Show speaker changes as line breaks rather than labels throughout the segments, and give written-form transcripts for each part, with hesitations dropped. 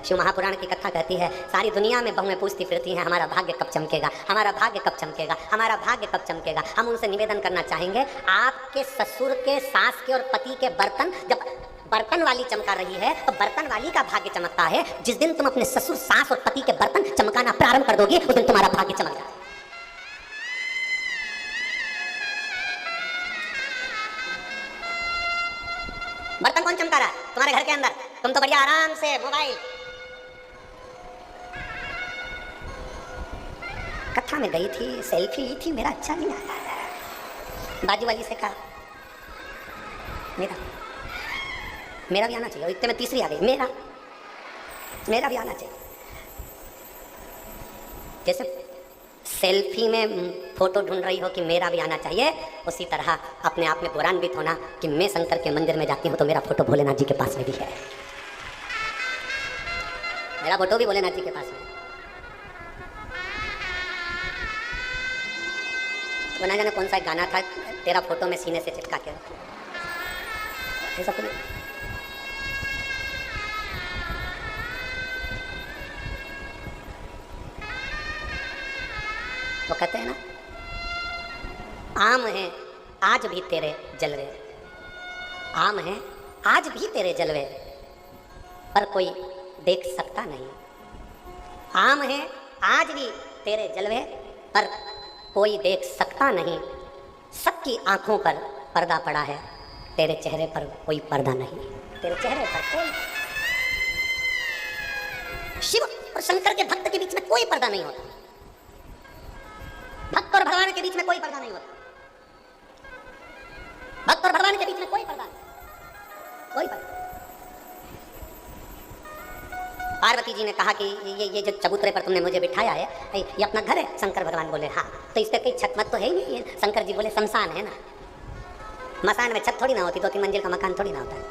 शिव महापुराण की कथा कहती है सारी दुनिया में बहुएं पूछती फिरती हैं हमारा भाग्य कब चमकेगा, हमारा भाग्य कब चमकेगा, हमारा भाग्य कब चमकेगा। हम उनसे निवेदन करना चाहेंगे, आपके ससुर के, सास के और पति के बर्तन, जब बर्तन वाली चमका रही है तो बर्तन वाली का भाग्य चमकता है। जिस दिन तुम अपने ससुर, सास और पति के बर्तन चमकाना प्रारंभ कर दोगे उस दिन तुम्हारा भाग्य चमक जाएगा। बर्तन कौन चमका रहा है तुम्हारे घर के अंदर? तुम तो बढ़िया आराम से मोबाइल। कथा में गई थी, सेल्फी ली थी, मेरा अच्छा नहीं आया। बाजू वाली से कहा मेरा भी आना चाहिए। इतने में तीसरी आ गई, मेरा भी आना चाहिए। जैसे सेल्फी में फोटो ढूंढ रही हो कि मेरा भी आना चाहिए, उसी तरह अपने आप में गौरवान्वित होना कि मैं शंकर के मंदिर में जाती हूँ तो मेरा फोटो भोलेनाथ जी के पास में भी है, मेरा फोटो भी भोलेनाथ जी के पास में। तो ना जाने कौन सा गाना था, तेरा फोटो में सीने से चिपका के, ऐसा कुछ। वो कहते हैं ना, आम है आज भी तेरे जलवे, आम है आज भी तेरे जलवे, पर कोई देख सकता नहीं। आम है आज भी तेरे जलवे, पर कोई देख सकता नहीं। सबकी आंखों पर पर्दा पड़ा है, तेरे चेहरे पर कोई पर्दा नहीं। तेरे चेहरे पर कोई, शिव और शंकर के भक्त के बीच में कोई पर्दा नहीं होता। भक्त और भगवान के बीच में कोई पर्दा नहीं होता। भक्त और भगवान के बीच में कोई पर्दा नहीं, कोई पर्दा। पार्वती जी ने कहा कि ये जो चबूतरे पर तुमने मुझे बिठाया है ये अपना घर है? शंकर भगवान बोले हाँ। तो इस पे कोई छत मत तो है ही नहीं। ये शंकर जी बोले शमशान है ना, मसान में छत थोड़ी ना होती, 2-3 मंजिल का मकान थोड़ी ना होता है।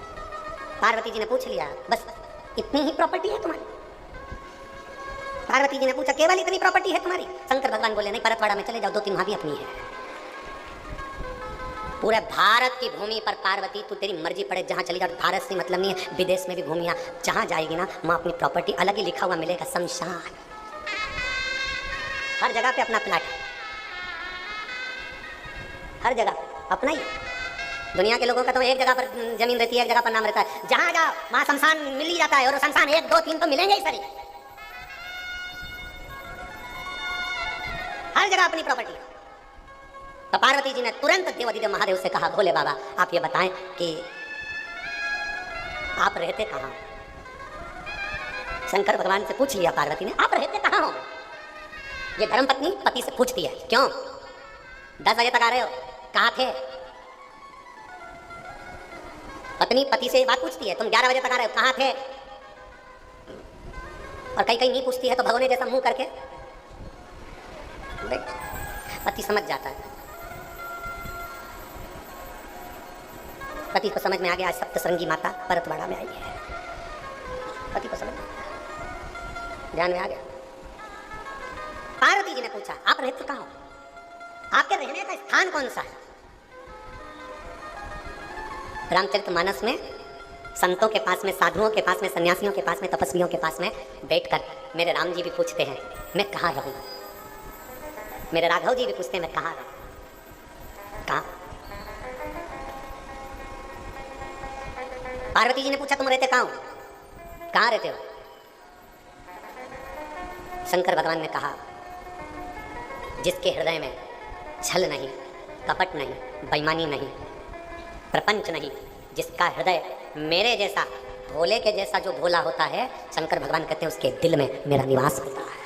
पार्वती जी ने पूछ लिया, बस इतनी ही प्रॉपर्टी है तुम्हारी? पार्वती जी ने पूछा, केवल इतनी प्रॉपर्टी है तुम्हारी? शंकर भगवान बोले नहीं, परतवाड़ा में चले जाओ, 2-3 वहां भी अपनी है। पूरे भारत की भूमि पर पार्वती तू तेरी मर्जी पड़े जहां चली जाओ, भारत से मतलब नहीं है, विदेश में भी घूमिया, जहां जाएगी ना वहां अपनी प्रॉपर्टी अलग ही लिखा हुआ मिलेगा, शमशान। हर जगह पे अपना प्लाट है, हर जगह अपना ही। दुनिया के लोगों का तो एक जगह पर जमीन रहती है, एक जगह पर नाम रहता है। जहां जाओ वहां शमशान मिल ही जाता है, और शमशान 1, 2, 3 तो मिलेंगे ही सारी। हर जगह अपनी प्रॉपर्टी। तो पार्वती जी ने तुरंत देवाधिदेव महादेव से कहा, भोले बाबा आप ये बताएं कि आप रहते कहाँ? शंकर भगवान से पूछ लिया पार्वती ने, आप रहते कहाँ हो? ये धर्मपत्नी पति से पूछती है, क्यों 10 बजे तक आ रहे हो, कहाँ थे? पत्नी पति से बात पूछती है, तुम 11 बजे तक आ रहे हो, कहाँ थे? और कहीं कहीं नहीं पूछती है तो भगोने जैसा मुंह करके पति समझ जाता है। पति को समझ में आ गया आज सप्तश्रृंगी माता परतवाड़ा में आई है। पति को समझ ध्यान में आ गया। पार्वती जी ने पूछा, आप रहते कहाँ हो? आपके रहने का स्थान कौन सा है? रामचरितमानस में संतों के पास में, साधुओं के पास में, सन्यासियों के पास में, तपस्वियों के पास में बैठकर मेरे राम जी भी पूछते हैं मैं कहाँ रहूँ, मेरे राघव जी भी पूछते हैं मैं कहाँ रहूँ, कहाँ? पार्वती जी ने पूछा तुम रहते कहाँ हो, कहाँ रहते हो? शंकर भगवान ने कहा, जिसके हृदय में छल नहीं, कपट नहीं, बेईमानी नहीं, प्रपंच नहीं, जिसका हृदय मेरे जैसा, भोले के जैसा जो भोला होता है, शंकर भगवान कहते हैं उसके दिल में मेरा निवास होता है,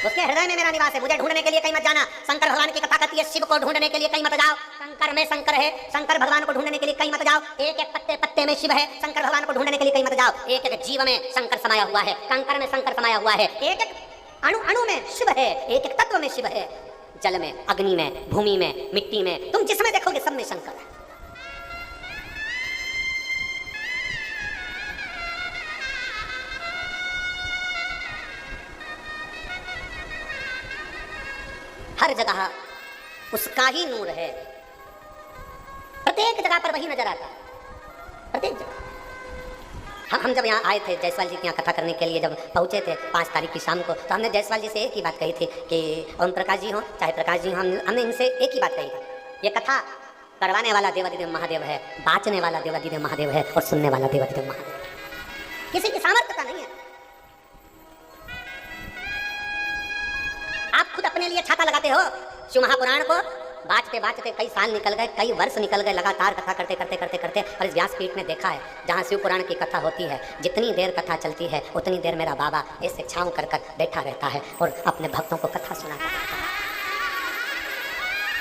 उसके हृदय में मेरा निवास है। मुझे ढूंढने के लिए कहीं मत जाना। शंकर भगवान की कथा कहती है शिव को ढूंढने के लिए कहीं मत जाओ, शंकर में शंकर है। शंकर भगवान को ढूंढने के लिए कहीं मत जाओ, एक एक पत्ते पत्ते में शिव है। शंकर भगवान को ढूंढने के लिए कहीं मत जाओ, एक एक जीव में शंकर समाया हुआ है, कंकर में शंकर समाया हुआ है, एक एक अणु अणु में शिव है, एक एक तत्व में शिव है, जल में, अग्नि में, भूमि में, मिट्टी में, तुम जिसमें देखोगे सब में शंकर है। हर जगह उसका ही नूर है, प्रत्येक जगह पर वही नजर आता है, प्रत्येक जगह। हम जब यहाँ आए थे जायसवाल जी के यहाँ कथा करने के लिए, जब पहुँचे थे 5 तारीख की शाम को, तो हमने जायसवाल जी से एक ही बात कही थी कि ओम प्रकाश जी हो चाहे प्रकाश जी हो, हमने इनसे एक ही बात कही थी, ये कथा करवाने वाला देवादिदेव महादेव है, बाँचने वाला देवादिदेव महादेव है और सुनने वाला देवादिदेव महादेव है। किसी की सामर्थ्यता नहीं है। आप खुद अपने लिए छाता लगाते हो। शिव महापुराण को बाँचते बाँचते कई साल निकल गए, कई वर्ष निकल गए, लगातार कथा करते करते करते करते और इस व्यासपीठ में देखा है जहाँ शिव पुराण की कथा होती है, जितनी देर कथा चलती है उतनी देर मेरा बाबा ऐसे छाँव कर कर बैठा रहता है और अपने भक्तों को कथा सुनाता रहता है।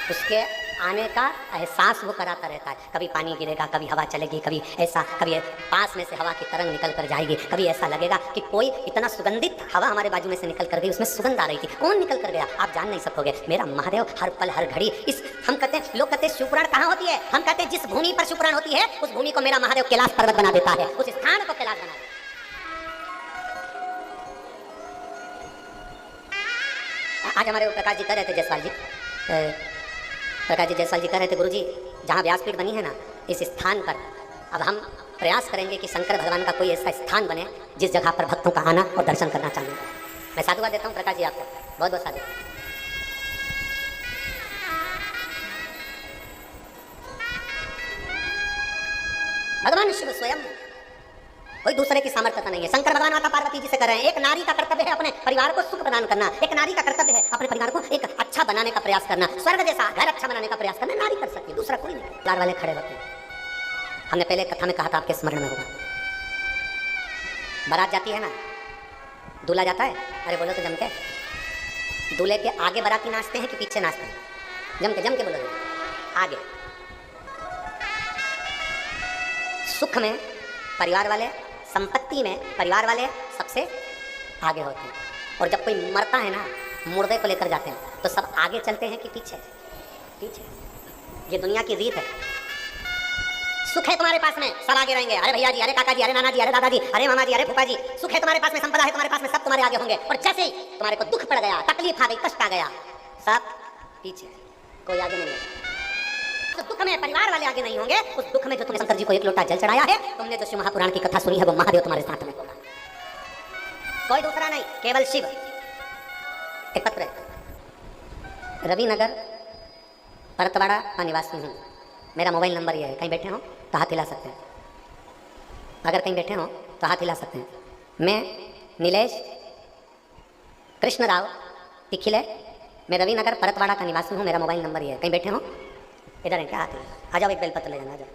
उसके आने का एहसास वो कराता रहता है। कभी पानी गिरेगा, कभी हवा चलेगी, कभी ऐसा, कभी पास में से हवा की तरंग निकल कर जाएगी, कभी ऐसा लगेगा कि कोई इतना सुगंधित हवा हमारे बाजू में से निकल कर गई, उसमें सुगंध आ रही थी। कौन निकल कर गया आप जान नहीं सकोगे। मेरा महादेव हर पल हर घड़ी इस, हम कहते हैं, लोग कहते हैं शिवपुराण कहाँ होती है, हम कहते हैं जिस भूमि पर शिवपुराण होती है उस भूमि को मेरा महादेव कैलाश पर्वत बना देता है, उस स्थान को कैलाश बना देता है। आज हमारे प्रकाश जी कह रहे थे, जायसवाल जी, प्रकाश जी जायसवाल जी कह रहे थे, गुरुजी जहाँ व्यासपीठ बनी है ना, इस स्थान पर अब हम प्रयास करेंगे कि शंकर भगवान का कोई ऐसा स्थान बने जिस जगह पर भक्तों का आना और दर्शन करना चाहिए। मैं साधुवाद देता हूँ प्रकाश जी आपको, बहुत बहुत साधु। भगवान शिव स्वयं, कोई दूसरे की सामर्थ्यता नहीं है। शंकर भगवान माता पार्वती जी से कर रहे हैं, एक नारी का कर्तव्य है अपने परिवार को सुख प्रदान करना, एक नारी का कर्तव्य है अपने परिवार को एक अच्छा बनाने का प्रयास करना, स्वर्ग जैसा घर अच्छा बनाने का प्रयास करना नारी कर सकती है, दूसरा कोई नहीं। लार वाले खड़े होते हैं। हमने पहले कथा में कहा था, आपके स्मरण में होगा, बारात जाती है ना, दूल्हा जाता है, अरे बोलो तो जम के, दूल्हे के आगे बाराती नाचते हैं कि पीछे नाचते हैं? जम के बोलो, आगे। सुख में परिवार वाले, संपत्ति में परिवार वाले सबसे आगे होते हैं, और जब कोई मरता है ना, मुर्दे को लेकर जाते हैं तो सब आगे चलते हैं कि पीछे? पीछे। ये दुनिया की रीत है। सुख है तुम्हारे पास में, सब आगे रहेंगे, अरे भैया जी, अरे काका जी, अरे नाना जी, अरे दादाजी, अरे मामा जी, अरे फूफा जी। सुख है तुम्हारे पास में, संपदा है तुम्हारे पास में, सब तुम्हारे आगे होंगे, और जैसे ही तुम्हारे को दुख पड़ गया, तकलीफ आ गई, कष्ट आ गया, सब पीछे, कोई आगे नहीं है। तो दुख में परिवार वाले आगे नहीं होंगे, उस दुख में जो तुमने शंकर जी को एक लोटा जल चढ़ाया है, तुमने जो शिव महापुराण की कथा सुनी है, वो महादेव तुम्हारे साथ में होगा, कोई दूसरा नहीं, केवल शिव। एक पत्र है, रविनगर परतवाड़ा का निवासी हूँ, मेरा मोबाइल नंबर ये है, कहीं बैठे हो तो हाथ हिला सकते हैं, अगर कहीं बैठे हो तो हाथ हिला सकते हैं। मैं नीलेश कृष्ण राव तिखिले, मैं रविनगर परतवाड़ा का निवासी हूँ, मेरा मोबाइल नंबर ये है, कहीं बैठे हो, इधर है क्या? आ जाओ, एक बेलपत्र ले जाना, आ जाओ।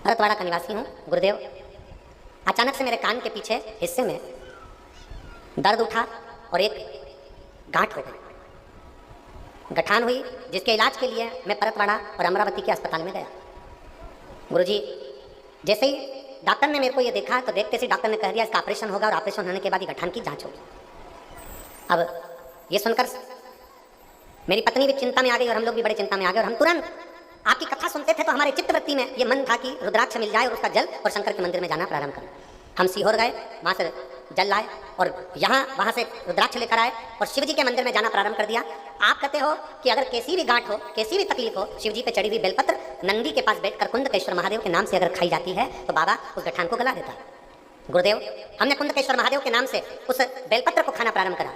भरतवाड़ा का निवासी हूँ, गुरुदेव। अचानक से मेरे कान के पीछे हिस्से में दर्द उठा और एक गांठ हो गई, गठान हुई, जिसके इलाज के लिए मैं परतवाड़ा और अमरावती के अस्पताल में गया। गुरुजी, जैसे ही डॉक्टर ने मेरे को ये देखा तो देखते से डॉक्टर ने कह दिया इसका ऑपरेशन होगा, और ऑपरेशन होने के बाद ये गठान की जाँच होगी। अब ये सुनकर मेरी पत्नी भी चिंता में आ गई और हम लोग भी बड़े चिंता में आ गए, और हम तुरंत आपकी कथा सुनते थे तो हमारे चित्तवृत्ति में ये मन था कि रुद्राक्ष मिल जाए और उसका जल और शंकर के मंदिर में जाना प्रारंभ करें। हम सीहोर गए, वहाँ से जल लाए और वहाँ से रुद्राक्ष लेकर आए और शिव जी के मंदिर में जाना प्रारंभ कर दिया। आप कहते हो कि अगर कैसी भी गांठ हो, कैसी भी तकलीफ हो, शिव जी पे चढ़ी हुई बेलपत्र नंदी के पास बैठकर कुंदकेश्वर महादेव के नाम से अगर खाई जाती है तो बाबा उस गठान को गला देता है। गुरुदेव, हमने कुंदकेश्वर महादेव के नाम से उस बेलपत्र को खाना प्रारंभ करा।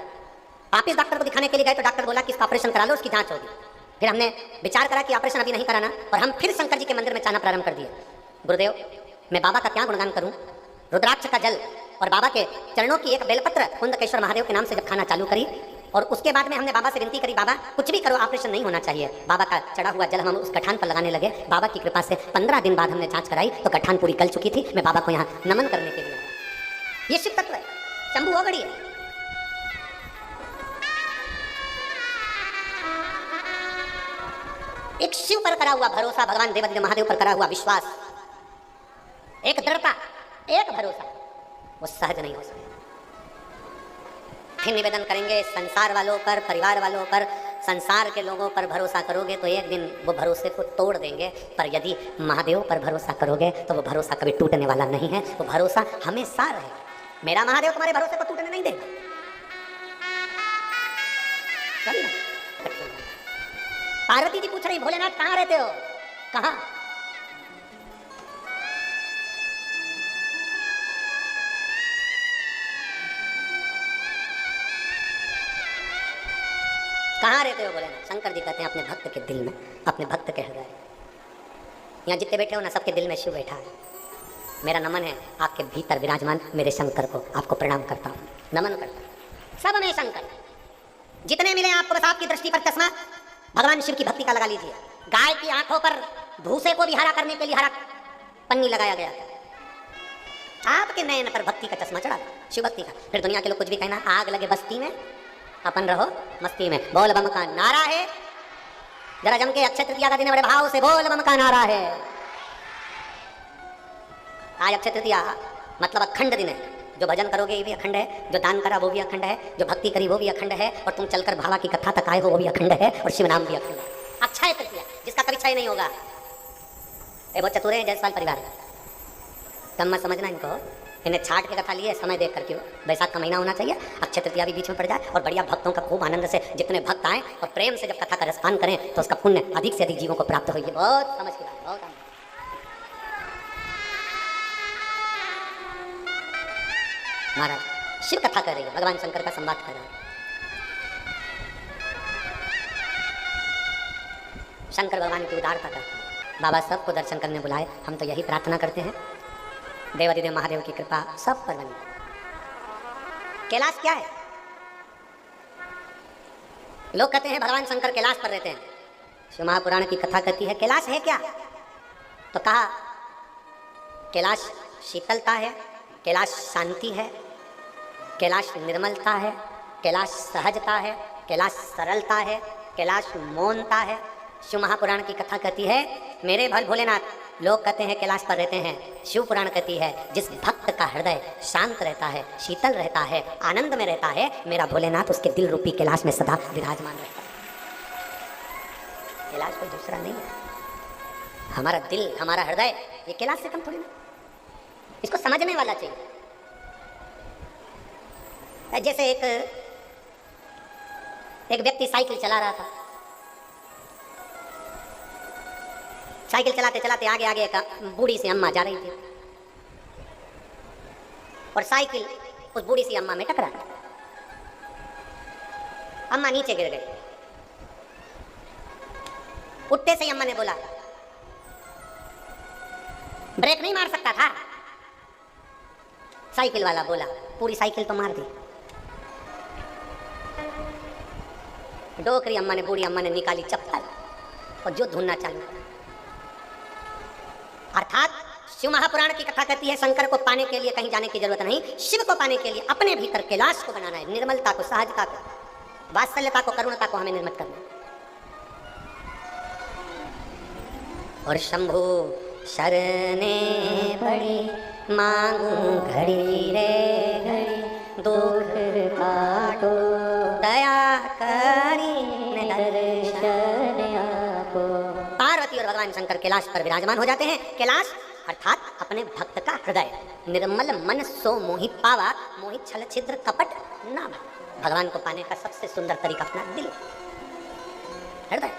वापिस डॉक्टर को दिखाने के लिए गए तो डॉक्टर बोला कि इसका ऑपरेशन करा लो, उसकी जांच होगी। फिर हमने विचार करा कि ऑपरेशन अभी नहीं कराना, और हम फिर शंकर जी के मंदिर में जाना प्रारंभ कर दिए। गुरुदेव, मैं बाबा का क्या गुणगान करूं, रुद्राक्ष का जल और बाबा के चरणों की एक बेलपत्र कुंदकेश्वर महादेव के नाम से जब खाना चालू करी, और उसके बाद में हमने बाबा से विनती करी, बाबा कुछ भी करो, ऑपरेशन नहीं होना चाहिए। बाबा का चढ़ा हुआ जल हम उस गठान पर लगाने लगे। बाबा की कृपा से 15 दिन बाद हमने जांच कराई तो गठान पूरी गल चुकी थी। मैं बाबा को यहाँ नमन करने के लिए आया। ये शिव तत्व है, शंभू ओगड़ी है। एक शिव पर करा हुआ भरोसा, भगवान देवादिदेव महादेव पर करा हुआ विश्वास, एक दृढ़ता, एक भरोसा, वो सहज नहीं हो सकता। फिर निवेदन करेंगे संसार वालों पर, परिवार वालों पर, संसार के लोगों पर भरोसा करोगे तो एक दिन वो भरोसे को तोड़ देंगे, पर यदि महादेव पर भरोसा करोगे तो वो भरोसा कभी टूटने वाला नहीं है, वो भरोसा हमेशा रहेगा। मेरा महादेव तुम्हारे भरोसे को टूटने नहीं देगा। पार्वती जी पूछ रही, भोलेनाथ कहाँ रहते हो? कहाँ? कहाँ रहते हो? बोले ना शंकर जी कहते हैं अपने भक्त के दिल में, अपने भक्त के हृदय। यहाँ जितने बैठे हो ना, सबके दिल में शिव बैठा है। मेरा नमन है आपके भीतर विराजमान मेरे शंकर को, आपको प्रणाम करता हूँ, नमन करता हूँ। सब में शंकर जितने मिले आपको, बस आपकी दृष्टि पर चश्मा भगवान शिव की भक्ति का लगा लीजिए। गाय की आंखों पर भूसे को भी हरा करने के लिए हरा पन्नी लगाया गया, आपके नयन पर भक्ति का चश्मा चढ़ा, शिव भक्ति का। फिर दुनिया के लोग कुछ भी कहना, आग लगे बस्ती में अपन रहो मस्ती में, बोल बम का नारा है। जरा जम के अक्षय तृतीया का दिन बड़े भाव से बोल बम का नारा है। आज अक्षय तृतीया मतलब अखंड दिन है। जो भजन करोगे ये भी अखंड है, जो दान करा वो भी अखंड है, जो भक्ति करी वो भी अखंड है, और तुम चलकर भावा की कथा तक आए हो वो भी अखंड है, और शिव नाम भी अखंड है। अक्षय तृतीया जिसका कभी क्षय नहीं होगा। ये बहुत चतुर है जायसवाल परिवार, कम मत समझना इनको। इन्हें छाट के कथा लिए समय देख करके, बैसाख का महीना होना चाहिए, अक्षय तृतीया भी बीच में पड़ जाए, और बढ़िया भक्तों का खूब आनंद से जितने भक्त आए और प्रेम से जब कथा का रसपान करें तो उसका पुण्य अधिक से अधिक जीवों को प्राप्त हो। ये बहुत समझ की बात, बहुत महाराज शिव कथा कर रही है, भगवान शंकर का संवाद कर रहा है। शंकर भगवान की उदारता का बाबा सबको दर्शन करने बुलाए। हम तो यही प्रार्थना करते हैं, देवाधिदेव महादेव की कृपा सब पर बनी। कैलाश क्या है? लोग कहते हैं भगवान शंकर कैलाश पर रहते हैं। शिव महापुराण की कथा कहती है कैलाश है क्या? तो कहा कैलाश शीतलता है, कैलाश शांति है, कैलाश निर्मलता है, कैलाश सहजता है, कैलाश सरलता है, कैलाश मौनता है। शिव महापुराण की कथा कहती है मेरे भल भोलेनाथ। लोग कहते हैं कैलाश पर रहते हैं, शिव पुराण कहती है जिस भक्त का हृदय शांत रहता है, शीतल रहता है, आनंद में रहता है, मेरा भोलेनाथ उसके दिल रूपी कैलाश में सदा विराजमान रहता है। कैलाश कोई दूसरा नहीं है, हमारा दिल, हमारा हृदय, ये कैलाश से कम थोड़ी ना। इसको समझने वाला चाहिए। जैसे एक व्यक्ति साइकिल चला रहा था, साइकिल चलाते चलाते आगे आगे एक बूढ़ी सी अम्मा जा रही थी, और साइकिल उस बूढ़ी सी अम्मा में टकरा गई। अम्मा नीचे गिर गई। उठते से अम्मा ने बोला ब्रेक नहीं मार सकता था? साइकिल वाला बोला पूरी साइकिल तो मार दी। डोकरी अम्मा ने, बूढ़ी अम्मा ने निकाली चप्पल और जो ढूंढना चालू किया। अर्थात शिव महापुराण की कथा कहती है शंकर को पाने के लिए कहीं जाने की जरूरत नहीं, शिव को पाने के लिए अपने भीतर कैलाश को बनाना है। निर्मलता को, सहजता को, वात्सल्यता को, करुणता को हमें निर्मित करना है। और शंभु शरणे पड़ी मांगू घड़ी रे घड़ी, दुख काटो दया करी दर्शन आपो। पार्वती और भगवान शंकर कैलाश पर विराजमान हो जाते हैं। कैलाश अर्थात अपने भक्त का हृदय। निर्मल मन सो मोहि पावा, मोहि छल छिद्र कपट ना। भगवान को पाने का सबसे सुंदर तरीका अपना दिल, हृदय।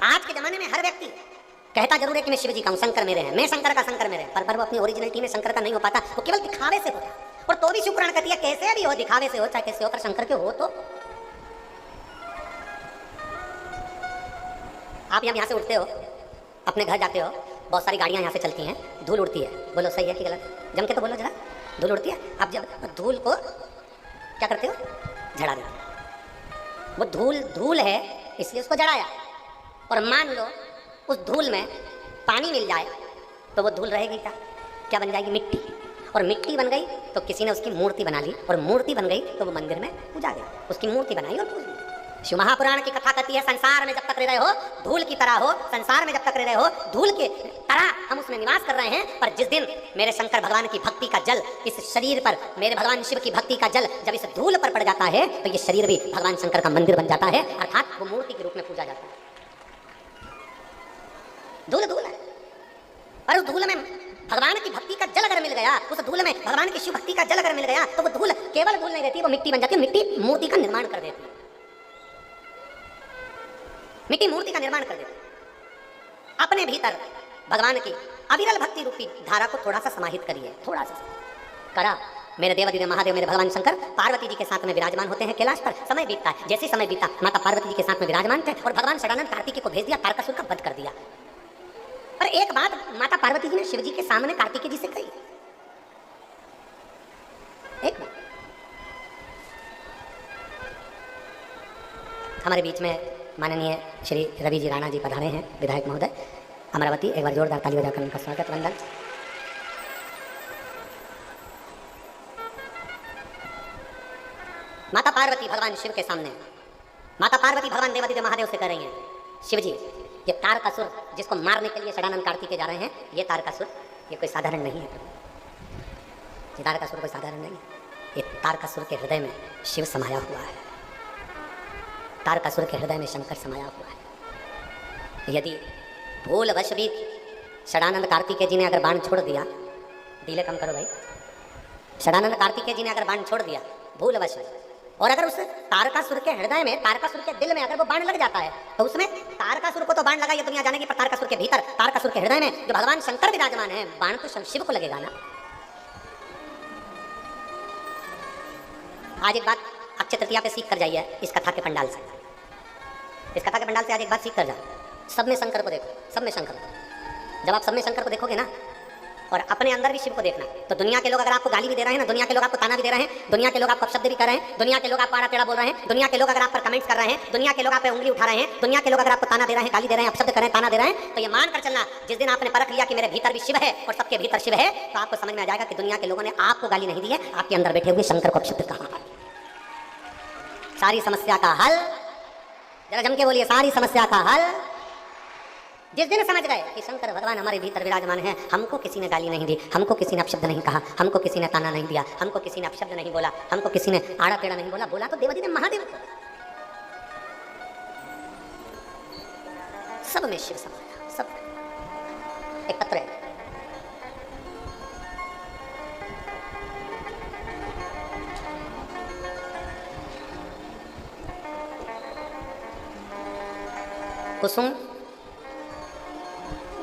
आज के जमाने में हर व्यक्ति कहता जरूर है कि मैं शिव जी का हूं, शंकर मेरे हैं, मैं शंकर का शंकर मेरे हैं, पर वो अपनी ओरिजिनलिटी में शंकर का नहीं हो पाता, वो केवल दिखावे से होता है। और तो भी शिव पुराण कहती है कैसे भी हो, दिखावे से हो चाहे कैसे हो, पर शंकर के हो तो। आप यहाँ से उठते हो, अपने घर जाते हो, बहुत सारी गाड़ियां यहाँ से चलती हैं, धूल उड़ती है, बोलो सही है कि गलत? जम के तो बोलो जरा, धूल उड़ती है। आप जब धूल को क्या करते हो? झड़ा देते हो। वो धूल धूल है इसलिए उसको जड़ाया, और मान लो उस धूल में पानी मिल जाए तो वो धूल रहेगी क्या? क्या बन जाएगी? मिट्टी। और मिट्टी बन गई तो किसी ने उसकी मूर्ति बना ली, और मूर्ति बन गई तो वो मंदिर में पूजा गया, उसकी मूर्ति बनाई और पूज ली। शिव महापुराण की कथा कहती है संसार में जब तक रह रहे हो धूल की तरह हो, संसार में जब तक रह रहे हो धूल की तरह हम उसमें निवास कर रहे हैं। पर जिस दिन मेरे शंकर भगवान की भक्ति का जल इस शरीर पर, मेरे भगवान शिव की भक्ति का जल जब इस धूल पर पड़ जाता है तो ये शरीर भी भगवान शंकर का मंदिर बन जाता है, अर्थात वो मूर्ति के रूप में पूजा जाता है। धूल धूल है, और उस धूल में भगवान की भक्ति का जल अगर मिल गया, उस धूल में भगवान की शिव भक्ति का जल अगर मिल गया तो वो धूल केवल धूल नहीं रहती, वो मिट्टी बन जाती है। मिट्टी मूर्ति का निर्माण कर देती है, मिट्टी मूर्ति का निर्माण कर देती है। अपने भीतर भगवान की अविरल भक्ति रूपी धारा को थोड़ा सा समाहित करिए, थोड़ा सा करा। मेरे देवादिदेव महादेव, मेरे भगवान शंकर पार्वती जी के साथ में विराजमान होते हैं कैलाश पर। समय बीतता है, जैसे समय बीता माता पार्वती जी के साथ में विराजमान थे और भगवान षडानंद कार्तिकेय को भेज दिया, तारकासुर का वध कर दिया। पर एक बात माता पार्वती जी ने शिव जी के सामने कार्तिकेय जी से कही, एक बात। हमारे बीच में माननीय श्री रवि जी राणा जी पधारे हैं, विधायक महोदय अमरावती। एक बार जोरदार ताली बजाकर उनका स्वागत, वंदन। माता पार्वती भगवान शिव के सामने, माता पार्वती भगवान देवादिदेव महादेव से कह रही हैं, शिव जी ये तारकासुर जिसको मारने के लिए षडानंद कार्तिकेय जा रहे हैं, ये तारकासुर ये कोई साधारण नहीं है। ये तारकासुर कोई साधारण नहीं है। ये तारकासुर के हृदय में शिव समाया हुआ है, तारकासुर के हृदय में शंकर समाया हुआ है। यदि भूलवश भी षडानंद कार्तिकेय जी ने अगर बाण छोड़ दिया, डीले कम करो भाई, षडानंद कार्तिकेय जी ने अगर बाण छोड़ दिया भूलवश में, और अगर उस तारकासुर के हृदय में, तारकासुर के दिल में अगर वो बाण लग जाता है, तो उसमें तारकासुर को तो बाण लगा ये दुनिया जानेगी, पर तारकासुर के भीतर, तारकासुर के हृदय में जो भगवान शंकर विराजमान है, बाण तो शिव को लगेगा ना। आज एक बात अक्षय तृतीया पे सीख कर जाइए इस कथा के पंडाल से, इस कथा के पंडाल से आज एक बात सीख कर जाओ। सब में शंकर को देखो, सब में शंकर को। जब आप सब में शंकर को देखोगे ना, और अपने अंदर भी शिव को देखना, तो दुनिया के लोग अगर आपको गाली भी दे रहे हैं ना, दुनिया के लोग आपको ताना भी दे रहे हैं, दुनिया के लोग आपको अपशब्द भी कर रहे हैं, दुनिया के लोग आपको आड़ा टेढ़ा बोल रहे हैं, दुनिया के लोग अगर आप पर कमेंट्स कर रहे हैं, दुनिया के लोग आप पे उंगली उठा रहे हैं, दुनिया के लोग अगर आपको ताना दे रहे हैं, गाली दे रहे हैं, अपशब्द कर रहे हैं, ताना दे रहे हैं, तो ये मान कर चलना, जिस दिन आपने परख लिया कि मेरे भीतर भी शिव है और सबके भीतर शिव है, तो आपको समझ में आ जाएगा कि दुनिया के लोगों ने आपको गाली नहीं दी है, आपके अंदर बैठे हुए शंकर को अपशब्द कहा है। सारी समस्या का हल, जरा जम के बोलिए, सारी समस्या का हल जिस दिन समझ गए कि शंकर भगवान हमारे भीतर विराजमान है, हमको किसी ने गाली नहीं दी, हमको किसी ने अपशब्द नहीं कहा, हमको किसी ने ताना नहीं दिया, हमको किसी ने अपशब्द नहीं बोला, हमको किसी ने आड़ा टेढ़ा नहीं बोला, बोला तो देवादिदेव महादेव को। सब में शिव समाया, सब। एक पत्र है, कुसुम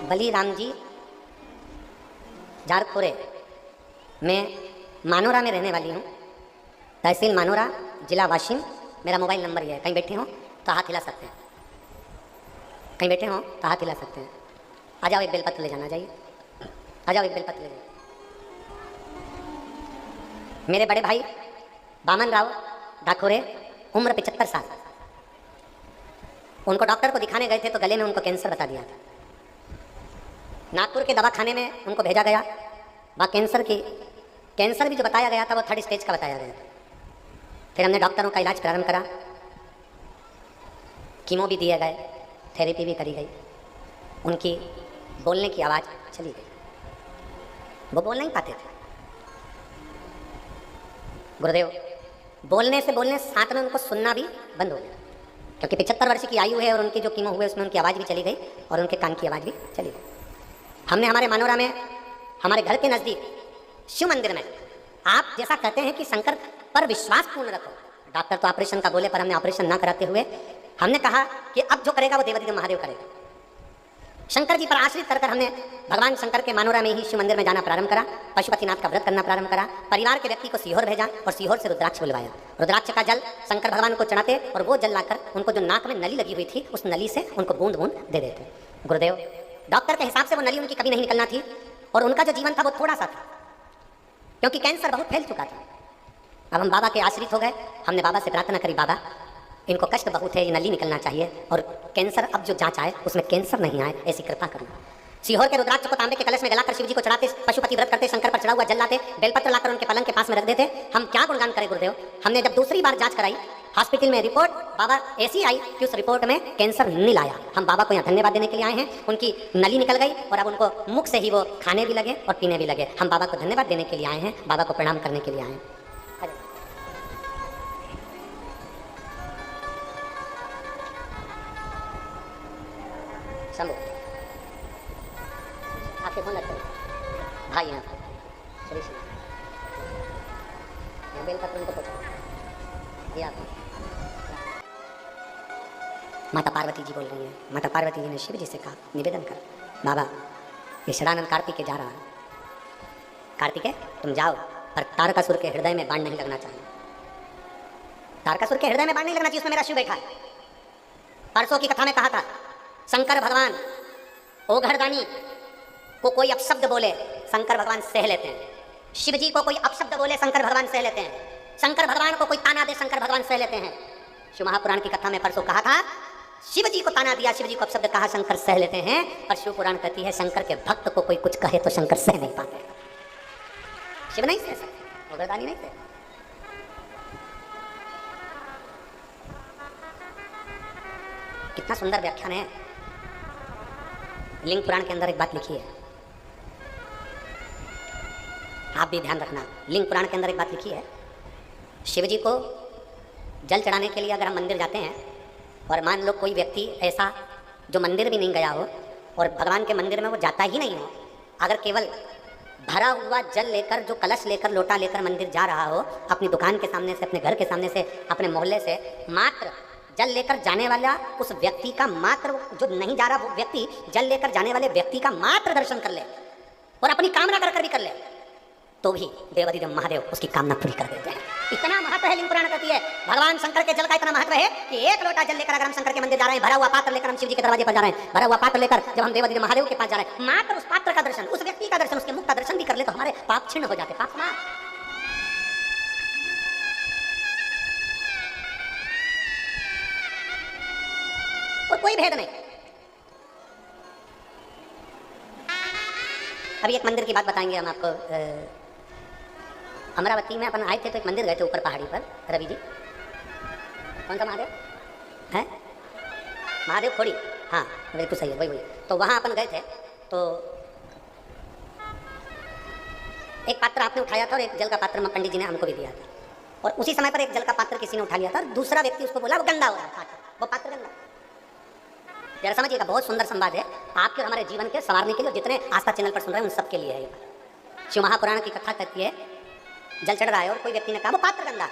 बलीराम जी झारखोरे, मैं मानोरा में रहने वाली हूँ, तहसील मानोरा, जिला वाशिम। मेरा मोबाइल नंबर ये है, कहीं बैठे हो तो हाथ हिला सकते हैं, कहीं बैठे हो तो हाथ हिला सकते हैं। आ जाओ, एक बेलपत्र ले जाना, जाइए, आ जाओ, एक बेलपत्र ले जाइए। मेरे बड़े भाई बामन राव डाकोरे, उम्र 75 साल, उनको डॉक्टर को दिखाने गए थे तो गले में उनको कैंसर बता दिया था। नागपुर के दवाखाने में उनको भेजा गया, वहाँ कैंसर भी जो बताया गया था वो 3rd स्टेज का बताया गया था। फिर हमने डॉक्टरों का इलाज प्रारंभ करा, कीमो भी दिए गए, थेरेपी भी करी गई, उनकी बोलने की आवाज़ चली गई, वो बोल नहीं पाते थे। गुरुदेव बोलने से साथ में उनको सुनना भी बंद हो गया, क्योंकि 75 वर्ष की आयु है और उनकी जो कीमो हुए उसमें उनकी आवाज़ भी चली गई और उनके कान की आवाज़ भी चली गई। हमने हमारे मानोरा में, हमारे घर के नज़दीक शिव मंदिर में, आप जैसा कहते हैं कि शंकर पर विश्वास पूर्ण रखो, डॉक्टर तो ऑपरेशन का बोले, पर हमने ऑपरेशन ना कराते हुए हमने कहा कि अब जो करेगा वो देवादिदेव महादेव करेगा। शंकर जी पर आश्रित कर हमने भगवान शंकर के मानोरा में ही शिव मंदिर में जाना प्रारंभ करा, पशुपतिनाथ का व्रत करना प्रारंभ करा, परिवार के व्यक्ति को सीहोर भेजा और सीहोर से रुद्राक्ष बुलवाया। रुद्राक्ष का जल शंकर भगवान को चढ़ाते और वो जल लाकर उनको जो नाक में नली लगी हुई थी उस नली से उनको बूंद बूंद दे देते। गुरुदेव डॉक्टर के हिसाब से वो नली उनकी कभी नहीं निकलना थी और उनका जो जीवन था वो थोड़ा सा था, क्योंकि कैंसर बहुत फैल चुका था। अब हम बाबा के आश्रित हो गए, हमने बाबा से प्रार्थना करी, बाबा इनको कष्ट बहुत है, ये नली निकलना चाहिए और कैंसर अब जो जांच आए उसमें कैंसर नहीं आए, ऐसी कृपा करना। सीहोर के रुद्राक्ष को तांबे के कलश में गलाकर शिव जी को चढ़ाते, पशुपति व्रत करते, शंकर पर चढ़ा हुआ जल लाते, बेलपत्र लाकर उनके पलंग के पास में रख देते। हम क्या गुणगान करें गुरुदेव। हमने जब दूसरी बार जांच कराई हॉस्पिटल में, रिपोर्ट बाबा ऐसी आई कि उस रिपोर्ट में कैंसर नहीं आया। हम बाबा को यहाँ धन्यवाद देने के लिए आए हैं, उनकी नली निकल गई और अब उनको मुख से ही वो खाने भी लगे और पीने भी लगे। हम बाबा को धन्यवाद देने के लिए आए हैं, बाबा को प्रणाम करने के लिए आए हैं। शंभू आपके फोन रखते भाई यहाँ पर बेलपत्र उनको पहुँचा दिया। माता पार्वती जी बोल रही हैं। माता पार्वती जी ने शिव जी से कहा, निवेदन कर बाबा ये षडानंद कार्तिकेय जा रहा है। कार्तिकेय तुम जाओ, पर तारकासुर के हृदय में बाण नहीं लगना चाहिए। तारकासुर के हृदय में बाण नहीं लगना चाहिए, उसमें मेरा शिव बैठा है। परसों की कथा में कहा था, शंकर भगवान ओघरदानी को कोई अपशब्द बोले शंकर भगवान सह लेते हैं। शिव जी को कोई अपशब्द बोले शंकर भगवान सह लेते हैं। शंकर भगवान को कोई ताना दे शंकर भगवान सह लेते हैं। शिव महापुराण की कथा में परसों कहा था, शिव जी को ताना दिया, शिव जी को अपशब्द कहा, शंकर सह लेते हैं। और शिव पुराण कहती है शंकर के भक्त को कोई कुछ कहे तो शंकर सह नहीं पाते। शिव नहीं सह सकते, ओघरदानी नहीं सह। कितना सुंदर व्याख्यान है। लिंग पुराण के अंदर एक बात लिखी है, आप भी ध्यान रखना। लिंग पुराण के अंदर एक बात लिखी है, शिव जी को जल चढ़ाने के लिए अगर हम मंदिर जाते हैं और मान लो कोई व्यक्ति ऐसा जो मंदिर भी नहीं गया हो और भगवान के मंदिर में वो जाता ही नहीं हो, अगर केवल भरा हुआ जल लेकर, जो कलश लेकर, लोटा लेकर मंदिर जा रहा हो, अपनी दुकान के सामने से, अपने घर के सामने से, अपने मोहल्ले से मात्र जल लेकर जाने वाला उस व्यक्ति का मात्र, जो नहीं जा रहा वो व्यक्ति जल लेकर जाने वाले व्यक्ति का मात्र दर्शन कर ले और अपनी कामना कर कर भी कर ले, तो भी देवाधिदेव महादेव उसकी कामना पूरी कर देते हैं। इतना महत्व है लिंग पुराण कहती है। भगवान शंकर के जल का इतना महत्व है कि एक लोटा जल लेकर अगर हम शंकर के मंदिर जा रहे हैं, भरा हुआ पात्र लेकर हम शिव जी के दरवाजे पर जा रहे हैं, भरा हुआ पात्र लेकर जब हम देवाधिदेव महादेव के पास जा रहे हैं, मात्र उस पात्र का दर्शन, उस व्यक्ति का दर्शन, उसके मुख का दर्शन भी कर ले तो हमारे पाप क्षीण हो जाते। पाप समाप्त। और कोई भेद नहीं। अभी एक मंदिर की बात बताएंगे हम आपको। अमरावती में अपन आए थे तो एक मंदिर गए थे ऊपर पहाड़ी पर, रवि जी, कौन सा महादेव है? महादेव खोड़ी, हाँ बिल्कुल सही है, वही। तो वहाँ अपन गए थे तो एक पात्र आपने उठाया था और एक जल का पात्र पंडित जी ने हमको भी दिया था, और उसी समय पर एक जल का पात्र किसी ने उठा लिया था और दूसरा व्यक्ति उसको बोला वो गंदा हो रहा है, वो पात्र गंदा। जरा समझिएगा, बहुत सुंदर संवाद है आपके और हमारे जीवन के संवारने के लिए। जितने आस्था चैनल पर सुन रहे हैं उन सबके लिए है। शिव महापुराण की कथा कहती है, जल चढ़ रहा है और कोई व्यक्ति ने कहा वो पात्र गंदा,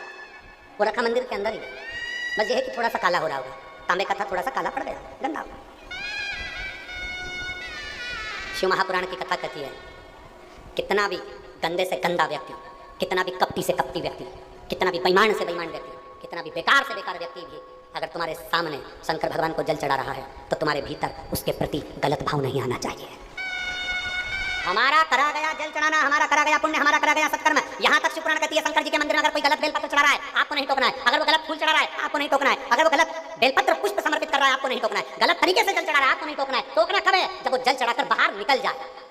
वो रखा मंदिर के अंदर ही, बस ये है कि थोड़ा सा काला हो रहा होगा, तांबे का था, थोड़ा सा काला पड़ गया, गंदा। शिव महापुराण की कथा कहती है, कितना भी गंदे से गंदा व्यक्ति, कितना भी कपटी से कपटी व्यक्ति, कितना भी बेईमान से बेईमान व्यक्ति, कितना भी बेकार से बेकार व्यक्ति भी अगर तुम्हारे सामने शंकर भगवान को जल चढ़ा रहा है तो तुम्हारे भीतर उसके प्रति गलत भाव नहीं आना चाहिए। हमारा करा गया जल चढ़ाना, हमारा करा गया पुण्य, हमारा करा गया सत्कर्म। यहाँ तक शिव पुराण कहती है, शंकर जी के मंदिर में अगर कोई गलत बेलपत्र चढ़ा रहा है आपको नहीं टोकना है। अगर वो गलत फूल चढ़ा रहा है आपको नहीं टोकना है। अगर वो गलत बेलपत्र पुष्प समर्पित कर रहा है आपको नहीं टोकना है। गलत तरीके से जल चढ़ा रहा है आपको नहीं टोकना है। टोकना कब है? जब वो जल चढ़ाकर बाहर निकल जाए।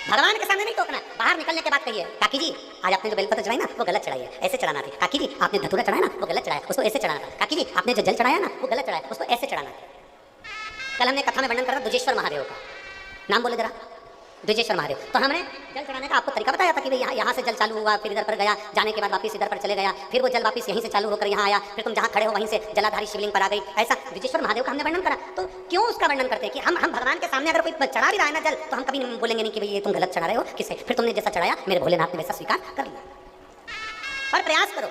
भगवान के सामने नहीं टोकना है, बाहर निकलने के बाद कहिए, काकी जी आज आपने जो बेलपत्र चढ़ाई ना वो गलत चढ़ाई है, ऐसे चढ़ाना था। काकी जी आपने धतूरा चढ़ाया ना वो गलत चढ़ाया, उसको ऐसे चढ़ाना था। काकी जी आपने जो जल चढ़ाया ना वो गलत चढ़ाया, उसको ऐसे चढ़ाना था। कल हमने कथा में वर्णन करा द्विजेश्वर महादेव का, नाम बोले जरा, द्विजेश्वर महादेव। तो हमने जल चढ़ाने का आपको तरीका बताया था कि भाई यहाँ से जल चालू हुआ, फिर इधर पर गया, जाने के बाद वापस इधर पर चले गया, फिर वो जल वापस यहीं से चालू होकर यहाँ आया, फिर तुम जहाँ खड़े हो वहीं से जलाधारी शिवलिंग पर आ गई। ऐसा द्विजेश्वर महादेव का हमने वर्णन करा। तो क्यों उसका वर्णन करते हैं कि हम भगवान के सामने अगर कोई चढ़ा भी रहा है ना जल, तो हम कभी बोलेंगे नहीं कि भाई ये तुम गलत चढ़ा रहे हो, किसे, फिर तुमने जैसा चढ़ाया मेरे भोलेनाथ ने वैसा स्वीकार कर लिया। पर प्रयास करो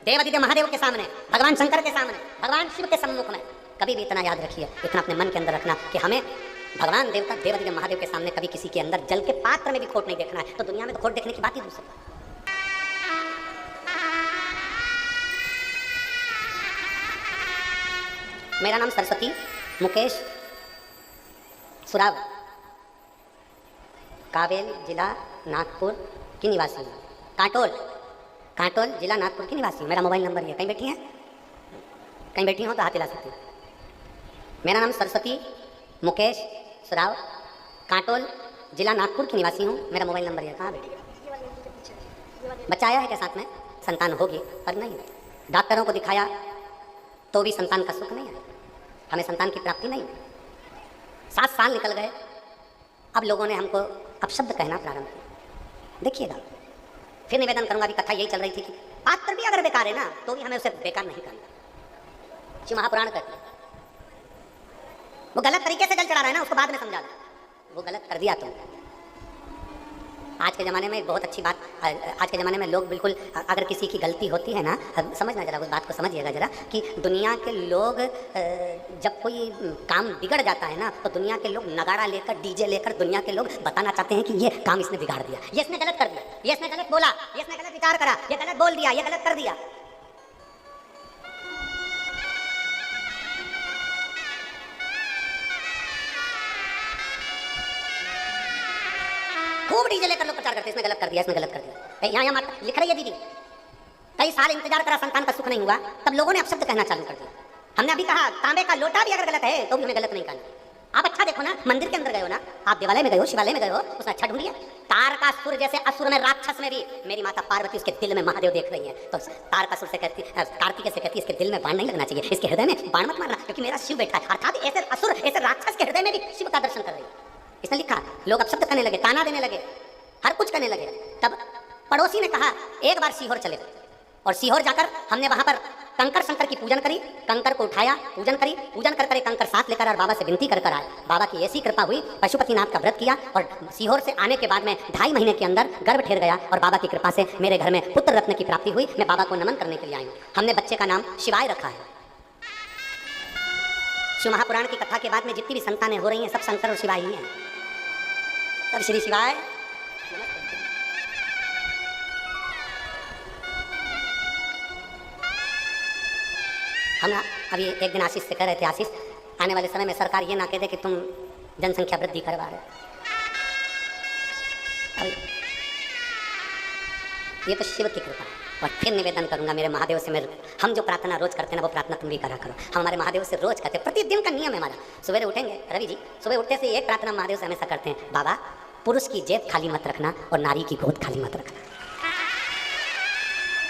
देवाधिदेव महादेव के सामने, भगवान शंकर के सामने, भगवान शिव के सम्मुख में कभी भी इतना याद रखिए, इतना अपने मन के अंदर रखना कि हमें भगवान देवता देवाधिदेव महादेव के सामने कभी किसी के अंदर जल के पात्र में भी खोट नहीं देखना है। तो दुनिया में तो खोट देखने की बात ही दूसरी। मेरा नाम सरस्वती मुकेश सुराव, कावेल जिला नागपुर की निवासी हूँ। कांटोल जिला नागपुर की निवासी हूँ। मेरा मोबाइल नंबर ये, कहीं बैठी हैं, कहीं बैठी हो तो हाथ हिला सकती हूँ। मेरा नाम सरस्वती मुकेश सुराव, कांटोल जिला नागपुर की निवासी हूँ। मेरा मोबाइल नंबर है। कहाँ बेटी? बच्चा आया है क्या साथ में? संतान होगी पर नहीं। डॉक्टरों को दिखाया तो भी संतान का सुख नहीं है, हमें संतान की प्राप्ति नहीं। 7 साल निकल गए, अब लोगों ने हमको अपशब्द कहना प्रारंभ किया। देखिएगा, फिर निवेदन करूंगा, अभी कथा यही चल रही थी कि पात्र भी अगर बेकार है ना तो भी हमें उसे बेकार नहीं करना। शिव महापुराण कहते हैं वो गलत तरीके से जल चढ़ा रहा है ना, उसको बाद में समझा दो, वो गलत कर दिया तुम। आज के ज़माने में एक बहुत अच्छी बात, आज के ज़माने में लोग बिल्कुल अगर किसी की गलती होती है ना, समझना जरा, उस बात को समझिएगा जरा कि दुनिया के लोग जब कोई काम बिगड़ जाता है ना तो दुनिया के लोग नगाड़ा लेकर, डीजे लेकर दुनिया के लोग बताना चाहते हैं कि ये काम इसने बिगाड़ दिया, ये इसने गलत कर दिया, ये इसने गलत बोला, ये इसने गलत विचार करा, ये गलत बोल दिया, ये गलत कर दिया। खूब डीजे लेकर लोग प्रचार करते हैं, इसने गलत कर दिया, इसने गलत कर दिया। यहाँ यहाँ लिख रही है दीदी, कई साल इंतजार करा, संतान का सुख नहीं हुआ, तब लोगों ने अपशब्द कहना चालू कर दिया। हमने अभी कहा तांबे का लोटा भी अगर गलत है तो भी हमें गलत नहीं कहना। आप अच्छा देखो ना, मंदिर के अंदर गए हो ना, आप देवालय में गए हो, शिवालय में गए हो, उसने अच्छा ढूंढिए। तारकासुर जैसे असुर में, राक्षस में भी मेरी माता पार्वती उसके दिल में महादेव देख रही है, तो तारकासुर से कहती, कार्तिकेय से कहती, इसके दिल में बाण नहीं लगना चाहिए, इसके हृदय में बाण मत मारना, क्योंकि मेरा शिव बैठा है। अर्थात ऐसे असुर, ऐसे राक्षस के हृदय में भी शिव का दर्शन कर रही है। इसने लिखा, लोग अपशब्द करने लगे, ताना देने लगे, हर कुछ करने लगे। तब पड़ोसी ने कहा एक बार सीहोर चले, और सीहोर जाकर हमने वहां पर कंकर शंकर की पूजन करी, कंकर को उठाया, पूजन करी, पूजन कर कर कंकर साथ लेकर और बाबा से विनती कर कर आए। बाबा की ऐसी कृपा हुई, पशुपतिनाथ का व्रत किया और सीहोर से आने के बाद में 2.5 महीने के अंदर गर्भ ठहर गया और बाबा की कृपा से मेरे घर में पुत्र रत्न की प्राप्ति हुई। मैं बाबा को नमन करने के लिए आई हूँ। हमने बच्चे का नाम शिवाय रखा है। शिव महापुराण की कथा के बाद में जितनी भी संतानें हो रही हैं सब शंकर और शिवाय ही हैं, सब श्री शिवाय। हम अभी एक दिन आशीष से कह रहे थे, आशीष आने वाले समय में सरकार ये ना कह दे कि तुम जनसंख्या वृद्धि करवा रहे। अभी ये तो शिव की कृपा है। और फिर निवेदन करूंगा मेरे महादेव से, मेरे हम जो प्रार्थना रोज करते हैं ना वो प्रार्थना तुम भी करा करो। हम हमारे महादेव से रोज करते हैं, प्रतिदिन का नियम है हमारा। सुबह उठेंगे रवि जी, सुबह उठते से एक प्रार्थना महादेव से हमेशा करते हैं, बाबा पुरुष की जेब खाली मत रखना और नारी की गोद खाली मत रखना।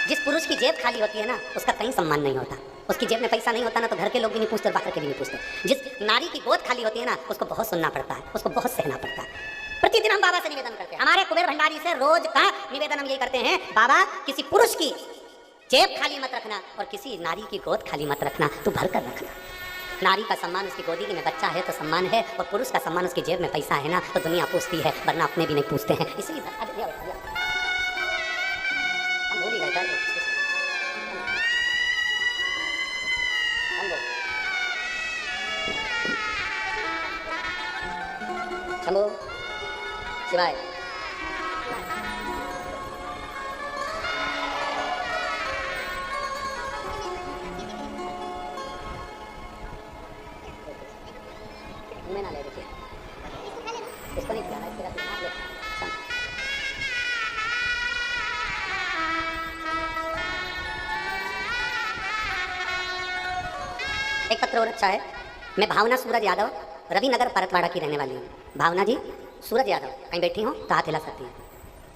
जिस पुरुष की जेब खाली होती है ना उसका कहीं सम्मान नहीं होता, उसकी जेब में पैसा नहीं होता ना तो घर के लोग भी नहीं पूछते, बाहर के भी नहीं पूछते। जिस नारी की गोद खाली होती है ना उसको बहुत सुनना पड़ता है, उसको बहुत सहना पड़ता है। प्रतिदिन हम बाबा से निवेदन करते हैं, हमारे कुबेर भंडारी से रोज का निवेदन हम यही करते हैं, बाबा किसी पुरुष की जेब खाली मत रखना और किसी नारी की गोद खाली मत रखना, तू भर कर रखना। नारी का सम्मान उसकी गोदी में बच्चा है तो सम्मान है, और पुरुष का सम्मान उसकी जेब में पैसा है ना तो दुनिया पूछती है, वरना अपने भी नहीं पूछते हैं। इसलिए हम भूल ही गए शंभो शिवाय। मैं ना ले देखिए, इसको नहीं किया, इसके बाद ले। एक पत्र और अच्छा है। मैं भावना सूरज यादव, रविनगर परतवाड़ा की रहने वाली हूँ। भावना जी सूरज यादव कहीं बैठी हो तो हाथ हिला सकती हैं।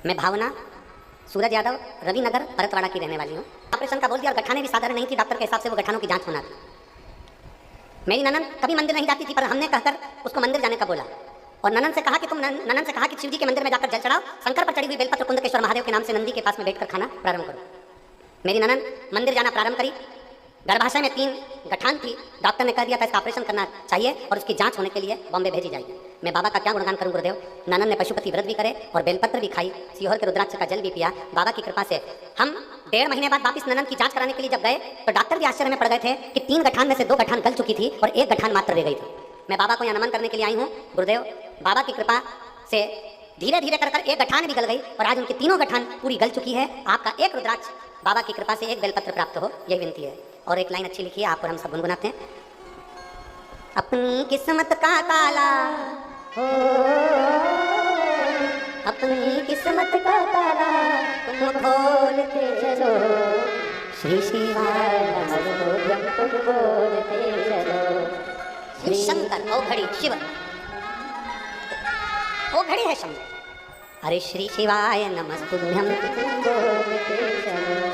मैं भावना सूरज यादव, रविनगर परतवाड़ा की रहने वाली हूँ। ऑपरेशन का बोल दिया और गठाने भी साधारण नहीं थी, डॉक्टर के हिसाब से वो गठानों की जांच होना थी। मेरी ननन कभी मंदिर नहीं जाती थी, पर हमने कहकर उसको मंदिर जाने का बोला और ननन से कहा कि शिव जी के मंदिर में जाकर जल चढ़ाओ, शंकर पर चढ़ी हुई बेलपत्र कुंदकेश्वर महादेव के नाम से नंदी के पास में बैठकर खाना प्रारंभ करो। मेरी ननन मंदिर जाना प्रारंभ करी। गर्भाशय में 3 गठान थी, डॉक्टर ने कह दिया था इसका ऑपरेशन करना चाहिए और उसकी जांच होने के लिए बॉम्बे भेजी जाएगी। मैं बाबा का क्या गुणगान करूं गुरुदेव। ननन ने पशुपति व्रत भी करे और बेलपत्र भी खाई, सीहोर के रुद्राक्ष का जल भी पिया। बाबा की कृपा से हम 1.5 महीने बाद वापिस ननन की जांच कराने के लिए जब गए तो डॉक्टर भी आश्चर्य में पड़ गए थे कि 3 गठान में से 2 गठान गल चुकी थी और 1 गठान मात्र रह गई थी। मैं बाबा को यहाँ नमन करने के लिए आई हूँ गुरुदेव। बाबा की कृपा से धीरे धीरे कर 1 गठान भी गल गई और आज उनकी 3 गठान पूरी गल चुकी है। आपका 1 रुद्राक्ष बाबा की कृपा से 1 बेलपत्र प्राप्त हो, यही विनती है। और एक लाइन अच्छी लिखी है आप और हम सब गुनगुनाते हैं। अपनी किस्मत का ताला हो, अपनी किस्मत का ताला तुम खोलते चलो, श्री शिवाय नमः तुम बोलते चलो। श्री शंकर औघड़ी शिव, औघड़ी है शंकर। अरे श्री शिवाय नमस्तुभ्यं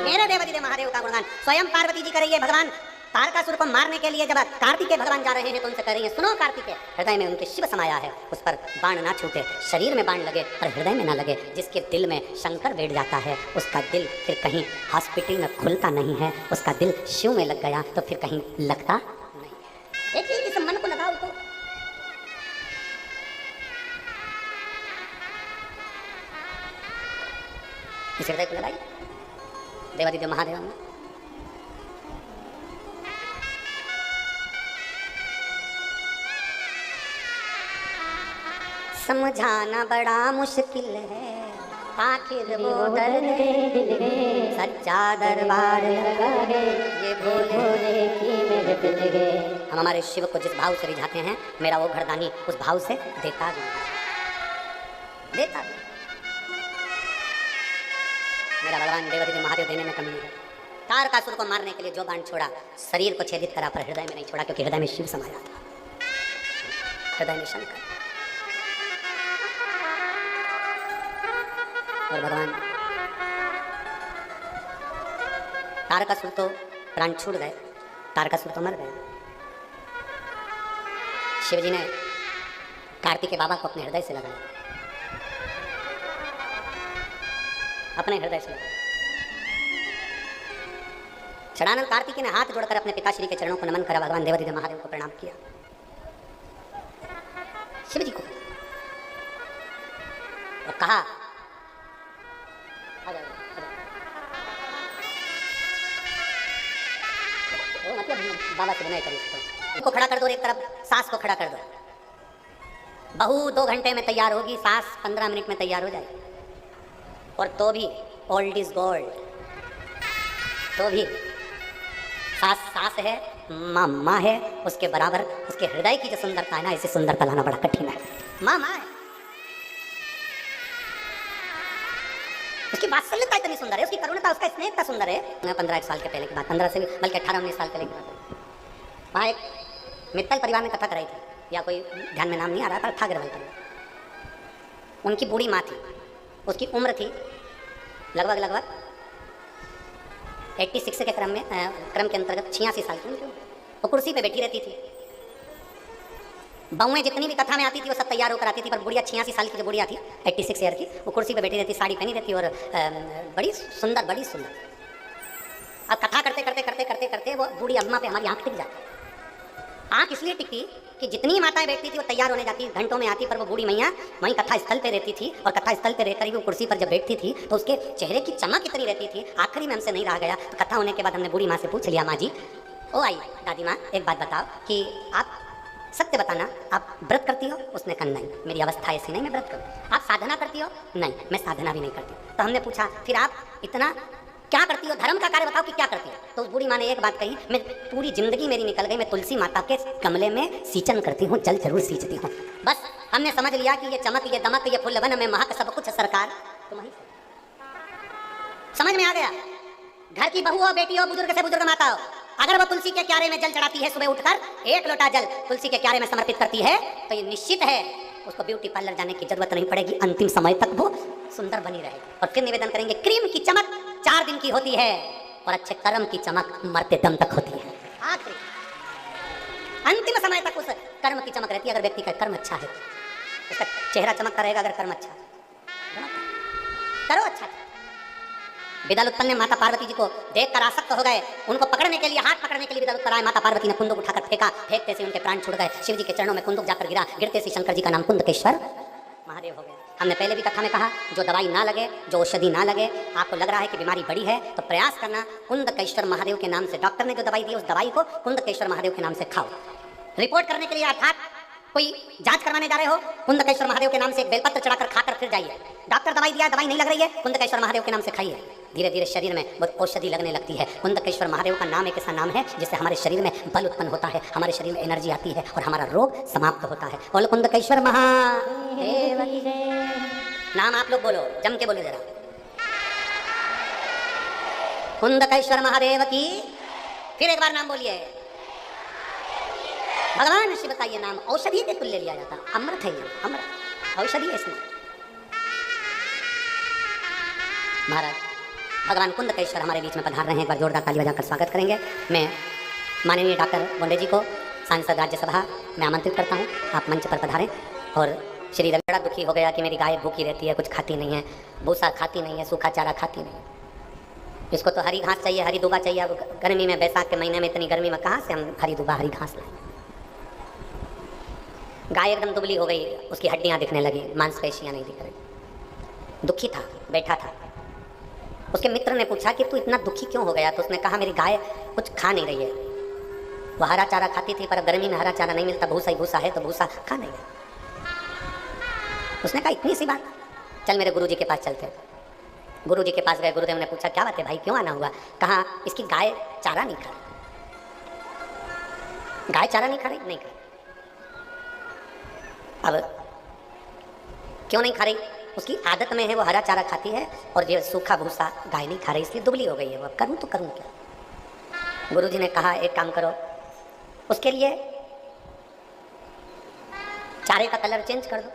मेरे देवादिदेव महादेव का गुणगान स्वयं पार्वती जी कर रही है। भगवान तारकासुर को मारने के लिए जब कार्तिकेय भगवान जा रहे हैं तो उनसे कह रही है, सुनो कार्तिकेय, हृदय में उनके शिव समाया है, उस पर बाण ना छूटे, शरीर में बाण लगे पर हृदय में ना लगे। जिसके दिल में शंकर बैठ जाता है उसका दिल फिर कहीं हॉस्पिटल में खुलता नहीं है, उसका दिल शिव में लग गया तो फिर कहीं लगता नहीं। एक ही इस मन को लगाओ तो इस हृदय को लगाइए देवादिदेव महादेव में। समझाना बड़ा मुश्किल है आखिर वो दर्द सच्चा दरबार ये भोले की मेरे दिल है। हम हमारे शिव को जिस भाव से रिझाते हैं, मेरा वो घरदानी उस भाव से देता भी देता भी। मेरा भगवान देवादिदेव महादेव देने में कमी नहीं है। तारकासुर को मारने के लिए जो बाण छोड़ा, शरीर को छेदित करा पर हृदय में नहीं छोड़ा, क्योंकि हृदय में शिव समाया था, हृदय में शंकर। और भगवान तारकासुर तो प्राण छूट गए, तारकासुर तो मर गए। शिवजी ने कार्तिक के बाबा को अपने हृदय से लगाया, अपने हृदय से लगाया। षडानंद कार्तिकी ने हाथ जोड़कर अपने पिताश्री के चरणों को नमन करा, भगवान देवादिदेव महादेव को प्रणाम किया, शिवजी को, और कहा बाबा से विनय करिए, को खड़ा कर दो, एक तरफ सास को खड़ा कर दो। बहू 2 घंटे में तैयार होगी, सास 15 मिनट में तैयार हो जाएगी। और तो भी ओल्ड इज गोल्ड, तो भी सास सास है, माँ माँ है, उसके बराबर उसके हृदय की जो सुंदरता है ना, इसे सुंदरता लाना बड़ा कठिन है। माँ माँ है, उसकी वात्सल्यता इतनी सुंदर है, उसकी करुणता, उसका स्नेह इतना सुंदर है। 15 साल के पहले की बात, 15 से बल्कि 18-19 साल पहले की बात। वहाँ एक मित्तल परिवार में कथा कराई थी, या कोई ध्यान में नाम नहीं आ रहा था, था गिरवल परिवार। उनकी बूढ़ी माँ थी, उसकी उम्र थी लगभग 86 के क्रम के अंतर्गत 86 साल की। वो कुर्सी पे बैठी रहती थी, बहुएं जितनी भी कथा में आती थी वो सब तैयार होकर आती थी, पर बुढ़िया 86 साल की जो बुढ़िया थी, 86 ईयर की, वो कुर्सी पे बैठी रहती, साड़ी पहनी रहती और बड़ी सुंदर, बड़ी सुंदर। अब कथा करते करते करते करते करते वो बूढ़ी अम्मा पे हमारी आँख टिक जाती। आँख इसलिए टिकती कि जितनी माताएं बैठती थी वो तैयार होने जाती, घंटों में आती, पर वो बूढ़ी मैया वहीं कथा स्थल पे रहती थी, और कथा स्थल पे रहकर ही वो कुर्सी पर जब बैठती थी तो उसके चेहरे की चमक इतनी रहती थी। आखिरी में हमसे नहीं रहा गया, तो कथा होने के बाद हमने बूढ़ी माँ से पूछ लिया, माँ जी, ओ आई दादी माँ, एक बात बताओ कि आप सत्य बताना, आप व्रत करती हो? उसने कहा नहीं, मेरी अवस्था ऐसी नहीं मैं व्रत करूँ। आप साधना करती हो? नहीं, मैं साधना भी नहीं करती। तो हमने पूछा, फिर आप इतना क्या करती हो, धर्म का कार्य बताओ कि क्या करती हो? तो उस बूढ़ी माँ ने एक बात कही, मैं पूरी जिंदगी मेरी निकल गई, मैं तुलसी माता के गमले में सींचन करती हूँ, जल जरूर सींचती हूँ। बस हमने समझ लिया कि ये चमक, ये दमक, ये फुल्लवन में महक सब कुछ सरकार तुम्हारी। समझ में आ गया। घर की बहू हो, बेटी हो, बुजुर्ग से बुजुर्ग माता हो, अगर वो तुलसी के क्यारे में जल चढ़ाती है, सुबह उठकर 1 लोटा जल तुलसी के क्यारे में समर्पित करती है, तो ये निश्चित है उसको ब्यूटी पार्लर जाने की जरूरत नहीं पड़ेगी, अंतिम समय तक वो सुंदर बनी रहेगी। और फिर निवेदन करेंगे, क्रीम की चमक 4 दिन की होती है और अच्छे कर्म की चमक मरते दम तक होती है। आखिरी अंतिम समय तक उस कर्म की चमक रहती है। अगर व्यक्ति का कर्म अच्छा है, उसका चेहरा चमकता रहेगा। अगर कर्म अच्छा है, करो अच्छा। विद्यालुत्पल ने माता पार्वती जी को देखकर आसक्त हो गए, उनको पकड़ने के लिए, हाथ पकड़ने के लिए विद्यालुत्पल आए। माता पार्वती ने कुंदुक उठाकर फेंका, फेंकते से उनके प्राण छूट गए। शिव जी के चरणों में कुंदुक जाकर गिरा, गिरते से शंकर जी का नाम कुंदकेश्वर महादेव हो गया। हमने पहले भी कथा में कहा, जो दवाई ना लगे, जो औषधि ना लगे, आपको लग रहा है कि बीमारी बड़ी है, तो प्रयास करना कुंदकेश्वर महादेव के नाम से, डॉक्टर ने जो दवाई दी उस दवाई को कुंदकेश्वर महादेव के नाम से खाओ। रिपोर्ट करने के लिए अर्थात कोई जांच करवाने जा रहे हो, कुंदकेश्वर महादेव के नाम से एक बेलपत्र चढ़ाकर खाकर फिर जाइए। डॉक्टर दवाई दिया, दवाई नहीं लग रही है, कुंदकेश्वर महादेव के नाम से खाइए। धीरे धीरे शरीर में बहुत औषधि लगने लगती है। कुंदकेश्वर महादेव का नाम एक ऐसा नाम है जिससे हमारे शरीर में बल उत्पन्न होता है, हमारे शरीर में एनर्जी आती है और हमारा रोग समाप्त होता है। बोलो कुंदकेश्वर महादेव की जय। नाम आप लोग बोलो, जम के बोलो जरा, कुंदकेश्वर महादेव की। फिर एक बार नाम बोलिए, भगवान शिव का ये नाम औषधि के तुल्य लिया जाता, अमृत है ये, अमृत औषधि है इसमें। महाराज भगवान कुंदकेश्वर हमारे बीच में पधार रहे हैं, एक बार जोरदार ताली बजाकर स्वागत करेंगे। मैं माननीय डॉक्टर बोंडे जी को सांसद राज्यसभा में आमंत्रित करता हूं, आप मंच पर पधारें। और श्री रवि बड़ा दुखी हो गया कि मेरी गाय भूखी रहती है, कुछ खाती नहीं है, भूसा खाती नहीं है, सूखा चारा खाती नहीं है, इसको तो हरी घास चाहिए, हरी दुबा चाहिए। अब गर्मी में, बैसाख के महीने में इतनी गर्मी में कहाँ से हम हरी दुबा, हरी घास लाएं? गाय एकदम दुबली हो गई, उसकी हड्डियां दिखने लगी, मांसपेशियां नहीं दिख रही, दुखी था, बैठा था। उसके मित्र ने पूछा कि तू इतना दुखी क्यों हो गया? तो उसने कहा मेरी गाय कुछ खा नहीं रही है। वो हरा चारा खाती थी पर गर्मी में हरा चारा नहीं मिलता, भूसा ही भूसा है, तो भूसा खा नहीं है। उसने कहा इतनी सी बात, चल मेरे गुरुजी के पास चलते हैं। गुरुजी के पास गए। गुरुदेव ने पूछा क्या बात है भाई, क्यों आना हुआ? कहा इसकी गाय चारा नहीं खा रही। गाय चारा नहीं खा रही? नहीं खा रही। अब क्यों नहीं खा रही? उसकी आदत में है, वो हरा चारा खाती है और ये सूखा भूसा गाय नहीं खा रही, इसलिए दुबली हो गई है वो। अब करूँ तो करूँ क्या? गुरुजी ने कहा एक काम करो, उसके लिए चारे का कलर चेंज कर दो।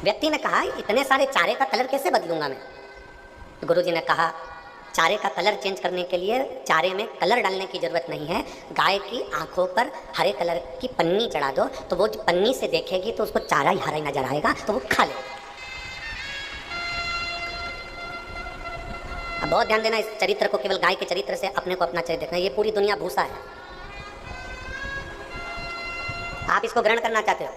व्यक्ति ने कहा इतने सारे चारे का कलर कैसे बदलूंगा मैं? गुरुजी ने कहा चारे का कलर चेंज करने के लिए चारे में कलर डालने की जरूरत नहीं है। गाय की आंखों पर हरे कलर की पन्नी चढ़ा दो, तो वो पन्नी से देखेगी तो उसको चारा ही हरा ही नजर आएगा, तो वो खा ले। अब बहुत ध्यान देना इस चरित्र को, केवल गाय के चरित्र से अपने को अपना चरित्र देखना। ये पूरी दुनिया भूसा है। आप इसको ग्रहण करना चाहते हो,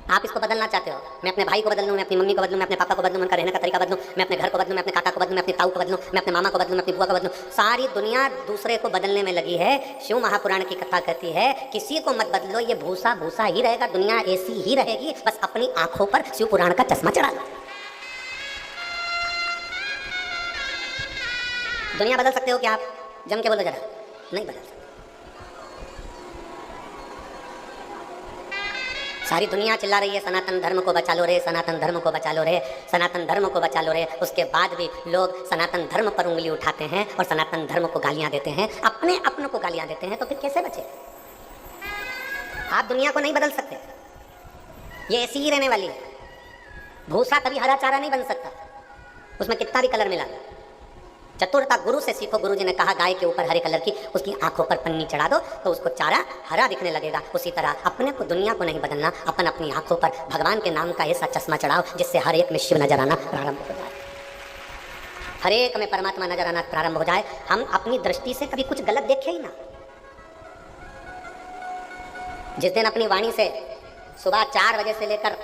आप इसको बदलना चाहते हो। मैं अपने भाई को बदल लूँ, मैं अपनी मम्मी को बदलूँ, मैं अपने पापा को बदलूँ, मैं उनका रहने का तरीका बदलूँ, मैं अपने घर को बदलूँ, मैं अपने काका को बदलूँ, मैं अपनी ताऊ को बदलूँ, मैं अपने मामा को बदलूँ, मैं अपनी बुआ को बदलूँ। सारी दुनिया दूसरे को बदलने में लगी है। शिव महापुराण की कथा कहती है किसी को मत बदलो, ये भूसा भूसा ही रहेगा, दुनिया ऐसी ही रहेगी, बस अपनी आंखों पर शिव पुराण का चश्मा चढ़ा लो। दुनिया बदल सकते हो क्या आप? जम के बोलो जरा। नहीं बदल सकते। सारी दुनिया चिल्ला रही है सनातन धर्म को बचा लो रे, सनातन धर्म को बचा लो रे, सनातन धर्म को बचा लो रे। उसके बाद भी लोग सनातन धर्म पर उंगली उठाते हैं और सनातन धर्म को गालियां देते हैं, अपने अपनों को गालियां देते हैं, तो फिर कैसे बचे? आप दुनिया को नहीं बदल सकते, ये ऐसी ही रहने वाली है। भूसा कभी हरा चारा नहीं बन सकता, उसमें कितना भी कलर मिला। चतुरता गुरु से सीखो। गुरु जी ने कहा गाय के ऊपर हरे कलर की उसकी आंखों पर पन्नी चढ़ा दो तो उसको चारा हरा दिखने लगेगा। उसी तरह अपने को, दुनिया को नहीं बदलना, अपन अपनी आंखों पर भगवान के नाम का ऐसा चश्मा चढ़ाओ जिससे हर एक में शिव नजर आना प्रारंभ हो जाए, हर एक में परमात्मा नजर आना प्रारंभ हो जाए। हम अपनी दृष्टि से कभी कुछ गलत देखे ही ना। जिस दिन अपनी वाणी से सुबह 4 बजे से लेकर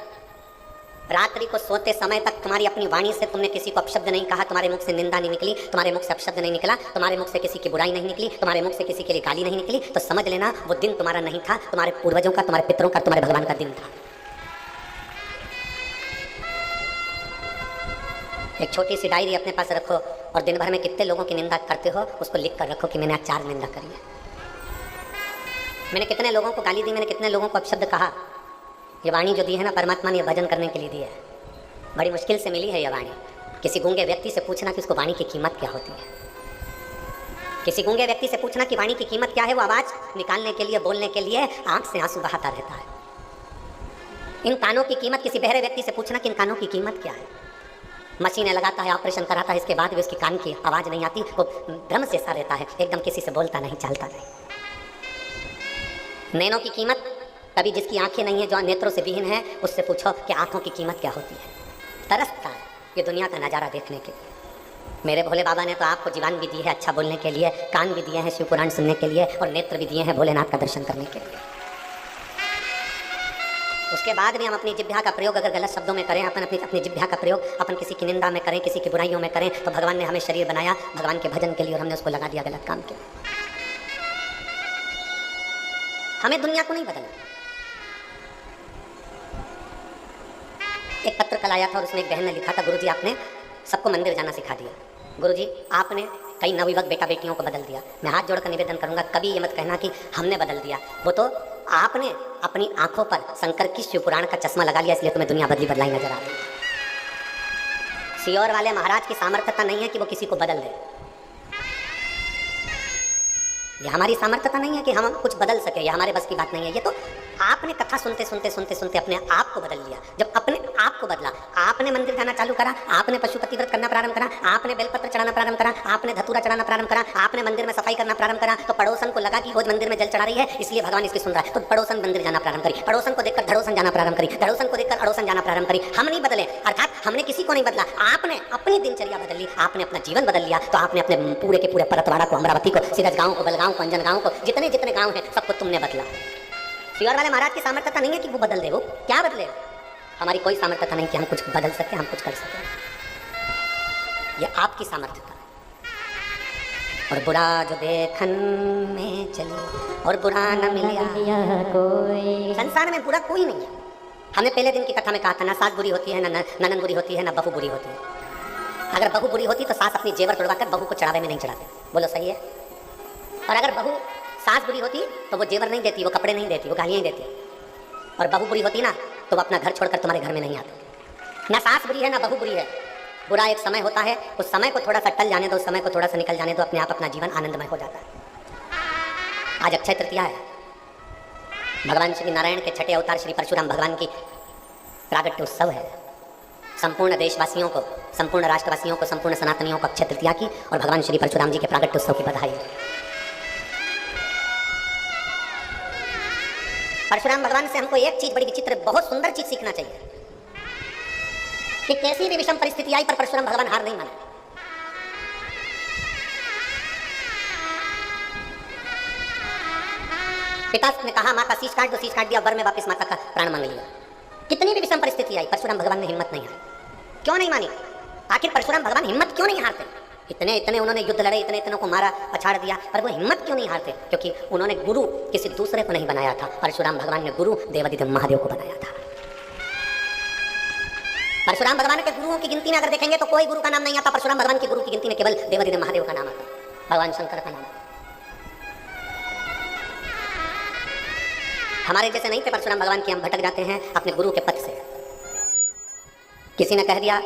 रात्रि को सोते समय तक तुम्हारी अपनी वाणी से तुमने किसी को अपशब्द नहीं कहा, तुम्हारे मुख से निंदा नहीं निकली, तुम्हारे मुख से अपशब्द नहीं निकला, तुम्हारे मुख से किसी की बुराई नहीं निकली, तुम्हारे मुख से किसी के लिए गाली नहीं निकली, तो समझ लेना वो दिन तुम्हारा नहीं था, तुम्हारे पूर्वजों का, तुम्हारे पितरों का, तुम्हारे भगवान का दिन था। एक छोटी सी डायरी अपने पास रखो और दिन भर में कितने लोगों की निंदा करते हो उसको लिख कर रखो कि मैंने आज 4 निंदा करी है, मैंने कितने लोगों को गाली दी, मैंने कितने लोगों को अपशब्द कहा। ये वाणी जो दी है ना परमात्मा ने, ये भजन करने के लिए दी है। बड़ी मुश्किल से मिली है ये वाणी। किसी गूंगे व्यक्ति से पूछना कि उसको वाणी की कीमत क्या होती है। किसी गूंगे व्यक्ति से पूछना कि वाणी की कीमत क्या है, वो आवाज़ निकालने के लिए, बोलने के लिए आंख से आंसू बहाता रहता है। इन कानों की कीमत, किसी बहरे व्यक्ति से पूछना कि इन कानों की कीमत क्या है। मशीनें लगाता है, ऑपरेशन कराता है, इसके बाद भी उसकी कान की आवाज़ नहीं आती, वो भ्रम से सा रहता है, एकदम किसी से बोलता नहीं, चालता नहीं। नैनों की कीमत, कभी जिसकी आंखें नहीं है, जो नेत्रों से विहीन है, उससे पूछो कि आंखों की कीमत क्या होती है। तरसता है ये दुनिया का नज़ारा देखने के लिए। मेरे भोले बाबा ने तो आपको जीवान भी दी है अच्छा बोलने के लिए, कान भी दिए हैं शिव पुराण सुनने के लिए, और नेत्र भी दिए हैं भोलेनाथ का दर्शन करने के लिए। उसके बाद भी हम अपनी जिह्वा का प्रयोग अगर गलत शब्दों में करें, अपन अपनी जिह्वा का प्रयोग अपन किसी की निंदा में करें, किसी की बुराइयों में करें, तो भगवान ने हमें शरीर बनाया भगवान के भजन के लिए और हमने उसको लगा दिया गलत काम के लिए। हमें दुनिया को नहीं बदलना। एक पत्र कल आया था और उसमें एक बहन ने लिखा था, गुरुजी आपने सबको मंदिर जाना सिखा दिया, गुरुजी आपने कई नवयुवक बेटा बेटियों को बदल दिया। मैं हाथ जोड़कर निवेदन करूंगा कभी ये मत कहना कि हमने बदल दिया, वो तो आपने अपनी आंखों पर शंकर की शिव पुराण का चश्मा लगा लिया, इसलिए तुम्हें दुनिया बदली बदलाई नजर आ रही है। सियोर वाले महाराज की सामर्थ्यता नहीं है कि वो किसी को बदल दे, ये हमारी सामर्थ्यता नहीं है कि हम कुछ बदल सके, ये हमारे बस की बात नहीं है। ये तो आपने कथा सुनते सुनते सुनते सुनते अपने आप को बदल लिया। जब अपने आप को बदला, आपने मंदिर जाना चालू करा, आपने पशुपति व्रत करना प्रारंभ करा, आपने बेलपत्र चढ़ाना प्रारंभ करा, आपने धतूरा चढ़ाना प्रारंभ करा, आपने मंदिर में सफाई करना प्रारंभ करा, तो पड़ोसन को लगा कि रोज मंदिर में जल चढ़ा रही है इसलिए भगवान इसकी सुन रहा है, तो पड़ोसन मंदिर जाना प्रारंभ करी, पड़ोसन को देखकर धड़ोसन जाना प्रारंभ करी, धड़ोसन को देखकर अड़ोसन जाना प्रारंभ करी। हम नहीं बदले, अर्थात हमने किसी को नहीं बदला, आपने अपनी दिनचर्या बदल ली, आपने अपना जीवन बदल लिया। तो आपने अपने पूरे के पूरे परतवाड़ा को, अमरावती को, सीरज गाँव को, बलगांव को, अंजन गाँव को, जितने जितने गांव हैं सबको तुमने बदला। सियोर वाले महाराज की सामर्थ्यता नहीं है कि वो बदल दे, वो क्या बदले, हमारी कोई सामर्थ्यता नहीं कि हम कुछ बदल सके, हम कुछ कर सके। ये आपकी सामर्थ्यता है। और बुरा जो देखन में चली और बुरा न मिला कोई। संसार में बुरा कोई नहीं है। हमने पहले दिन की कथा में कहा था, ना सास बुरी होती है, ना ननन बुरी होती है, ना बहू बुरी होती है। अगर बहू बुरी होती तो सास अपनी जेवर तोड़वा कर बहू को चढ़ावे में नहीं चढ़ाते। बोलो सही है? और अगर बहू सास बुरी होती तो वो जेवर नहीं देती, वो कपड़े नहीं देती, वो गालियाँ ही देती। और बहू बुरी होती ना तो वो अपना घर छोड़कर तुम्हारे घर में नहीं आते। ना सास बुरी है ना बहू बुरी है। बुरा एक समय होता है, उस समय को थोड़ा सा टल जाने दो, उस समय को थोड़ा सा निकल जाने दो, अपने आप अपना जीवन आनंदमय हो जाता है। आज अक्षय तृतीया है। भगवान श्री नारायण के छठे अवतार श्री परशुराम भगवान की प्रागट्य उत्सव है। संपूर्ण देशवासियों को, संपूर्ण राष्ट्रवासियों को, संपूर्ण सनातनियों को अक्षय तृतीया की और भगवान श्री परशुराम जी के प्रागट्य उत्सव की बधाई। परशुराम भगवान से हमको एक चीज बड़ी विचित्र, बहुत सुंदर चीज सीखना चाहिए कि कैसी भी विषम परिस्थिति आई पर परशुराम भगवान हार नहीं माने। पिता ने कहा माता शीश काट दो, शीश काट दिया, वर में वापस माता का प्राण मांग लिया। कितनी भी विषम परिस्थिति आई परशुराम भगवान ने हिम्मत नहीं हारी। क्यों नहीं मानी? आखिर परशुराम भगवान हिम्मत क्यों नहीं हारते? इतने उन्होंने युद्ध लड़े, इतनों को मारा, पछाड़ दिया, पर वो हिम्मत क्यों नहीं हारते? क्योंकि उन्होंने गुरु किसी दूसरे को नहीं बनाया था। परशुराम भगवान ने गुरु देवादिदेव महादेव को बनाया था। परशुराम भगवान के गुरुओं की गिनती में अगर देखेंगे तो कोई गुरु का नाम नहीं आता। परशुराम भगवान की गुरु की गिनती में केवल देवादिदेव महादेव का नाम आता, भगवान शंकर का नाम आता। हमारे जैसे नहीं थे परशुराम भगवान की, हम भटक जाते हैं अपने गुरु के पथ से। किसी ने कह दिया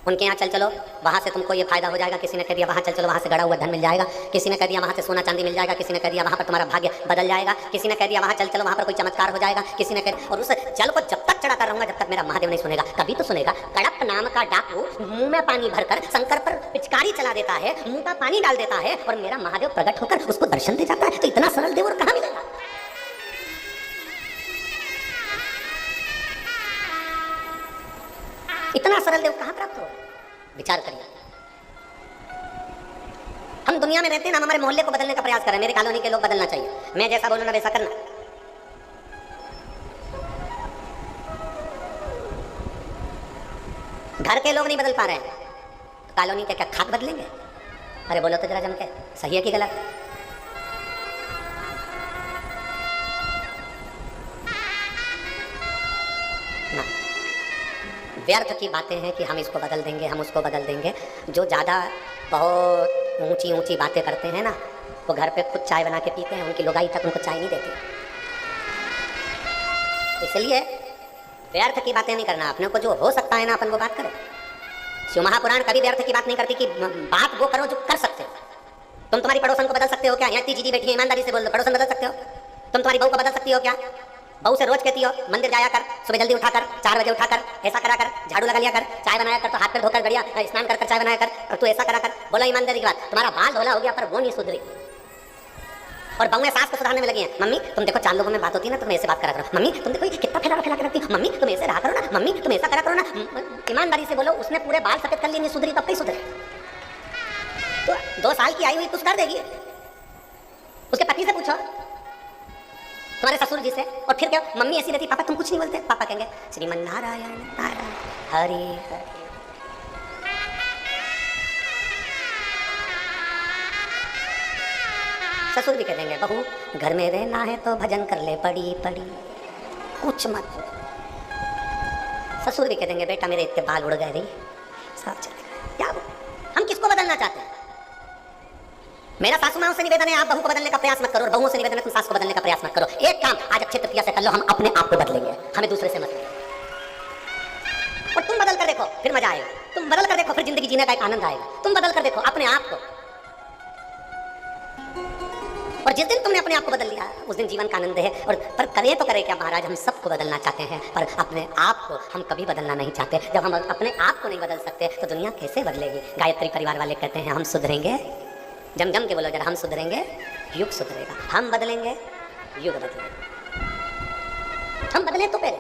उनके यहाँ चल चलो, वहाँ से तुमको ये फायदा हो जाएगा। किसी ने कह दिया वहाँ चल चलो, वहाँ से गड़ा हुआ धन मिल जाएगा। किसी ने कह दिया वहाँ से सोना चांदी मिल जाएगा। किसी ने कह दिया वहाँ पर तुम्हारा भाग्य बदल जाएगा। किसी ने कह दिया वहाँ चल चलो, वहाँ पर कोई चमत्कार हो जाएगा। किसी ने कह, और उस जल को जब तक चढ़ाता रहूंगा जब तक मेरा महादेव नहीं सुनेगा। कभी तो सुनेगा। कड़प नाम का डाकू मुंह में पानी भरकर शंकर पर पिचकारी चला देता है, मुंह का पानी डाल देता है और मेरा महादेव प्रकट होकर उसको दर्शन दे जाता है। तो इतना सरल देव और कहाँ मिलेगा? इतना सरल देव कहां प्राप्त हो? विचार करिए। हम दुनिया में रहते हैं ना, हम हमारे मोहल्ले को बदलने का प्रयास कर रहे हैं। मेरे कॉलोनी के लोग बदलना चाहिए, मैं जैसा बोलूं ना वैसा करना। घर के लोग नहीं बदल पा रहे हैं, कॉलोनी के क्या खाक बदलेंगे? अरे बोलो तो जरा जम के, सही है कि गलत? ना, व्यर्थ की बातें हैं कि हम इसको बदल देंगे, हम उसको बदल देंगे। जो ज़्यादा बहुत ऊंची ऊंची बातें करते हैं ना, वो घर पे खुद चाय बना के पीते हैं, उनकी लोगाई तक उनको चाय नहीं देती। इसलिए व्यर्थ की बातें नहीं करना, अपने को जो हो सकता है ना अपन वो बात करें। शिव महापुराण कभी व्यर्थ की बात नहीं करती कि बात वो करो जो कर सकते हो। तुम तुम्हारी पड़ोसन को बदल सकते हो क्या? यहाँ इतनी जीजी बैठी है, ईमानदारी से बोल दो, पड़ोसन बदल सकते हो? तुम तुम्हारी बहू को बदल सकती हो क्या? बहू से रोज कहती हो मंदिर जाया कर, सुबह जल्दी उठाकर 4 बजे उठाकर ऐसा करा कर, झाड़ू लगा लिया कर, चाय बनाया कर, तो हाथ पैर धोकर बढ़िया स्नान कर चाय बनाया कर, और तू ऐसा करा कर। बोला ईमानदारी की बात, तुम्हारा बाल धोला हो गया पर वो नहीं सुधरी। और बहुएं सास को सुधारने में लगी हैं। मम्मी तुम देखो 4 लोगों में बात होती है ना, तुम ऐसे बात करा करो। मम्मी तुम देखो कितना फैला के रखती है। मम्मी तुम ऐसे रहा करो ना, मम्मी तुम ऐसा करा करो ना। ईमानदारी से बोलो, उसने पूरे बाल सफेद कर लिए, नहीं सुधरी, तब कहीं सुधरे? तो 2 साल की आई हुई कुछ कर देगी। उसके पति से पूछो, तुम्हारे ससुर जी से, और फिर क्या मम्मी ऐसी रहती, पापा तुम कुछ नहीं बोलते? पापा कहेंगे श्रीमन नारायण नारायण हरि हरि। ससुर भी कह देंगे बहू घर में रहना है तो भजन कर ले, पड़ी पड़ी कुछ मत। ससुर भी कह देंगे बेटा मेरे इतने बाल उड़ गए रही, सब चले गए। क्या हम किसको बदलना चाहते हैं? मेरा सासू माँ से निवेदन है, आप बहू को बदलने का प्रयास मत करो, और बहुओं से निवेदन है तुम सास को बदलने का प्रयास मत करो। एक काम आज अक्षय तृतीया से कर लो, हम अपने आप को बदलेंगे, हमें दूसरे से मत लेंगे। और तुम बदल कर देखो फिर मजा आएगा। तुम बदल कर देखो फिर जिंदगी जीने का एक आनंद आएगा। तुम बदल कर देखो अपने आप को, और जिस दिन तुमने अपने आप को बदल लिया उस दिन जीवन का आनंद है। और पर करें तो करें क्या महाराज? हम सबको बदलना चाहते हैं पर अपने आप को हम कभी बदलना नहीं चाहते। जब हम अपने आप को नहीं बदल सकते तो दुनिया कैसे बदलेगी? गायत्री परिवार वाले कहते हैं हम सुधरेंगे, जम जम के बोलो जरा, हम सुधरेंगे युग सुधरेगा। हम बदलेंगे युग बदलेगा। हम बदले तो पहले।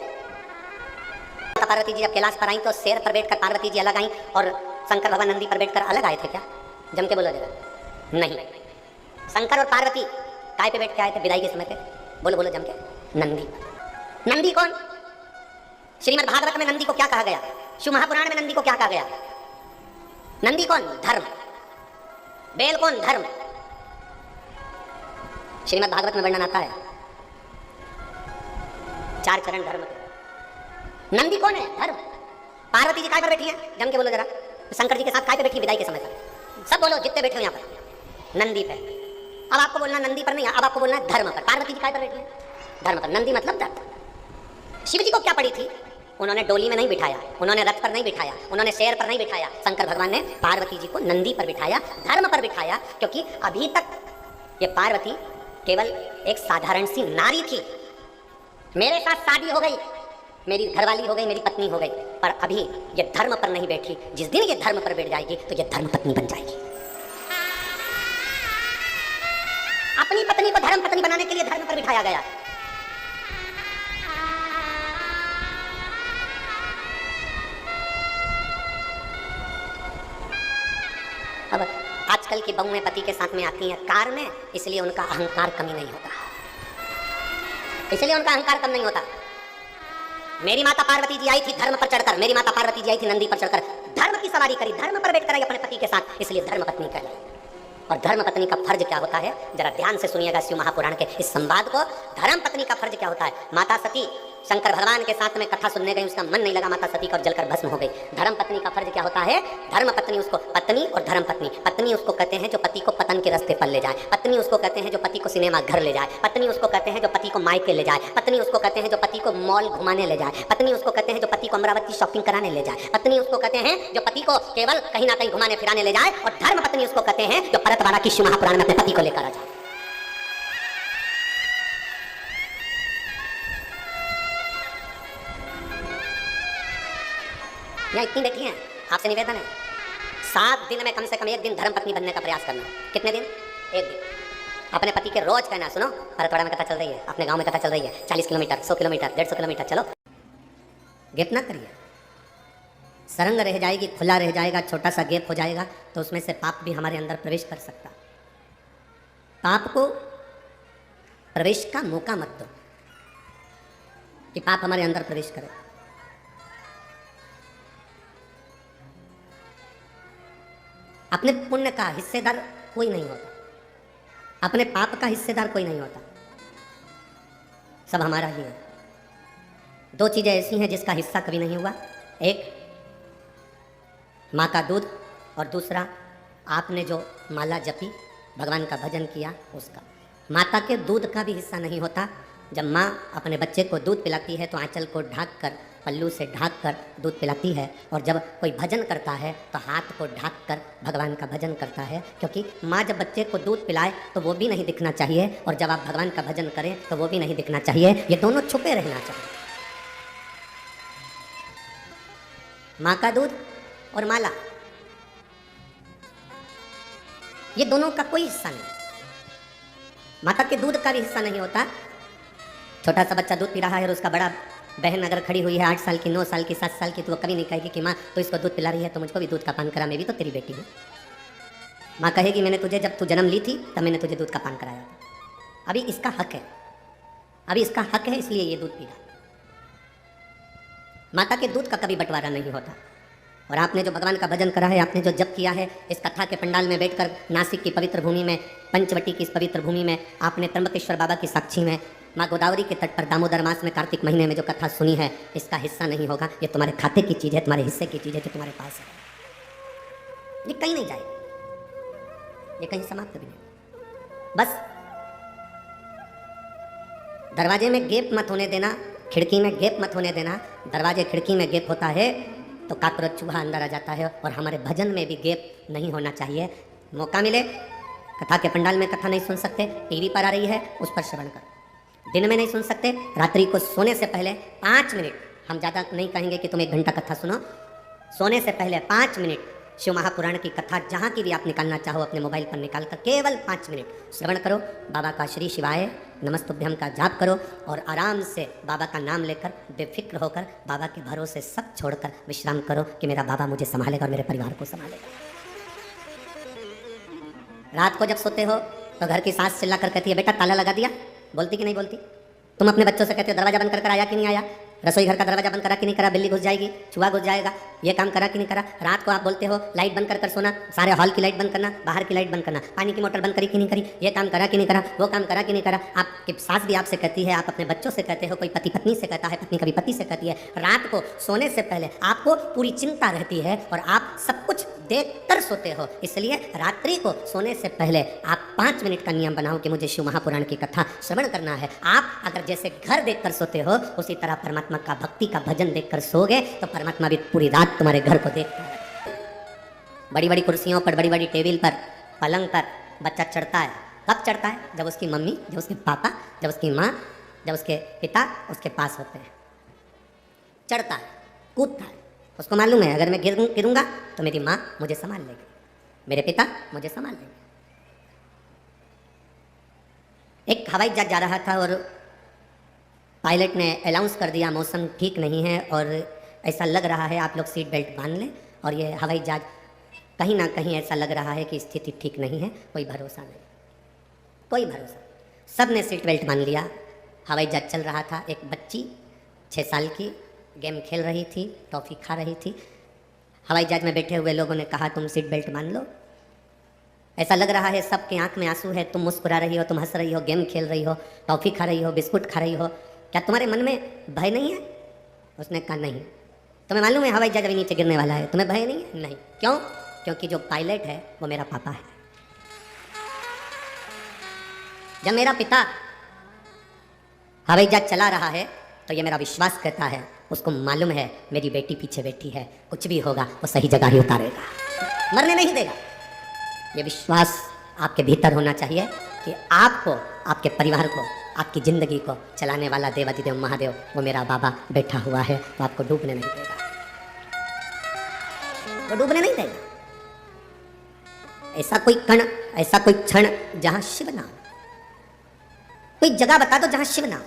पार्वती जी जब कैलाश पर आई तो शेर पर बैठकर पार्वती जी अलग आई और शंकर भगवान नंदी पर बैठकर अलग आए थे क्या? जम के बोलो जरा। नहीं, शंकर और पार्वती काय पे बैठ के आए थे विदाई के समय पे? बोलो बोलो जम के। नंदी। नंदी कौन? श्रीमद् भागवत में नंदी को क्या कहा गया? शिव महापुराण में नंदी को क्या कहा गया? नंदी कौन? धर्म। बेल कौन? धर्म। श्रीमद् भागवत में वर्णन आता है 4 चरण धर्म के। नंदी कौन है? धर्म। पार्वती जी काय पर बैठी हैं? जम के बोलो जरा। शंकर जी के साथ काय पे बैठी? विदाई के समय पर। सब बोलो जितने बैठे हो यहाँ पर। नंदी पे। अब आपको बोलना नंदी पर नहीं, अब आपको बोलना है धर्म पर। पार्वती जी काय पर बैठी है? धर्म पर। नंदी मतलब धर्म। शिव जी को क्या पड़ी थी? उन्होंने डोली में नहीं बिठाया, उन्होंने रथ पर नहीं बिठाया, उन्होंने शेर पर नहीं बिठाया। शंकर भगवान ने पार्वती जी को नंदी पर बिठाया, धर्म पर बिठाया, क्योंकि अभी तक ये पार्वती केवल एक साधारण सी नारी थी। मेरे साथ शादी हो गई, मेरी घरवाली हो गई, मेरी पत्नी हो गई, पर अभी ये धर्म पर नहीं बैठी। जिस दिन ये धर्म पर बैठ जाएगी तो ये धर्म पत्नी बन जाएगी। अपनी पत्नी को धर्म पत्नी बनाने के लिए धर्म पर बिठाया गया। अब आजकल की बहुएं पति के साथ में आती हैं कार में, इसलिए उनका अहंकार कमी नहीं होता, इसलिए उनका अहंकार कम नहीं होता। मेरी माता पार्वती जी आई थी धर्म पर चढ़कर, मेरी माता पार्वती जी आई थी नंदी पर चढ़कर, धर्म की सवारी करी, धर्म पर बैठकर आई अपने पति के साथ, इसलिए धर्म पत्नी कहलाई। और धर्म पत्नी का फर्ज क्या होता है? जरा ध्यान से सुनिएगा शिव महापुराण के इस संवाद को। धर्म पत्नी का फर्ज क्या होता है? माता सती शंकर भगवान के साथ में कथा सुनने गई, उसका मन नहीं लगा, माता सती का, और जलकर भस्म हो गई। धर्म पत्नी का फर्ज क्या होता है? धर्म पत्नी उसको पत्नी और धर्म पत्नी, पत्नी उसको कहते हैं जो पति को पतन के रास्ते पर ले जाए, पत्नी उसको कहते हैं जो पति को सिनेमा घर ले जाए, पत्नी उसको कहते हैं जो पति को मायके ले जाए, पत्नी उसको कहते हैं जो पति को मॉल घुमाने ले जाए, पत्नी उसको कहते हैं जो पति को अमरावती शॉपिंग कराने ले जाए, पत्नी उसको कहते हैं जो पति को केवल कहीं ना कहीं घुमाने फिराने ले जाए, और धर्म पत्नी उसको कहते हैं जो परतवाड़ा की शिव महापुराण में अपने पति को लेकर आ जाए। यहाँ इतनी बैठी हैं, आपसे निवेदन है 7 दिन में कम से कम 1 दिन धर्मपत्नी बनने का प्रयास करना। कितने दिन? 1 दिन। अपने पति के रोज कहना, सुनो परतवाड़ा में कथा चल रही है, अपने गांव में कथा चल रही है, 40 किलोमीटर, 100 किलोमीटर, 150 किलोमीटर, चलो। गैप ना करिए, सरंग रह जाएगी, खुला रह जाएगा, छोटा सा गैप हो जाएगा तो उसमें से पाप भी हमारे अंदर प्रवेश कर सकता। पाप को प्रवेश का मौका मत दो कि पाप हमारे अंदर प्रवेश करे। अपने पुण्य का हिस्सेदार कोई नहीं होता, अपने पाप का हिस्सेदार कोई नहीं होता, सब हमारा ही है। 2 चीजें ऐसी हैं जिसका हिस्सा कभी नहीं हुआ, एक माँ का दूध, और दूसरा आपने जो माला जपी, भगवान का भजन किया उसका। माता के दूध का भी हिस्सा नहीं होता। जब माँ अपने बच्चे को दूध पिलाती है तो आंचल को ढाँक कर, पल्लू से ढाँक कर दूध पिलाती है, और जब कोई भजन करता है तो हाथ को ढाँक कर भगवान का भजन करता है, क्योंकि माँ जब बच्चे को दूध पिलाए तो वो भी नहीं दिखना चाहिए, और जब आप भगवान का भजन करें तो वो भी नहीं दिखना चाहिए, ये दोनों छुपे रहना चाहिए। माँ का दूध और माला, ये दोनों का कोई हिस्सा नहीं। माता के दूध का भी हिस्सा नहीं होता। छोटा सा बच्चा दूध पी रहा है और उसका बड़ा बहन अगर खड़ी हुई है 8 साल की, 9 साल की, 7 साल की, तो वो कभी नहीं कहेगी कि माँ तो इसको दूध पिला रही है तो मुझको भी दूध का पान करा, मैं भी तो तेरी बेटी हूँ। माँ कहेगी मैंने तुझे जब तू जन्म ली थी तब मैंने तुझे दूध का पान कराया था, अभी इसका हक है, अभी इसका हक है, इसलिए ये दूध पी रहा। माता के दूध का कभी बंटवारा नहीं होता। और आपने जो भगवान का भजन करा है, आपने जो जप किया है, इस कथा के पंडाल में बैठकर नासिक की पवित्र भूमि में, पंचवटी की इस पवित्र भूमि में, आपने त्र्यंबकेश्वर बाबा की साक्षी में, माँ गोदावरी के तट पर दामोदर मास में कार्तिक महीने में जो कथा सुनी है, इसका हिस्सा नहीं होगा। ये तुम्हारे खाते की चीज़ है, तुम्हारे हिस्से की चीज़ है जो तुम्हारे पास है। ये कहीं नहीं जाएगी, ये कहीं समाप्त भी नहीं। बस दरवाजे में गैप मत होने देना, खिड़की में गैप मत होने देना। दरवाजे खिड़की में गैप होता है तो काकरोच चूहा अंदर आ जाता है, और हमारे भजन में भी गैप नहीं होना चाहिए। मौका मिले, कथा के पंडाल में कथा नहीं सुन सकते, टीवी पर आ रही है उस पर श्रवण करो। दिन में नहीं सुन सकते, रात्रि को सोने से पहले 5 मिनट, हम ज़्यादा नहीं कहेंगे कि तुम 1 घंटा कथा सुनो, सोने से पहले 5 मिनट शिव महापुराण की कथा जहाँ की भी आप निकालना चाहो अपने मोबाइल पर निकाल कर केवल 5 मिनट श्रवण करो। बाबा का श्री शिवाय नमस्तुभ्यम का जाप करो, और आराम से बाबा का नाम लेकर बेफिक्र होकर बाबा के भरोसे सब छोड़कर विश्राम करो कि मेरा बाबा मुझे संभालेगा और मेरे परिवार को संभालेगा। रात को जब सोते हो तो घर की सास चिल्ला कर कहती है बेटा ताला लगा दिया, बोलती कि नहीं बोलती? तुम अपने बच्चों से कहते हो दरवाजा बंद कर आया कि नहीं आया? रसोई घर का दरवाजा बंद करा कि नहीं करा, बिल्ली घुस जाएगी, चूहा घुस जाएगा, ये काम करा कि नहीं करा। रात को आप बोलते हो लाइट बंद कर सोना, सारे हॉल की लाइट बंद करना, बाहर की लाइट बंद करना, पानी की मोटर बंद करी कि नहीं करी, ये काम करा कि नहीं करा, वो काम करा कि नहीं करा। आपकी सास भी आपसे कहती है, आप अपने बच्चों से कहते हो, कोई पति पत्नी से कहता है, पत्नी कभी पति से कहती है। रात को सोने से पहले आपको पूरी चिंता रहती है और आप सब कुछ देख कर सोते हो। इसलिए रात्रि को सोने से पहले आप 5 मिनट का नियम बनाओ कि मुझे शिव महापुराण की कथा श्रवण करना है। आप अगर जैसे घर देखकर सोते हो, उसी तरह परमात्मा का भक्ति का भजन देखकर सोगे तो परमात्मा भी पूरी रात तुम्हारे घर को देखता है। बड़ी बड़ी कुर्सियों पर, बड़ी बड़ी टेबल पर, पलंग पर बच्चा चढ़ता है। कब चढ़ता है? जब उसकी मम्मी, जब उसके पापा, जब उसकी माँ, जब उसके पिता उसके पास होते हैं। चढ़ता है, कूदता है। उसको मालूम है अगर मैं गिरूंगा तो मेरी माँ मुझे संभाल लेगी, मेरे पिता मुझे संभाल लेंगे। एक हवाई जहाज जा रहा था और पायलट ने अनाउंस कर दिया मौसम ठीक नहीं है और ऐसा लग रहा है आप लोग सीट बेल्ट बांध लें। और ये हवाई जहाज कहीं ना कहीं ऐसा लग रहा है कि स्थिति ठीक नहीं है, कोई भरोसा नहीं, कोई भरोसा। सब ने सीट बेल्ट बांध लिया। हवाई जहाज चल रहा था। एक बच्ची 6 साल की गेम खेल रही थी, टॉफ़ी खा रही थी। हवाई जहाज में बैठे हुए लोगों ने कहा तुम सीट बेल्ट बांध लो। ऐसा लग रहा है सबके आंख में आंसू है, तुम मुस्कुरा रही हो, तुम हंस रही हो, गेम खेल रही हो, टॉफ़ी खा रही हो, बिस्कुट खा रही हो, क्या तुम्हारे मन में भय नहीं है? उसने कहा नहीं। तुम्हें मालूम है हवाई जहाज अभी नीचे गिरने वाला है, तुम्हें भय नहीं है? नहीं। क्यों? क्योंकि जो पायलट है वो मेरा पापा है। जब मेरा पिता हवाई जहाज चला रहा है तो ये मेरा विश्वास कहता है, उसको मालूम है मेरी बेटी पीछे बैठी है, कुछ भी होगा वो सही जगह ही उतारेगा, मरने नहीं देगा। ये विश्वास आपके भीतर होना चाहिए कि आपको, आपके परिवार को, आपकी ज़िंदगी को चलाने वाला देवाधिदेव महादेव वो मेरा बाबा बैठा हुआ है, वो आपको डूबने नहीं देगा, वो डूबने नहीं देगा। ऐसा कोई कण, ऐसा कोई क्षण जहां शिव नाम, कोई जगह बता दो जहां शिव नाम।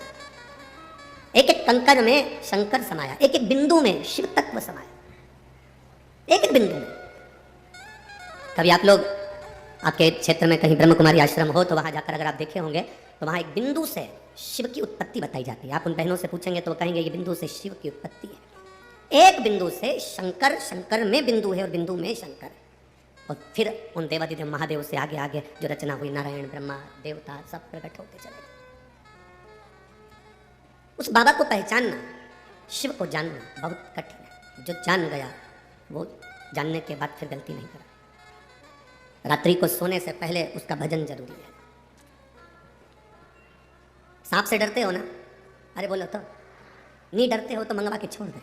एक एक कंकर में शंकर समाया, एक एक बिंदु में शिव तत्व समाया, एक एक बिंदु में। कभी आप लोग आपके क्षेत्र में कहीं ब्रह्म कुमारी आश्रम हो तो वहां जाकर अगर आप देखे होंगे तो वहां एक बिंदु से शिव की उत्पत्ति बताई जाती है। आप उन बहनों से पूछेंगे तो वो कहेंगे ये बिंदु से शिव की उत्पत्ति है। एक बिंदु से शंकर, शंकर में बिंदु है और बिंदु में शंकर है। और फिर उन देवाधिदेव महादेव से आगे आगे जो रचना हुई, नारायण, ब्रह्मा, देवता सब प्रकट होते चले गए। उस बाबा को पहचानना, शिव को जानना बहुत कठिन है। जो जान गया वो जानने के बाद फिर गलती नहीं करा। रात्रि को सोने से पहले उसका भजन जरूरी है। सांप से डरते हो ना? अरे बोलो तो, नहीं डरते हो तो मंगवा के छोड़ दे।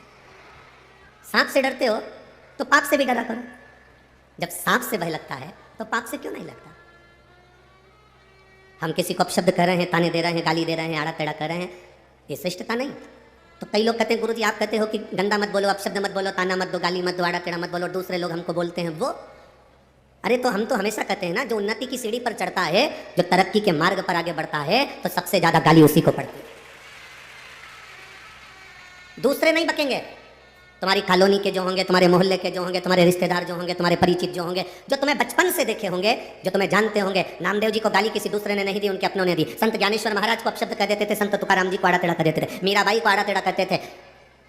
सांप से डरते हो तो पाप से भी डरा करो। जब सांप से भय लगता है तो पाप से क्यों नहीं लगता? हम किसी को अपशब्द कर रहे हैं, ताने दे रहे हैं, गाली दे रहे हैं, आड़ा टेढ़ा कर रहे हैं, ये श्रेष्ठता नहीं। तो कई लोग कहते हैं गुरुजी आप कहते हो कि गंदा मत बोलो, अपशब्द मत बोलो, ताना मत दो, गाली मत दो, आड़ा टेढ़ा मत बोलो, दूसरे लोग हमको बोलते हैं वो। अरे तो हम तो हमेशा कहते हैं ना, जो उन्नति की सीढ़ी पर चढ़ता है, जो तरक्की के मार्ग पर आगे बढ़ता है, तो सबसे ज्यादा गाली उसी को पड़ती है। दूसरे नहीं बकेंगे। तुम्हारी कॉलोनी के जो होंगे, तुम्हारे मोहल्ले के जो होंगे, तुम्हारे रिश्तेदार जो होंगे, तुम्हारे परिचित जो होंगे, जो तुम्हें बचपन से देखे होंगे, जो तुम्हें जानते होंगे। नामदेव जी को गाली किसी दूसरे ने नहीं दी, उनके अपनों ने दी। संत ज्ञानेश्वर महाराज को अपशब्द कह देते थे, संत तुकाराम जी को आड़ा टेढ़ा कर देते थे, मीराबाई को आड़ा टेढ़ा कहते थे,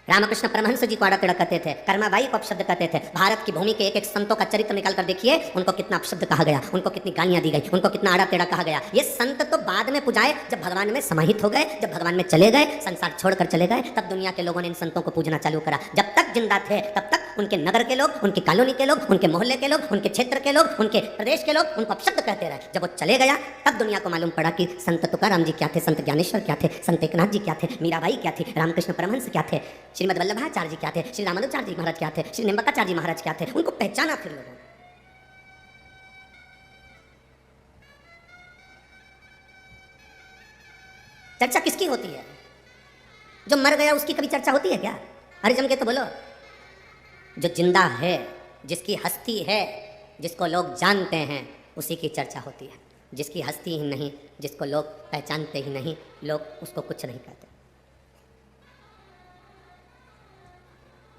रामकृष्ण परमहंस जी को आड़ा टेढ़ा कहते थे, कर्माबाई को अपशब्द कहते थे। भारत की भूमि के एक एक संतों का चरित्र निकाल कर देखिए, उनको कितना अपशब्द कहा गया, उनको कितनी गालियां दी गई, उनको कितना आड़ा टेढ़ा कहा गया। ये संत तो बाद में पुजाए, जब भगवान में समाहित हो गए, जब भगवान में चले गए, संसार छोड़कर चले गए, तब दुनिया के लोगों ने इन संतों को पूजना चालू करा। जब तक जिंदा थे तब तक उनके नगर के लोग, उनकी कॉलोनी के लोग, उनके मोहल्ले के लोग, उनके क्षेत्र के लोग, उनके प्रदेश के लोग उनको अपशब्द कहते रहे। जब वो चले गया तब दुनिया को मालूम पड़ा कि संत तुकाराम जी क्या थे, संत ज्ञानेश्वर क्या थे, संत एकनाथ जी क्या थे, मीराबाई क्या थी, रामकृष्ण परमहंस क्या थे, श्रीमद वल्लभाचार्य जी क्या थे, श्री रामानुजाचार्य जी महाराज क्या थे, श्री निम्बकाचार्य जी महाराज क्या थे। उनको पहचाना फिर लोगों ने। चर्चा किसकी होती है? जो मर गया उसकी कभी चर्चा होती है क्या? अरे जम के तो बोलो। जो जिंदा है, जिसकी हस्ती है, जिसको लोग जानते हैं, उसी की चर्चा होती है। जिसकी हस्ती ही नहीं, जिसको लोग पहचानते ही नहीं, लोग उसको कुछ नहीं कहते।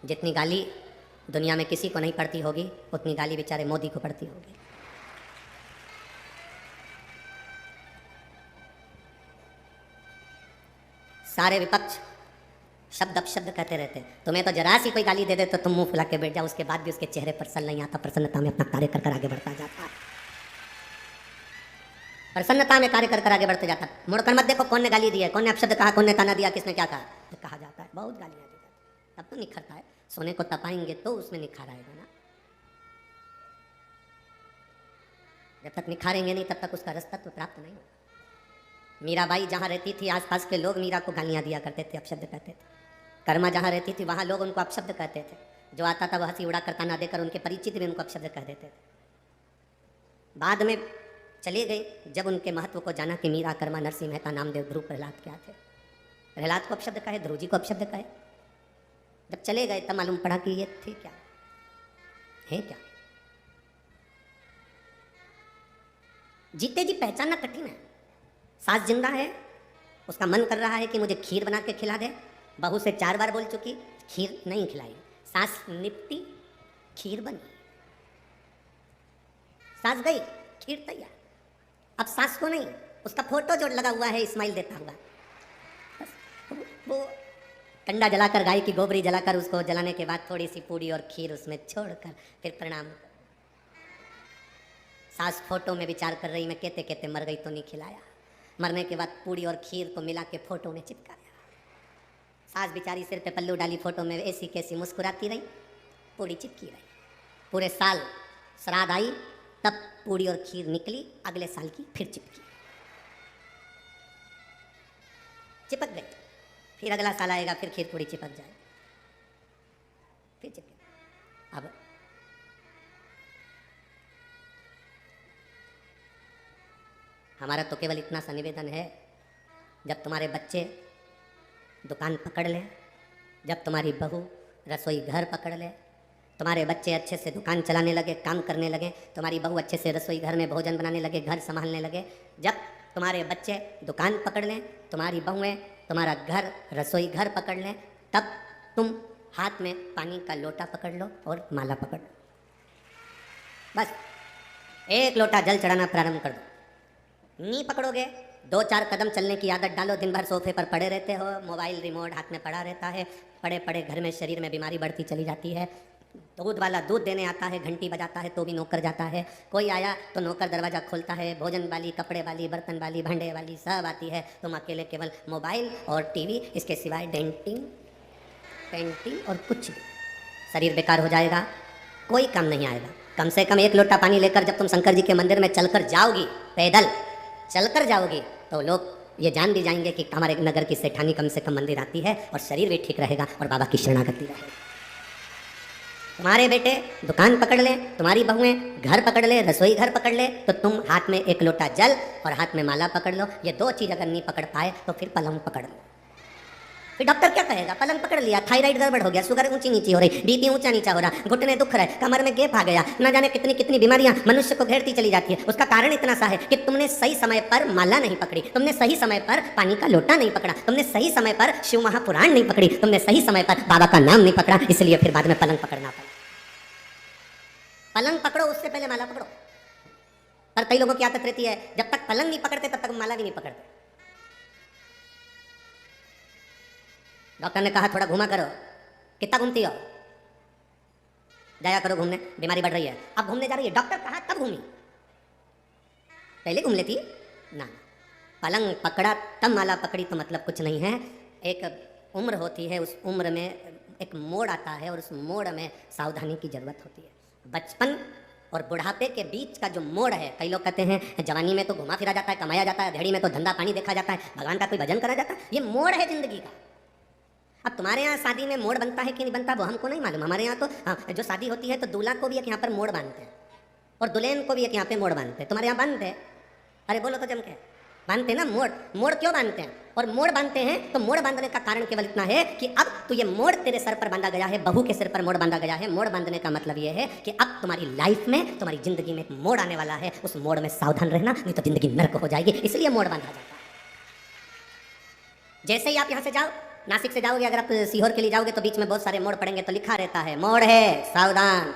जितनी गाली दुनिया में किसी को नहीं पड़ती होगी, उतनी गाली बेचारे मोदी को पड़ती होगी। सारे विपक्ष शब्द अपशब्द कहते रहते। तुम्हें तो जरा सी कोई गाली दे दे तो तुम मुंह फुला के बैठ जाओ, उसके बाद भी उसके चेहरे पर सल नहीं आता, प्रसन्नता में अपना कार्य कर कर आगे बढ़ता जाता है, प्रसन्नता में कार्य कर कर आगे बढ़ते जाता है। मुड़कर मत देखो कौन ने गाली दी है, कौन ने अपशब्द कहा, कौन ने ताना दिया, किसने क्या कहा। तो कहा जाता है बहुत गालियाँ दी जाती, तब तो निखरता है। सोने को तपाएंगे तो उसमें निखार आएगा ना, जब तक निखारेंगे नहीं तब तक उसका रस तत्व प्राप्त नहीं होगा। मीराबाई जहाँ रहती थी आसपास के लोग मीरा को गालियाँ दिया करते थे, अपशब्द कहते थे। कर्मा जहाँ रहती थी वहाँ लोग उनको अपशब्द कहते थे, जो आता था वह हंसी उड़ा कर ताना देकर उनके परिचित भी उनको अपशब्द कह देते थे। बाद में चले गए जब उनके महत्व को जाना कि मीरा, कर्मा, नरसिंह मेहता, नामदेव, ध्रुव, प्रहलाद क्या थे। प्रहलाद को अपशब्द कहे, ध्रुव जी को अपशब्द कहे। जब चले गए तब मालूम पड़ा कि ये थे क्या, है क्या। जीते जी पहचानना कठिन है। सास जिंदा है, उसका मन कर रहा है कि मुझे खीर बना के खिला दे, बहू से 4 बार बोल चुकी, खीर नहीं खिलाई। सास निपटी, खीर बनी, सास गई, खीर तैयार। अब सास को नहीं, उसका फोटो जो लगा हुआ है स्माइल देता हुआ, वो कंडा जलाकर, गाय की गोबरी जलाकर, उसको जलाने के बाद थोड़ी सी पूड़ी और खीर उसमें छोड़कर फिर प्रणाम। सास फोटो में विचार कर रही, मैं कहते कहते मर गई तो नहीं खिलाया। मरने के बाद पूड़ी और खीर को मिला के फोटो में चिपकाया। सास बेचारी सिर पे पल्लू डाली, फोटो में ऐसी कैसी मुस्कुराती रही, पूड़ी चिपकी रही। पूरे साल श्राद्ध आई तब पूड़ी और खीर निकली, अगले साल की फिर चिपकी, चिपक गई। फिर अगला साल आएगा, फिर खीर पूड़ी चिपक जाए, फिर चिपके। अब हमारा तो केवल इतना सा निवेदन है, जब तुम्हारे बच्चे दुकान पकड़ ले, जब तुम्हारी बहू रसोई घर पकड़ ले, तुम्हारे बच्चे अच्छे से दुकान चलाने लगे, काम करने लगे, तुम्हारी बहू अच्छे से रसोई घर में भोजन बनाने लगे, घर संभालने लगे, जब तुम्हारे बच्चे दुकान पकड़ लें, तुम्हारी बहुएं तुम्हारा घर रसोई घर पकड़ लें, तब तुम हाथ में पानी का लोटा पकड़ लो और माला पकड़ लो। बस 1 लोटा जल चढ़ाना प्रारंभ कर दो। नहीं पकड़ोगे, 2-4 कदम चलने की आदत डालो। दिन भर सोफे पर पड़े रहते हो, मोबाइल रिमोट हाथ में पड़ा रहता है, पड़े पड़े घर में शरीर में बीमारी बढ़ती चली जाती है। दूध वाला दूध देने आता है, घंटी बजाता है तो भी नौकर जाता है। कोई आया तो नौकर दरवाज़ा खोलता है, भोजन वाली, कपड़े वाली, बर्तन वाली, भांडे वाली सब आती है। तुम अकेले केवल मोबाइल और टीवी, इसके सिवाय डेंटिंग, पेंटिंग और कुछ भी। शरीर बेकार हो जाएगा, कोई काम नहीं आएगा। कम से कम 1 लोटा पानी लेकर जब तुम शंकर जी के मंदिर में चलकर जाओगी, पैदल चलकर जाओगी, तो लोग ये जान भी जाएंगे कि हमारे नगर की सेठानी कम से कम मंदिर आती है, और शरीर भी ठीक रहेगा और बाबा की शरणागति रहेगी। तुम्हारे बेटे दुकान पकड़ ले, तुम्हारी बहुएं घर पकड़ ले, रसोई घर पकड़ ले, तो तुम हाथ में 1 लोटा जल और हाथ में माला पकड़ लो। ये 2 चीज़ अगर नहीं पकड़ पाए तो फिर पलंग पकड़ लो। फिर डॉक्टर क्या कहेगा, पलंग पकड़ लिया, थायराइड गड़बड़ हो गया, शुगर ऊंची नीची हो रही, बीपी ऊंचा नीचा हो रहा, घुटने दुख रहे, कमर में गैप आ गया, न जाने कितनी कितनी बीमारियां मनुष्य को घेरती चली जाती है। उसका कारण इतना सा है कि तुमने सही समय पर माला नहीं पकड़ी, तुमने सही समय पर पानी का लोटा नहीं पकड़ा, तुमने सही समय पर शिव महापुराण नहीं पकड़ी, तुमने सही समय पर बाबा का नाम नहीं पकड़ा, इसलिए फिर बाद में पलंग पकड़ना पड़ा। पलंग पकड़ो, उससे पहले माला पकड़ो। पर कई लोगों की आदत रहती है, जब तक पलंग नहीं पकड़ते तब तक माला भी नहीं पकड़ते। डॉक्टर ने कहा थोड़ा घूमा करो, कितना घूमती हो, जाया करो घूमने, बीमारी बढ़ रही है। अब घूमने जा रही है, डॉक्टर कहा तब घूमी, पहले घूम लेती ना। पलंग पकड़ा तब माला पकड़ी तो मतलब कुछ नहीं है। एक उम्र होती है, उस उम्र में एक मोड़ आता है और उस मोड़ में सावधानी की जरूरत होती है। बचपन और बुढ़ापे के बीच का जो मोड़ है, कई लोग कहते हैं जवानी में तो घुमा फिरा जाता है, कमाया जाता है, घड़ी में तो धंधा पानी देखा जाता है, भगवान का कोई भजन करा जाता है, ये मोड़ है जिंदगी का। अब तुम्हारे यहाँ शादी में मोड़ बनता है कि नहीं बनता वो हमको नहीं मालूम। हमारे यहाँ तो जो शादी होती है तो दूल्हा को भी एक यहाँ पर मोड़ बांधते हैं और दुल्हन को भी एक यहाँ पे मोड़ बांधते हैं। तुम्हारे यहाँ बांधते हैं? अरे बोलो तो जम के बांधते हैं ना मोड़। मोड़ क्यों बांधते हैं? और मोड़ बांधते हैं तो मोड़ बांधने का कारण केवल इतना है कि अब तो ये मोड़ तेरे सर पर बांधा गया है, बहू के सिर पर मोड़ बांधा गया है। मोड़ बांधने का मतलब ये है कि अब तुम्हारी लाइफ में, तुम्हारी जिंदगी में एक मोड़ आने वाला है, उस मोड़ में सावधान रहना, नहीं तो जिंदगी नर्क हो जाएगी, इसलिए मोड़ बांधा जाता है। जैसे ही आप यहाँ से जाओ, नासिक से जाओगे, अगर आप सीहोर के लिए जाओगे तो बीच में बहुत सारे मोड़ पड़ेंगे, तो लिखा रहता है मोड़ है सावधान।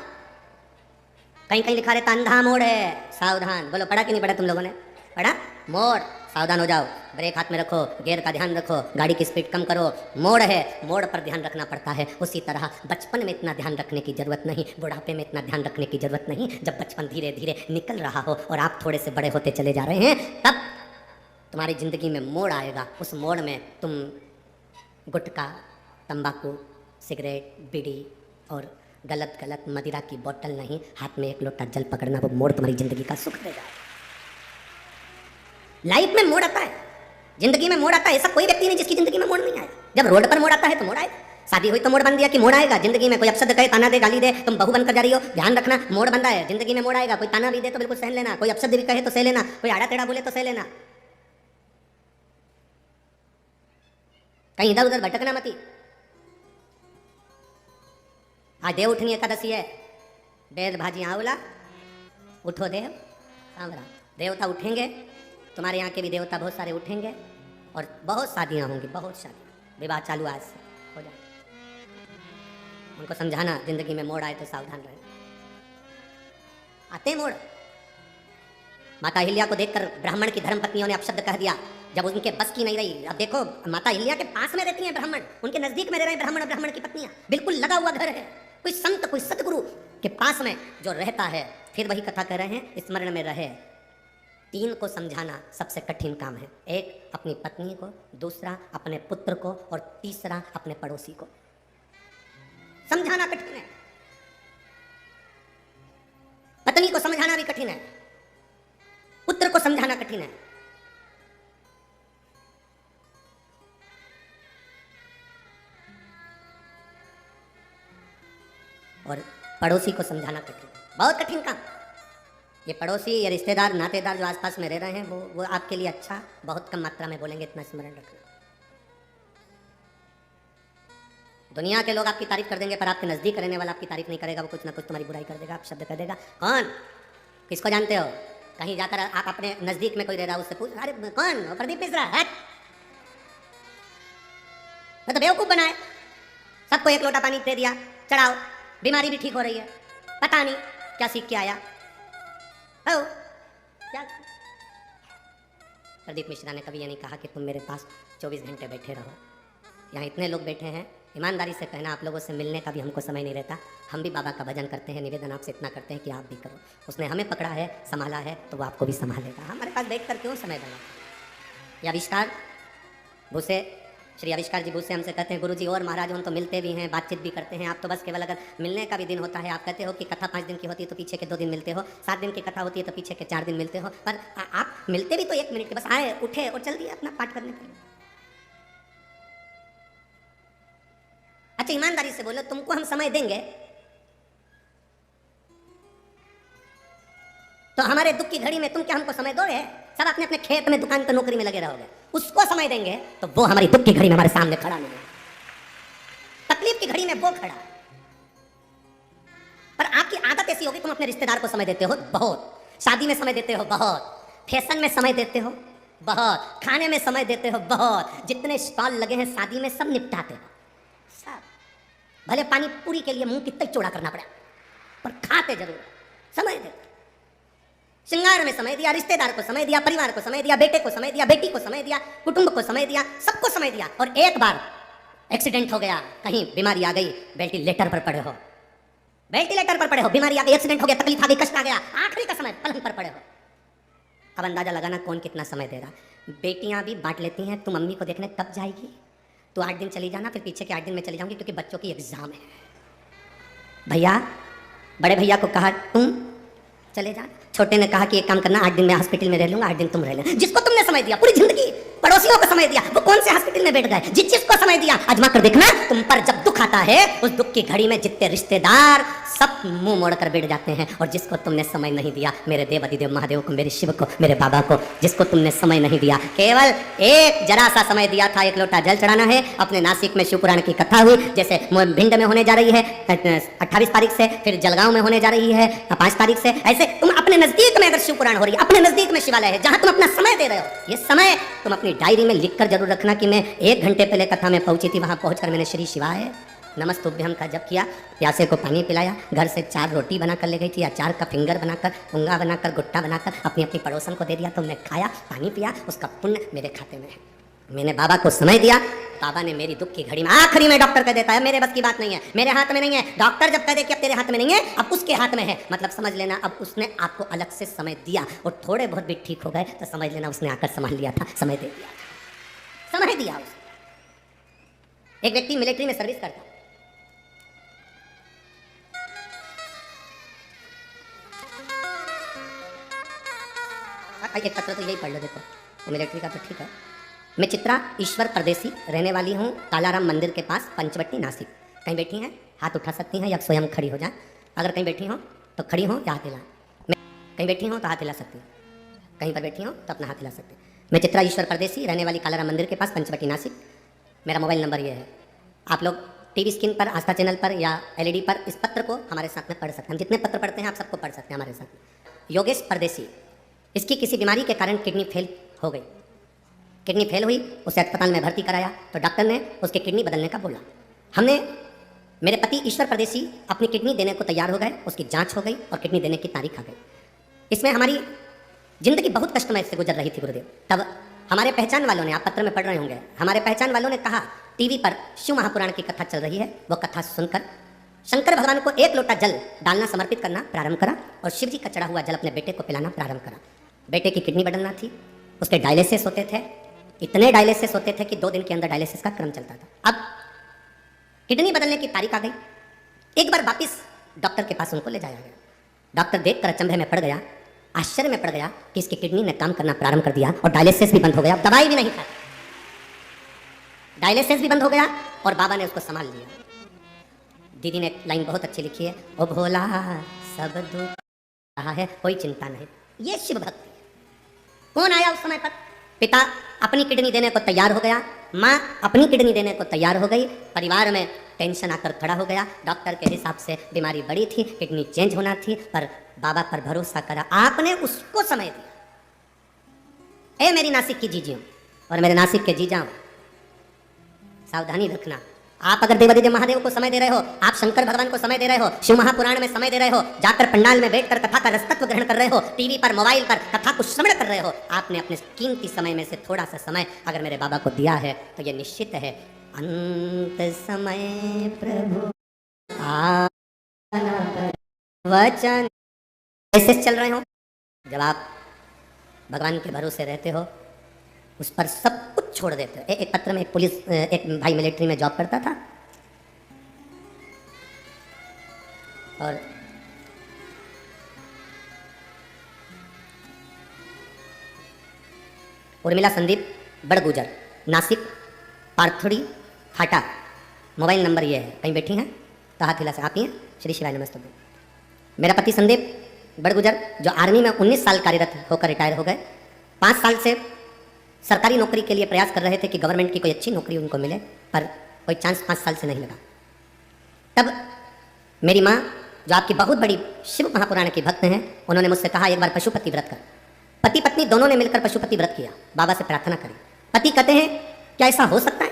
कहीं कहीं लिखा रहता अंधा मोड़ है सावधान। बोलो पढ़ा कि नहीं पढ़ा तुम लोगों ने? पढ़ा? मोड़ सावधान हो जाओ, ब्रेक हाथ में रखो, गियर का ध्यान रखो, गाड़ी की स्पीड कम करो, मोड़ है, मोड़ पर ध्यान रखना पड़ता है। उसी तरह बचपन में इतना ध्यान रखने की जरूरत नहीं, बुढ़ापे में इतना ध्यान रखने की जरूरत नहीं। जब बचपन धीरे धीरे निकल रहा हो और आप थोड़े से बड़े होते चले जा रहे हैं, तब तुम्हारी जिंदगी में मोड़ आएगा। उस मोड़ में तुम गुटखा, तंबाकू, सिगरेट, बीड़ी और गलत गलत मदिरा की बोतल नहीं, हाथ में एक लोटा जल पकड़ना, वो मोड़ तुम्हारी जिंदगी का सुख देगा। लाइफ में मोड़ आता है, जिंदगी में मोड़ आता है। ऐसा कोई व्यक्ति नहीं जिसकी जिंदगी में मोड़ नहीं आया। जब रोड पर मोड़ आता है तो मोड़ आएगा, शादी हुई तो मोड़ बन दिया कि मोड़ आएगा। जिंदगी में कोई अपशब्द कहे, ताना दे, गाली दे, तुम बहू बनकर जा रही हो, ध्यान रखना, मोड़ बंदा है, जिंदगी में मोड़ आएगा। कोई ताना भी दे तो बिल्कुल सहन लेना, कोई अपशब्द भी कहे तो सह लेना, कोई आड़ा टेढ़ा बोले तो सह लेना, कहीं इधर उधर भटकना मती। आज देव उठनी एकादशी है, बेल भाजी आंवला, उठो देव सांवरा। देवता उठेंगे, तुम्हारे यहाँ के भी देवता बहुत सारे उठेंगे और बहुत शादियाँ होंगी, बहुत शादियाँ, विवाह चालू आज से हो जाए। उनको समझाना जिंदगी में मोड़ आए तो सावधान रहे। आते मोड़। माता अहिल्या को देखकर ब्राह्मण की धर्मपत्नियों ने अपशब्द कह दिया, जब उनके बस की नहीं रही। अब देखो, माता अहिल्या के पास में रहती हैं ब्राह्मण, उनके नजदीक में रह रहे हैं ब्राह्मण और ब्राह्मण की पत्नियां, बिल्कुल लगा हुआ घर है। कोई संत, कोई सतगुरु के पास में जो रहता है, फिर वही कथा कह रहे हैं, स्मरण में रहे। 3 को समझाना सबसे कठिन काम है। 1 अपनी पत्नी को, दूसरा अपने पुत्र को और तीसरा अपने पड़ोसी को। समझाना कठिन है, पत्नी को समझाना भी कठिन है, पुत्र को समझाना कठिन है। और पड़ोसी को समझाना कठिन, बहुत कठिन काम। ये पड़ोसी या रिश्तेदार, नातेदार जो आसपास में रह रहे हैं, वो आपके लिए अच्छा बहुत कम मात्रा में बोलेंगे, इतना स्मरण रखना। दुनिया के लोग आपकी तारीफ कर देंगे, पर आपके नजदीक रहने वाला आपकी तारीफ नहीं करेगा, वो कुछ ना कुछ तुम्हारी बुराई कर देगा, आप शब्द कर देगा। कौन? किसको जानते हो? कहीं जाकर आप अपने नजदीक में कोई रह रहा उससे पूछ, अरे कौन? प्रदीप मिश्रा है, मैं तो बेवकूफ बनाए, सबको एक लोटा पानी दे दिया, चढ़ाओ, बीमारी भी ठीक हो रही है, पता नहीं क्या सीख के आया हो क्या। प्रदीप मिश्रा ने कभी ये नहीं कहा कि तुम मेरे पास 24 घंटे बैठे रहो। यहाँ इतने लोग बैठे हैं, ईमानदारी से कहना, आप लोगों से मिलने का भी हमको समय नहीं रहता। हम भी बाबा का भजन करते हैं, निवेदन आपसे इतना करते हैं कि आप भी करो। उसने हमें पकड़ा है, संभाला है, तो वो आपको भी संभालेगा। हमारे पास बैठ कर क्यों समय देना। ये आविष्कार भूसे, श्री आविष्कार जी भूसे हमसे कहते हैं, गुरुजी और महाराज उन तो मिलते भी हैं, बातचीत भी करते हैं, आप तो बस केवल अगर मिलने का भी दिन होता है, आप कहते हो कि कथा 5 दिन की होती है तो पीछे के 2 दिन मिलते हो, 7 दिन की कथा होती है तो पीछे के 4 दिन मिलते हो, पर आप मिलते भी तो 1 मिनट के, बस आए, उठे और चल दिए अपना पाठ करने के लिए। अच्छा ईमानदारी से बोलो, तुमको हम समय देंगे तो हमारे दुख की घड़ी में तुम क्या हमको समय दोगे? सब अपने अपने खेत में, दुकान पर, नौकरी में लगे रहोगे। उसको समय देंगे तो वो हमारी दुख की घड़ी में हमारे सामने खड़ा नहीं है, तकलीफ की घड़ी में वो खड़ा। पर आपकी आदत ऐसी होगी, तुम अपने रिश्तेदार को समय देते हो बहुत, शादी में समय देते हो बहुत, फैशन में समय देते हो बहुत, खाने में समय देते हो बहुत, जितने स्टॉल लगे हैं शादी में सब निपटाते हो सब। भले पानी पूरी के लिए मुंह कितना चौड़ा करना पड़ा, पर खाते जरूर, समय देते। श्रृंगार में समय दिया, रिश्तेदार को समय दिया, परिवार को समय दिया, बेटे को समय दिया, बेटी को समय दिया, कुटुंब को समय दिया, सबको समय दिया। और एक बार एक्सीडेंट हो गया, कहीं बीमारी आ गई, वेंटिलेटर पर पड़े हो, वेंटिलेटर पर पड़े हो, बीमारी आ गई, एक्सीडेंट हो गया, तकलीफ आ गई, कष्ट आ गया, आखिरी का समय पलंग पर पड़े हो। अब अंदाजा लगाना कौन कितना समय दे रहा। बेटियां भी बांट लेती हैं, तू मम्मी को देखने कब जाएगी, तो 8 दिन चली जाना, फिर पीछे के 8 दिन में चली जाऊंगी क्योंकि बच्चों की एग्जाम है। भैया, बड़े भैया को कहा तुम चले जा, छोटे ने कहा कि एक काम करना, 8 दिन मैं हॉस्पिटल में रह लूंगा, 8 दिन तुम रह लेना। जिसको तुमने समय दिया पूरी जिंदगी, पड़ोसियों को समय दिया, वो कौन से हॉस्पिटल में बैठ गए? जिस जिसको समय दिया आजमा कर देखना, तुम पर जब दुख आता है, उस दुख की घड़ी में जितने रिश्तेदार सब मुंह मोड़ कर बैठ जाते हैं। और जिसको तुमने समय नहीं दिया, मेरे देव अधिदेव महादेव को, मेरे शिव को, मेरे बाबा को, जिसको तुमने समय नहीं दिया, केवल एक जरा सा समय दिया था, 1 लोटा जल चढ़ाना है। अपने नासिक में शिवपुराण की कथा हुई, जैसे भिंड में होने जा रही है 28 तारीख से, फिर जलगांव में होने जा रही है 5 तारीख से। ऐसे तुम अपने नजदीक में अगर शिवपुराण हो रही है, अपने नजदीक में शिवालय है जहां तुम अपना समय दे रहे हो, ये समय तुम अपनी डायरी में लिख कर जरूर रखना कि मैं 1 घंटे पहले कथा में पहुंची थी, वहां पहुंचकर मैंने श्री शिवाय नमस्तुभ्यम का जप किया, प्यासे को पानी पिलाया, घर से 4 रोटी बना कर ले गई थी, अचार का फिंगर बनाकर, पुंगा बनाकर, गुट्टा बनाकर अपनी अपनी पड़ोसन को दे दिया, तो मैं खाया, पानी पिया, उसका पुण्य मेरे खाते में है। मैंने बाबा को समय दिया, बाबा ने मेरी दुख की घड़ी में आखिरी में डॉक्टर कह देता है मेरे बस की बात नहीं है, मेरे हाथ में नहीं है। डॉक्टर जब कह दे कि अब तेरे हाथ में नहीं है, अब उसके हाथ में है, मतलब समझ लेना अब उसने आपको अलग से समय दिया और थोड़े बहुत भी ठीक हो गए तो समझ लेना उसने आकर संभाल लिया था, समय दे दिया था, समय दिया उसने। एक व्यक्ति मिलिट्री में सर्विस करता, एक पत्र तो यही पढ़ लो, देखो तो मिलिट्री का तो ठीक है। मैं चित्रा ईश्वर परदेसी, रहने वाली हूँ कालाराम मंदिर के पास, पंचवटी, नासिक। कहीं बैठी हैं हाथ उठा सकती हैं या स्वयं खड़ी हो जाए। अगर कहीं बैठी हो तो खड़ी हो या हाथ हिलाएं। मैं कहीं बैठी हो तो हाथ हिला सकती हूँ, कहीं पर बैठी हो तो अपना हाथ हिला सकते हैं। मैं चित्रा ईश्वर परदेसी, रहने वाली कालाराम मंदिर के पास, पंचवटी, नासिक। मेरा मोबाइल नंबर ये है। आप लोग टीवी स्क्रीन पर, आस्था चैनल पर या एलईडी पर इस पत्र को हमारे साथ में पढ़ सकते हैं। हम जितने पत्र पढ़ते हैं आप सबको पढ़ सकते हैं हमारे साथ। योगेश परदेसी, इसकी किसी बीमारी के कारण किडनी फेल हो गई, किडनी फेल हुई, उसे अस्पताल में भर्ती कराया तो डॉक्टर ने उसकी किडनी बदलने का बोला। हमने, मेरे पति ईश्वर परदेसी अपनी किडनी देने को तैयार हो गए, उसकी जांच हो गई और किडनी देने की तारीख आ गई। इसमें हमारी जिंदगी बहुत कष्टमय से गुजर रही थी गुरुदेव। तब हमारे पहचान वालों ने, आप पत्र में पढ़ रहे होंगे, हमारे पहचान वालों ने कहा टीवी पर शिव महापुराण की कथा चल रही है, वो कथा सुनकर शंकर भगवान को 1 लोटा जल डालना, समर्पित करना प्रारंभ करा और शिव जी का चढ़ा हुआ जल अपने बेटे को पिलाना प्रारंभ करा। बेटे की किडनी बदलना थी, उसके डायलिसिस होते थे, इतने डायलिसिस होते थे कि 2 दिन के अंदर डायलिसिस का क्रम चलता था। अब किडनी बदलने की तारीख आ गई, एक बार वापिस डॉक्टर के पास उनको ले जाया गया। डॉक्टर देखकर अचंभे में पड़ गया, आश्चर्य में पड़ गया कि इसकी किडनी ने काम करना प्रारंभ कर दिया और डायलिसिस भी बंद हो गया, दवाई भी नहीं खाई, डायलिसिस भी बंद हो गया और बाबा ने उसको संभाल लिया। दीदी ने एक लाइन बहुत अच्छी लिखी है, ओ भोला सब दुख रहा है कोई चिंता नहीं। ये शिव भक्ति। कौन आया उस समय पर? पिता अपनी किडनी देने को तैयार हो गया, माँ अपनी किडनी देने को तैयार हो गई, परिवार में टेंशन आकर खड़ा हो गया। डॉक्टर के हिसाब से बीमारी बड़ी थी, किडनी चेंज होना थी, पर बाबा पर भरोसा करा, आपने उसको समय दिया। ए मेरी नासिक की जीजियों और मेरे नासिक के जीजाओं, सावधानी रखना। आप अगर देवादिदेव महादेव को समय दे रहे हो, आप शंकर भगवान को समय दे रहे हो, शिव महापुराण में समय दे रहे हो, जाकर पंडाल में बैठकर कथा का रसतत्व ग्रहण कर रहे हो, टीवी पर, मोबाइल पर कथा को श्रवण कर रहे हो, आपने अपने कीमती समय में से थोड़ा सा समय अगर मेरे बाबा को दिया है तो ये निश्चित है अंत समय प्रभु वचन ऐसे चल रहे हो। जब आप भगवान के भरोसे रहते हो, उस पर सब कुछ छोड़ देते हो। एक पत्र में एक पुलिस, एक भाई मिलिट्री में जॉब करता था और उर्मिला संदीप बड़गुजर, नासिक, पार्थुड़ी फाटा। मोबाइल नंबर ये है, कहीं बैठी हैं तो हाथ हिला से। आप ही हैं? श्री शिवाय नमस्ते। मेरा पति संदीप बड़गुजर जो आर्मी में 19 साल कार्यरत होकर रिटायर हो गए, 5 साल से सरकारी नौकरी के लिए प्रयास कर रहे थे कि गवर्नमेंट की कोई अच्छी नौकरी उनको मिले, पर कोई चांस 5 साल से नहीं लगा। तब मेरी माँ जो आपकी बहुत बड़ी शिव महापुराण की भक्त हैं, उन्होंने मुझसे कहा एक बार पशुपति व्रत कर। पति पत्नी दोनों ने मिलकर पशुपति व्रत किया, बाबा से प्रार्थना करी। पति कहते हैं क्या ऐसा हो सकता है,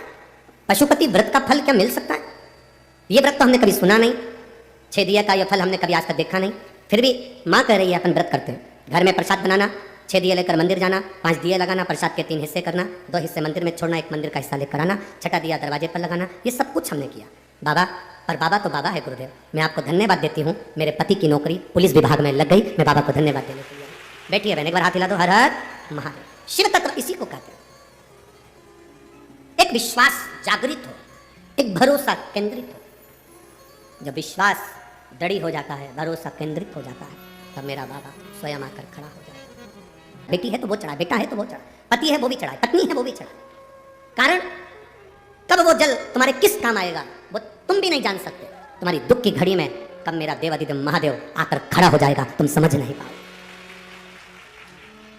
पशुपति व्रत का फल क्या मिल सकता है? ये व्रत तो हमने कभी सुना नहीं, 6 दिए का यह फल हमने कभी आज तक देखा नहीं। फिर भी माँ कह रही है अपन व्रत करते हैं, घर में प्रसाद बनाना, 6 दिए लेकर मंदिर जाना, 5 दिए लगाना, प्रसाद के 3 हिस्से करना, 2 हिस्से मंदिर में छोड़ना, 1 मंदिर का हिस्सा लेकर आना, 6ठा दिया दरवाजे पर लगाना, ये सब कुछ हमने किया। बाबा, पर बाबा तो बाबा है गुरुदेव, मैं आपको धन्यवाद देती हूँ, मेरे पति की नौकरी पुलिस विभाग में लग गई, मैं बाबा को धन्यवाद देने के लिए। बैठिए बहन, एक बार हाथ हिला दो। हर हर महादेव। शिव तत्व इसी को कहते हैं। एक विश्वास जागृत हो, एक भरोसा केंद्रित हो। जब विश्वास दृढ़ हो जाता है, भरोसा केंद्रित हो जाता है, तब मेरा बाबा स्वयं आकर खड़ा हो जाता है। बेटी है तो वो चढ़ाए, बेटा है तो वो चढ़ाए, पति है वो भी चढ़ाए, पत्नी है वो भी चढ़ाए। कारण कब वो जल तुम्हारे किस काम आएगा वो तुम भी नहीं जान सकते। तुम्हारी दुख की घड़ी में कब मेरा देवादिदेव महादेव आकर खड़ा हो जाएगा तुम समझ नहीं पाओगे।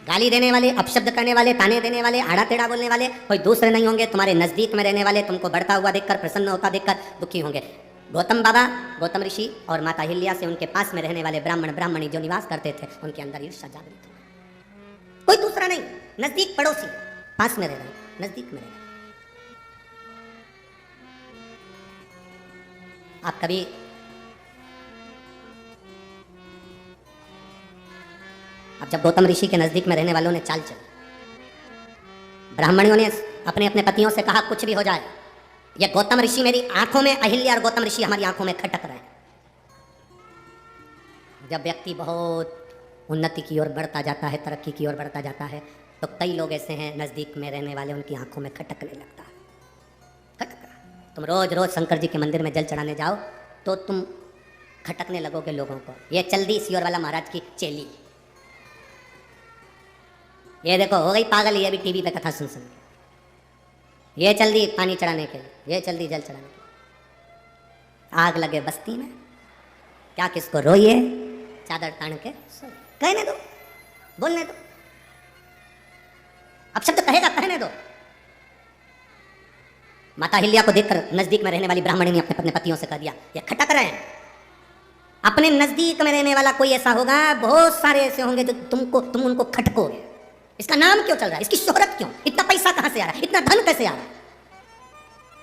गाली देने वाले, अपशब्द करने वाले, ताने देने वाले, आड़ा टेढ़ा बोलने वाले कोई दूसरे नहीं होंगे, तुम्हारे नजदीक में रहने वाले, तुमको बढ़ता हुआ देखकर, प्रसन्न होता देखकर दुखी होंगे। गौतम बाबा, गौतम ऋषि और माता हिल्या से उनके पास में रहने वाले ब्राह्मण ब्राह्मणी जो निवास करते थे, उनके अंदर ईर्ष्या जागृत हो। कोई दूसरा नहीं, नजदीक पड़ोसी, पास में रह रहे, नजदीक में रह रहे। आप कभी अब जब गौतम ऋषि के नजदीक में रहने वालों ने चाल चली, ब्राह्मणों ने अपने अपने पतियों से कहा कुछ भी हो जाए, ये गौतम ऋषि मेरी आंखों में, अहिल्या और गौतम ऋषि हमारी आंखों में खटक रहे हैं। जब व्यक्ति बहुत उन्नति की ओर बढ़ता जाता है, तरक्की की ओर बढ़ता जाता है, तो कई लोग ऐसे हैं नजदीक में रहने वाले, उनकी आंखों में खटकने लगता है। खटक रहा। तुम रोज रोज शंकर जी के मंदिर में जल चढ़ाने जाओ तो तुम खटकने लगोगे लोगों को। ये चल्दी सियोर वाला महाराज की चेली, ये देखो हो गई पागल, ये भी टीवी पे कथा सुन सुन के। ये चल दी पानी चढ़ाने के लिए, ये चल दी जल चढ़ाने के लिए। आग लगे बस्ती में, क्या किसको रोइए, चादर तान के सोइए। कहने दो, बोलने दो, अब शब्द कहेगा कहने दो। माता हिल्या को देखकर नजदीक में रहने वाली ब्राह्मणी ने अपने अपने पतियों से कह दिया, ये खटक रहे हैं। अपने नजदीक में रहने वाला कोई ऐसा होगा, बहुत सारे ऐसे होंगे जो तुम उनको खटकोगे। इसका नाम क्यों चल रहा है, इसकी शोहरत क्यों, इतना पैसा कहां से आ रहा है, इतना धन कैसे आ रहा है,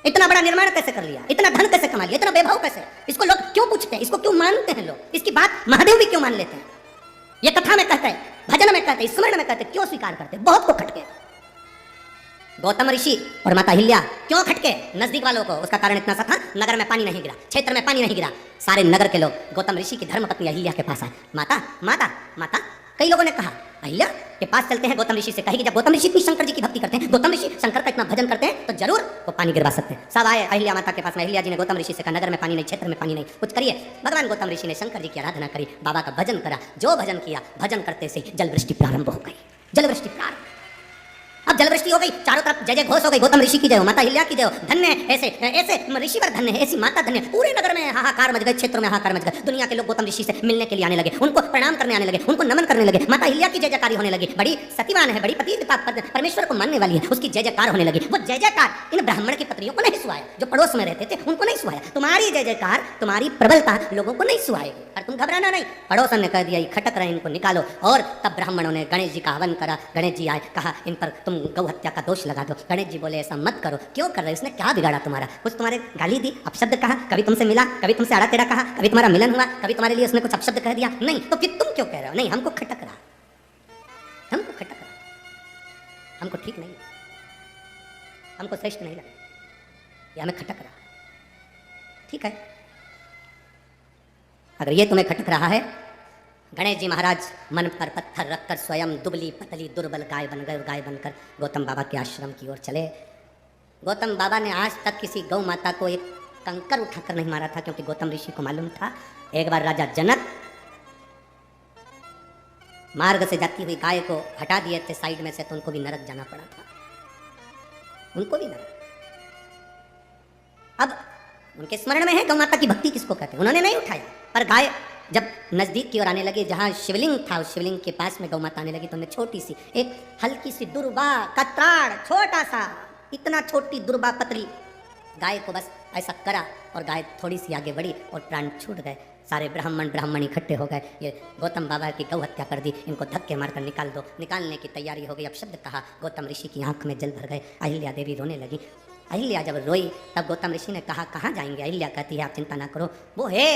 इतना बड़ा निर्माण कैसे कर लिया, इतना धन कैसे कमा लिया, इतना वैभव कैसे, इसको लोग क्यों पूछते हैं, इसको क्यों मानते हैं लोग, इसकी बात महादेव भी क्यों मान लेते हैं। ये कथा में कहते हैं, भजन में कहते हैं, स्मरण में कहते हैं, क्यों स्वीकार करते हैं। बहुत को खटके गौतम ऋषि और माता हिल्या क्यों खटके नजदीक वालों को, उसका कारण इतना सा था, नगर में पानी नहीं गिरा, क्षेत्र में पानी नहीं गिरा। सारे नगर के लोग गौतम ऋषि की धर्मपत्नी अहिल्या के पास आए। माता माता माता, कई लोगों ने कहा अहिल्या के पास चलते हैं, गौतम ऋषि से कहेगी जब गौतम ऋषि इतनी शंकर जी की भक्ति करते हैं, गौतम ऋषि शंकर का इतना भजन करते हैं, तो जरूर वो पानी गिरवा सकते हैं। सब आए अहिल्या माता के पास में। अहिल्या जी ने गौतम ऋषि से कहा नगर में पानी नहीं, क्षेत्र में पानी नहीं, कुछ करिए। भगवान गौतम ऋषि ने शंकर जी की आराधना करी, बाबा का भजन करा। जो भजन किया, भजन करते से जल वृष्टि प्रारंभ हो गई। जल वृष्टि प्रारंभ, अब जल वृष्टि हो गई, चारों तरफ जय जय घोष हो गई। गौतम ऋषि की जय हो, माता हिल्या की जय हो। धन्य ऐसे ऐसे ऋषिवर धन्य है, ऐसी माता धन्य। पूरे नगर में हाहाकार मच गए, क्षेत्र में हाहाकार मच गए। दुनिया के लोग गौतम ऋषि से मिलने के लिए आने लगे, उनको प्रणाम करने आने लगे, उनको नमन करने लगे। माता हिल्या की जय जयकारी होने लगी। बड़ी सतीवान है, बड़ी पतिव्रता, परमेश्वर को मानने वाली है, उसकी जय जयकार होने लगी। वो जय जयकार इन ब्राह्मण की पत्नियों को नहीं सुहाया, जो पड़ोस में रहते थे उनको नहीं सुहाया। तुम्हारी जय जयकार, तुम्हारी प्रबलता लोगों को नहीं सुहाएगी, और तुम घबराना नहीं। पड़ोसन ने कह दिया खटक रहे, इनको निकालो। और तब ब्राह्मणों ने गणेश जी का हवन करा। गणेश जी आए, कहा इन पर तुम गौ हत्या का दोष लगा दो। गणेश जी बोले ऐसा मत करो, क्यों कर रहे, उसने क्या बिगाड़ा तुम्हारा, कुछ तुम्हारे गाली दी, अपशब्द कहा, कभी तुमसे मिला, कभी तुमसे आड़ा टेढ़ा कहा, कभी तुम्हारा मिलन हुआ, कभी तुम्हारे लिए उसने कुछ अपशब्द कह दिया, नहीं, तो फिर तुम क्यों कह रहे हो। नहीं, हमको खटक रहा, हमको खटक रहा, हमको ठीक नहीं, हमको श्रेष्ठ नहीं लगा, ये हमें खटक रहा। ठीक है, अगर ये तुम्हें खटक रहा है, गणेश जी महाराज मन पर पत्थर रखकर स्वयं दुबली पतली दुर्बल गाय बनकर गौतम बाबा के आश्रम की ओर चले। गौतम बाबा ने आज तक किसी गौ माता को एक कंकर उठाकर नहीं मारा था, क्योंकि गौतम ऋषि को मालूम था एक बार राजा जनक मार्ग से जाती हुई गाय को हटा दिए थे साइड में से, तो उनको भी नरक जाना पड़ा था, उनको भी नरक। अब उनके स्मरण में है गौ माता की भक्ति किसको कहते हैं, उन्होंने नहीं उठाया। पर गाय जब नजदीक की ओर आने लगी, जहां शिवलिंग था, उस शिवलिंग के पास में गौ माता आने लगी, तो उन्हें छोटी सी एक हल्की सी दुर्बा कत्राड़, छोटा सा, इतना छोटी दुर्बा पतली गाय को बस ऐसा करा, और गाय थोड़ी सी आगे बढ़ी और प्राण छूट गए। सारे ब्राह्मण इकट्ठे हो गए, ये गौतम बाबा की गौ हत्या कर दी, इनको धक्के मारकर निकाल दो। निकालने की तैयारी हो गई। अब शब्द कहा, गौतम ऋषि की आंख में जल भर गए। अहिल्या देवी रोने लगी। अहिल्या जब रोई तब गौतम ऋषि ने कहा कहाँ जाएंगे। अहिल्या कहती है आप चिंता ना करो, वो है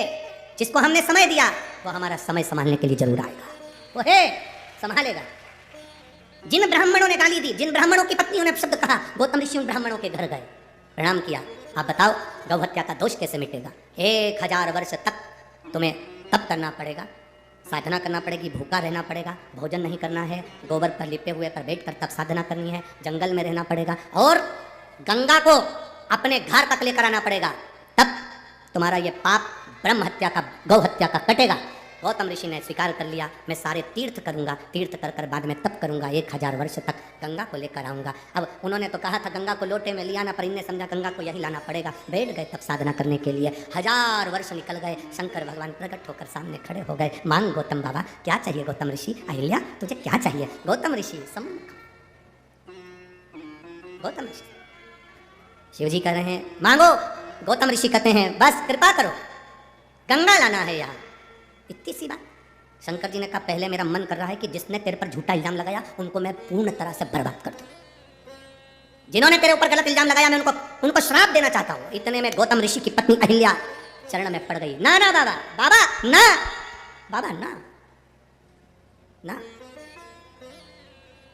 जिसको हमने समय दिया, वो हमारा समय संभालने के लिए जरूर आएगा, वो है संभालेगा। जिन ब्राह्मणों ने गाली दी, जिन ब्राह्मणों की पत्नियों ने शब्द कहा, गौतम ऋषि उन ब्राह्मणों के घर गए, प्रणाम किया। आप बताओ गौ हत्या का दोष कैसे मिटेगा। 1000 वर्ष तक तुम्हें तप करना पड़ेगा, साधना करना पड़ेगी, भूखा रहना पड़ेगा, भोजन नहीं करना है, गोबर पर लिपे हुए पर बैठकर तप साधना करनी है, जंगल में रहना पड़ेगा, और गंगा को अपने घर तक लेकर आना पड़ेगा, तब तुम्हारा ये पाप ब्रह्म हत्या का, गौ हत्या का कटेगा। गौतम ऋषि ने स्वीकार कर लिया, मैं सारे तीर्थ करूंगा, तीर्थ कर कर बाद में तप करूंगा, 1000 वर्ष तक गंगा को लेकर आऊंगा। अब उन्होंने तो कहा था गंगा को लोटे में लिया ना, पर इनने समझा गंगा को यही लाना पड़ेगा। बैठ गए तप साधना करने के लिए। 1000 वर्ष निकल गए, शंकर भगवान प्रकट होकर सामने खड़े हो गए। मांग गौतम बाबा, क्या चाहिए गौतम ऋषि। अहिल्या तुझे क्या चाहिए। गौतम ऋषि गौतम ऋषि शिव जी कह रहे हैं मांगो। गौतम ऋषि कहते हैं बस कृपा करो, गंगा लाना है यहाँ, इतनी सी बात। शंकर जी ने कहा पहले मेरा मन कर रहा है कि जिसने तेरे पर झूठा इल्जाम लगाया उनको मैं पूर्ण तरह से बर्बाद कर दूं। जिन्होंने तेरे ऊपर गलत इल्जाम लगाया मैं उनको श्राप देना चाहता हूं। इतने में गौतम ऋषि की पत्नी अहिल्या चरण में पड़ गई। ना ना बाबा, बाबा ना, बाबा ना ना।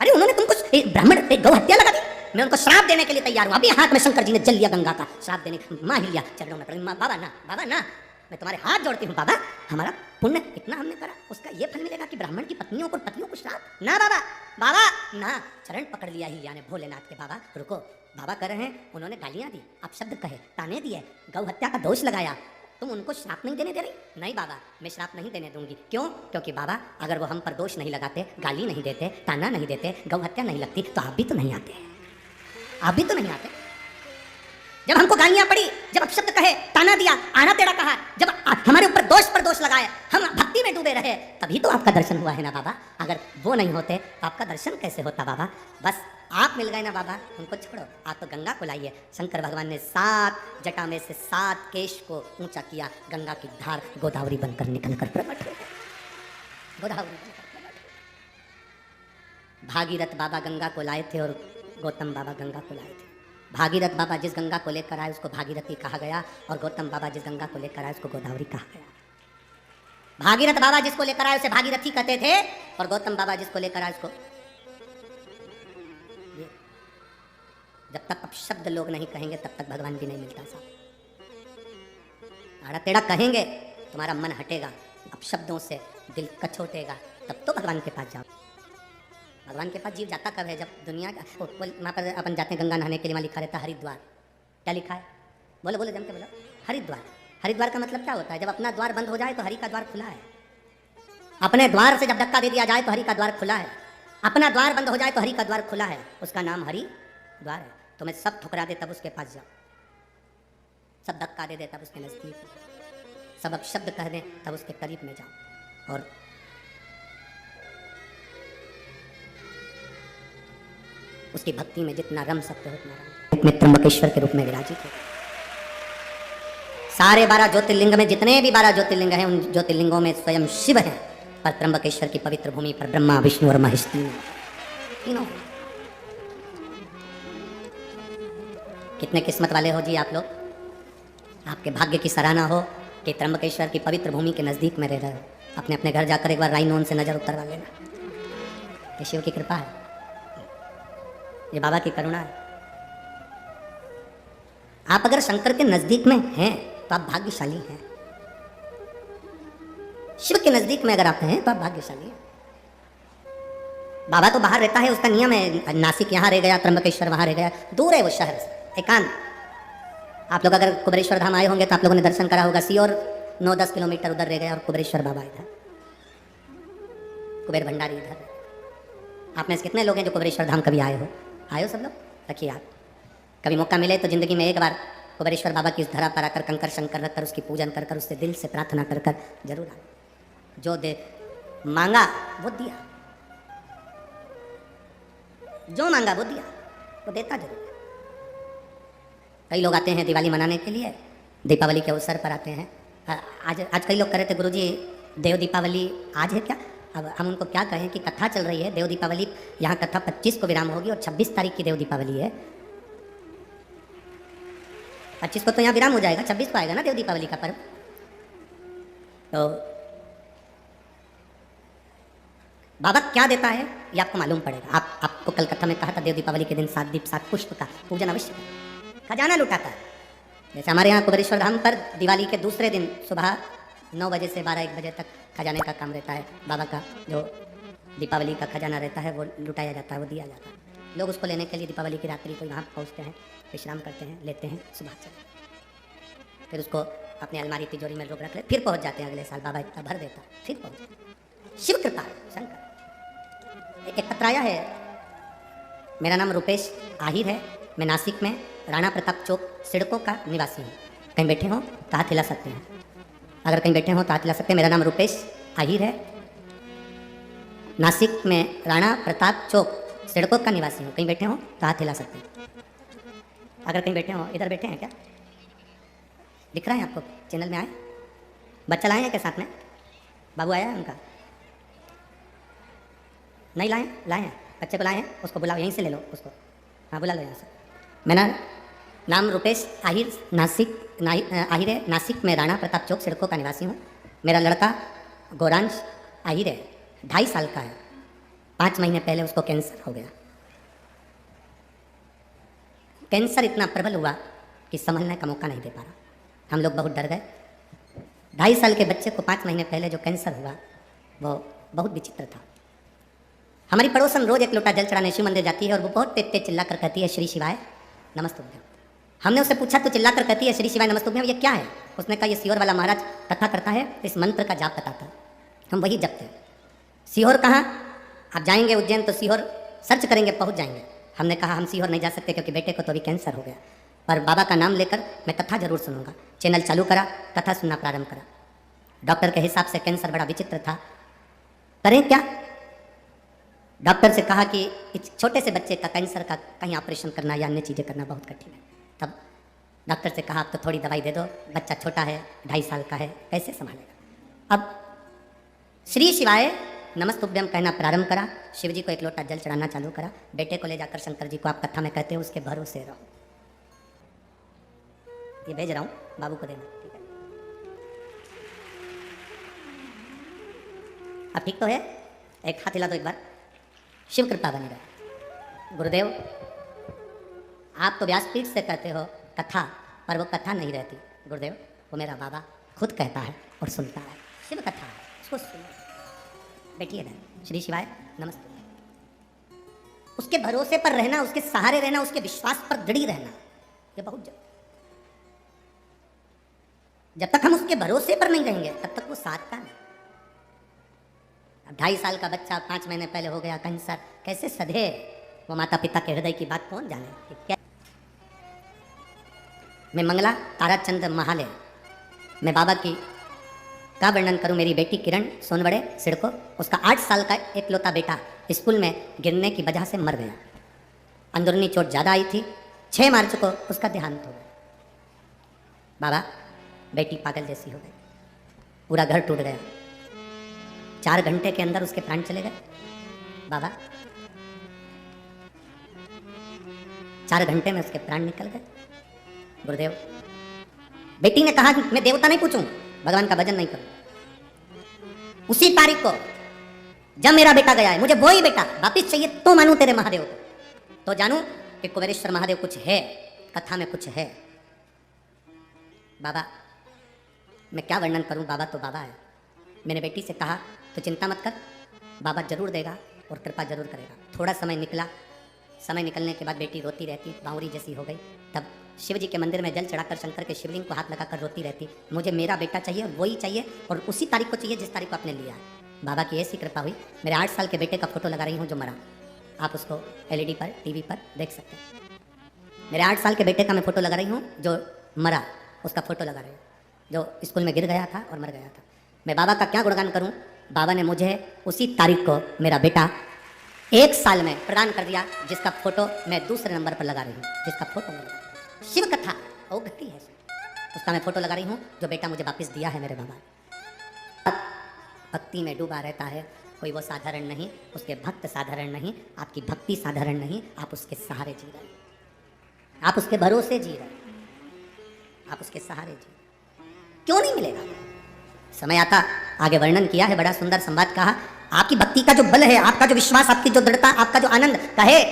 अरे उन्होंने तुमको ब्राह्मण गौ हत्या लगा दी, मैं उनको श्राप देने के लिए तैयार हूं। अभी हाथ में शंकर जी ने जल लिया गंगा का, श्राप देने। माँ हिलिया चरणों में पड़ी, बाबा ना, बाबा ना, मैं तुम्हारे हाथ जोड़ती हूँ बाबा, हमारा पुण्य इतना हमने करा, उसका ये फल मिलेगा कि ब्राह्मण की पत्नियों को श्राप। ना बाबा, बाबा ना। चरण पकड़ लिया ही यानी भोलेनाथ के। बाबा रुको, बाबा कर रहे हैं, उन्होंने गालियां दी, अपशब्द कहे, ताने दिए, गौ हत्या का दोष लगाया, तुम उनको श्राप नहीं देने दे रही? नहीं बाबा, मैं श्राप नहीं देने दूंगी। क्यों? क्योंकि बाबा अगर वो हम पर दोष नहीं लगाते, गाली नहीं देते, ताना नहीं देते, गौ हत्या नहीं लगती, तो आप भी तो नहीं आते, आप भी तो नहीं आते। जब हमको गालियां पड़ी, जब अपशब्द कहे, ताना दिया, आना तेरा कहा, जब हमारे ऊपर दोष पर दोष लगाए, हम भक्ति में डूबे रहे, तभी तो आपका दर्शन हुआ है ना बाबा। अगर वो नहीं होते तो आपका दर्शन कैसे होता बाबा? बस आप मिल गए ना बाबा, उनको छोड़ो, आप तो गंगा को लाइए। शंकर भगवान ने 7 जटा में से 7 केश को ऊंचा किया, गंगा की धार गोदावरी बनकर निकल कर प्रकट हो, गोदावरी बनकर प्रकट हो। भागीरथ बाबा गंगा को लाए थे और गौतम बाबा गंगा को लाए थे। भागीरथ बाबा जिस गंगा को लेकर आए उसको भागीरथी कहा गया, और गौतम बाबा जिस गंगा को लेकर आए उसको गोदावरी कहा गया। भागीरथ बाबा जिसको लेकर आए उसे भागीरथी कहते थे, और गौतम बाबा जिसको लेकर आए उसको, जब तक अपशब्द लोग नहीं कहेंगे तब तक भगवान भी नहीं मिलता साहब। आड़ा टेढ़ा कहेंगे तुम्हारा मन हटेगा, अपशब्दों से दिल कछोटेगा, तब तो भगवान के पास जाओ। भगवान के पास जीव जाता कब है? जब दुनिया का वहाँ पर अपन जाते हैं गंगा नहाने के लिए, वहाँ लिखा रहता है हरिद्वार। क्या लिखा है? बोलो बोलो, जम के बोलो, हरिद्वार। हरिद्वार का मतलब क्या होता है? जब अपना द्वार बंद हो जाए तो हरि का द्वार खुला है। अपने द्वार से जब धक्का दे दिया जाए तो हरि का द्वार खुला है। अपना द्वार बंद हो जाए तो हरि का द्वार खुला है, उसका नाम हरि द्वार है। तुम्हें सब ठुकरा दे तब उसके पास जाओ, सब धक्का दे दे तब उसके नजदीक, सब अपशब्द कह दें तब उसके करीब में जाओ, और उसकी भक्ति में जितना रम सकते हो उतना रम। में त्र्यंबकेश्वर के रूप में विराजित है। सारे 12 ज्योतिर्लिंग में जितने भी 12 ज्योतिर्लिंग हैं, उन ज्योतिर्लिंगों में स्वयं शिव है, पर त्र्यंबकेश्वर की पवित्र भूमि पर ब्रह्मा, विष्णु और महेश तीनों। कितने किस्मत वाले हो जी आप लोग, आपके भाग्य की सराहना हो कि त्र्यंबकेश्वर की पवित्र भूमि के नजदीक में रह रहे हो। अपने अपने घर जाकर एक बार राइनोन से नजर उतरवा लेना, ये शिव की कृपा है, ये बाबा की करुणा है। आप अगर शंकर के नजदीक में हैं तो आप भाग्यशाली हैं। शिव के नजदीक में अगर आप हैं तो आप भाग्यशाली हैं। बाबा तो बाहर रहता है, उसका नियम है, नासिक यहाँ रह गया, त्र्यंबकेश्वर वहां रह गया, दूर है वो शहर से, एकांत। आप लोग अगर कुबेरेश्वर धाम आए होंगे तो आप लोगों ने दर्शन करा होगा, सी और 9-10 किलोमीटर उधर रह गया और कुबेरेश्वर बाबा इधर, कुबेर भंडारी इधर। आप में से कितने लोग हैं जो कुबेरेश्वर धाम कभी आए हो? आए हो सब लोग? रखिए याद, कभी मौका मिले तो जिंदगी में एक बार कुबेरेश्वर बाबा की उस धरा पर आकर कंकर शंकर रखकर उसकी पूजन कर कर उससे दिल से प्रार्थना कर कर जरूर आए। जो दे मांगा वो दिया, जो मांगा वो दिया, वो देता जरूर है। कई लोग आते हैं दिवाली मनाने के लिए, दीपावली के अवसर पर आते हैं। आज कई लोग कह रहे थे गुरुजी देव दीपावली आज है क्या? अब हम उनको क्या कहें कि कथा चल रही है देव दीपावली, यहाँ कथा 25 को विराम होगी और 26 तारीख की देव दीपावली है। 25 को तो यहाँ विराम हो जाएगा, 26 को आएगा ना देव दीपावली का पर्व। तो बाबा क्या देता है ये आपको मालूम पड़ेगा। आपको कल कथा में कहा था देव दीपावली के दिन 7 दीप 7 पुष्प का पूजन अवश्य करें। खजाना लुटाता है। जैसे हमारे यहाँ कुबेरेश्वर धाम पर दिवाली के दूसरे दिन सुबह 9 बजे से 12-1 बजे तक खजाने का काम रहता है। बाबा का जो दीपावली का खजाना रहता है वो लुटाया जाता है, वो दिया जाता है। लोग उसको लेने के लिए दीपावली की रात्रि को यहाँ पहुँचते हैं, विश्राम करते हैं, लेते हैं, सुबह चले, फिर उसको अपने अलमारी तिजोरी में लोग रख ले, फिर पहुँच जाते हैं अगले साल। बाबा इतना भर देता, फिर पहुँच। शिव कृपा है, शंकर। एक पत्र आया है, मेरा नाम रुपेश आहिर है, मैं नासिक में राणा प्रताप चौक सिडको का निवासी हूँ। कहीं बैठे हो तो हाथ हिला सकते हैं, अगर कहीं बैठे हो तो हाथ हिला सकते हैं। मेरा नाम रुपेश आहिर है, नासिक में राणा प्रताप चौक सिडको का निवासी हूँ। कहीं बैठे हो तो हाथ हिला सकते हैं, अगर कहीं बैठे हो। इधर बैठे हैं क्या? दिख रहा है आपको? चैनल में आए? बच्चा लाए हैं क्या साथ में? बाबू आया है उनका? नहीं लाए? लाए हैं, बच्चे को लाए हैं, उसको बुलाओ, यहीं से ले लो उसको। हाँ बुला लो यहाँ से। मेरा नाम रुपेश आहिर, नासिक आहिरे, नासिक में राणा प्रताप चौक सिडको का निवासी हूँ। मेरा लड़का गौरांश आहिरे 2.5 साल का है। 5 महीने पहले उसको कैंसर हो गया। कैंसर इतना प्रबल हुआ कि संभलने का मौका नहीं दे पा रहा। हम लोग बहुत डर गए। 2.5 साल के बच्चे को 5 महीने पहले जो कैंसर हुआ वो बहुत विचित्र था। हमारी पड़ोसन रोज एक लोटा जल चढ़ाने शिव मंदिर जाती है और वो बहुत तेज तेज चिल्ला कर कहती है श्री शिवाय नमस्तुभ्यम। हमने उससे पूछा तो चिल्ला कर कहती है श्री शिवाय नमस्तुभ्यम, ये क्या है? उसने कहा ये सीहोर वाला महाराज कथा करता है, इस मंत्र का जाप बताता है, हम वही जपते हैं। सीहोर कहाँ? आप जाएंगे उज्जैन तो सीहोर सर्च करेंगे, पहुँच जाएंगे। हमने कहा हम सीहोर नहीं जा सकते क्योंकि बेटे को तो अभी कैंसर हो गया, पर बाबा का नाम लेकर मैं कथा जरूर सुनूंगा। चैनल चालू करा, कथा सुनना प्रारंभ करा। डॉक्टर के हिसाब से कैंसर बड़ा विचित्र था। करें क्या? डॉक्टर से कहा कि इस छोटे से बच्चे का कैंसर का कहीं ऑपरेशन करना या अन्य चीज़ें करना बहुत कठिन है। तब डॉक्टर से कहा आप तो थोड़ी दवाई दे दो, बच्चा छोटा है, 2.5 साल का है, कैसे संभालेगा? अब श्री शिवाय नमस्तुभ्यम कहना प्रारंभ करा। शिव जी को एक लोटा जल चढ़ाना चालू करा। बेटे को ले जाकर शंकर जी को आप कथा में कहते हो उसके भरोसे रहो। ये भेज रहा हूँ, बाबू को देना, ठीक है? अब ठीक तो है? एक हाथ हिला दो एक बार। शिव कृपा बनी रहे। गुरुदेव आप तो व्यासपीठ से कहते हो कथा, पर वो कथा नहीं रहती। गुरुदेव वो मेरा बाबा खुद कहता है और सुनता है, शिव कथा है, उसको सुनो। बैठिए ना, श्री शिवाय नमस्ते। उसके भरोसे पर रहना, उसके सहारे रहना, उसके विश्वास पर दृढ़ रहना, ये बहुत जब तक हम उसके भरोसे पर नहीं रहेंगे तब तक वो साथ का नहीं। अब 2.5 साल का बच्चा 5 महीने पहले हो गया कैंसर, कैसे सधे? वो माता पिता के हृदय की बात कौन जाने? क्या मैं मंगला ताराचंद महाले, मैं बाबा की का वर्णन करूं? मेरी बेटी किरण सोनवड़े सिडको, उसका 8 साल का एकलौता बेटा स्कूल में गिरने की वजह से मर गया। अंदरूनी चोट ज़्यादा आई थी। 6 मार्च को उसका देहांत हो गया। बाबा बेटी पागल जैसी हो गई, पूरा घर टूट गया। 4 घंटे के अंदर उसके प्राण चले गए। बाबा 4 घंटे में उसके प्राण निकल गए। गुरुदेव बेटी ने कहा मैं देवता नहीं पूछूं, भगवान का भजन नहीं करूं। उसी तारीख को जब मेरा बेटा गया है, मुझे वो ही बेटा वापिस चाहिए तो मानूं तेरे महादेव को, तो जानूं कि कुबेरेश्वर महादेव कुछ है, कथा में कुछ है। बाबा मैं क्या वर्णन करूं, बाबा तो बाबा है। मैंने बेटी से कहा तो चिंता मत कर, बाबा जरूर देगा और कृपा जरूर करेगा। थोड़ा समय निकला। समय निकलने के बाद बेटी रोती रहती, बावरी जैसी हो गई। तब शिव जी के मंदिर में जल चढ़ाकर शंकर के शिवलिंग को हाथ लगाकर रोती रहती, मुझे मेरा बेटा चाहिए, वही चाहिए और उसी तारीख को चाहिए जिस तारीख को आपने लिया है। बाबा की ऐसी कृपा हुई, मेरे 8 साल के बेटे का फोटो लगा रही हूँ जो मरा। आप उसको LED पर TV पर देख सकते हैं। मेरे 8 साल के बेटे का मैं फोटो लगा रही हूँ जो मरा, उसका फोटो लगा रही हूँ, जो स्कूल में गिर गया था और मर गया था। मैं बाबा का क्या गुणगान करूं? बाबा ने मुझे उसी तारीख को मेरा बेटा 1 साल में प्रदान कर दिया, जिसका फोटो मैं दूसरे नंबर पर लगा रही हूँ, जिसका फोटो मैं लगा। शिव कथा वो घटी है, उसका मैं फोटो लगा रही हूँ जो बेटा मुझे वापस दिया है मेरे बाबा। भक्ति में डूबा रहता है कोई, वो साधारण नहीं, उसके भक्त साधारण नहीं, आपकी भक्ति साधारण नहीं, आप उसके सहारे जी रहे, आप उसके भरोसे जी रहे, आप उसके सहारे जी। क्यों नहीं मिलेगा? समय आता, आगे वर्णन किया है, बड़ा सुंदर संवाद कहा। आपकी भक्ति का जो बल है, आपका जो विश्वास, आपकी जो दृढ़ता, आपका जो आनंद, कहे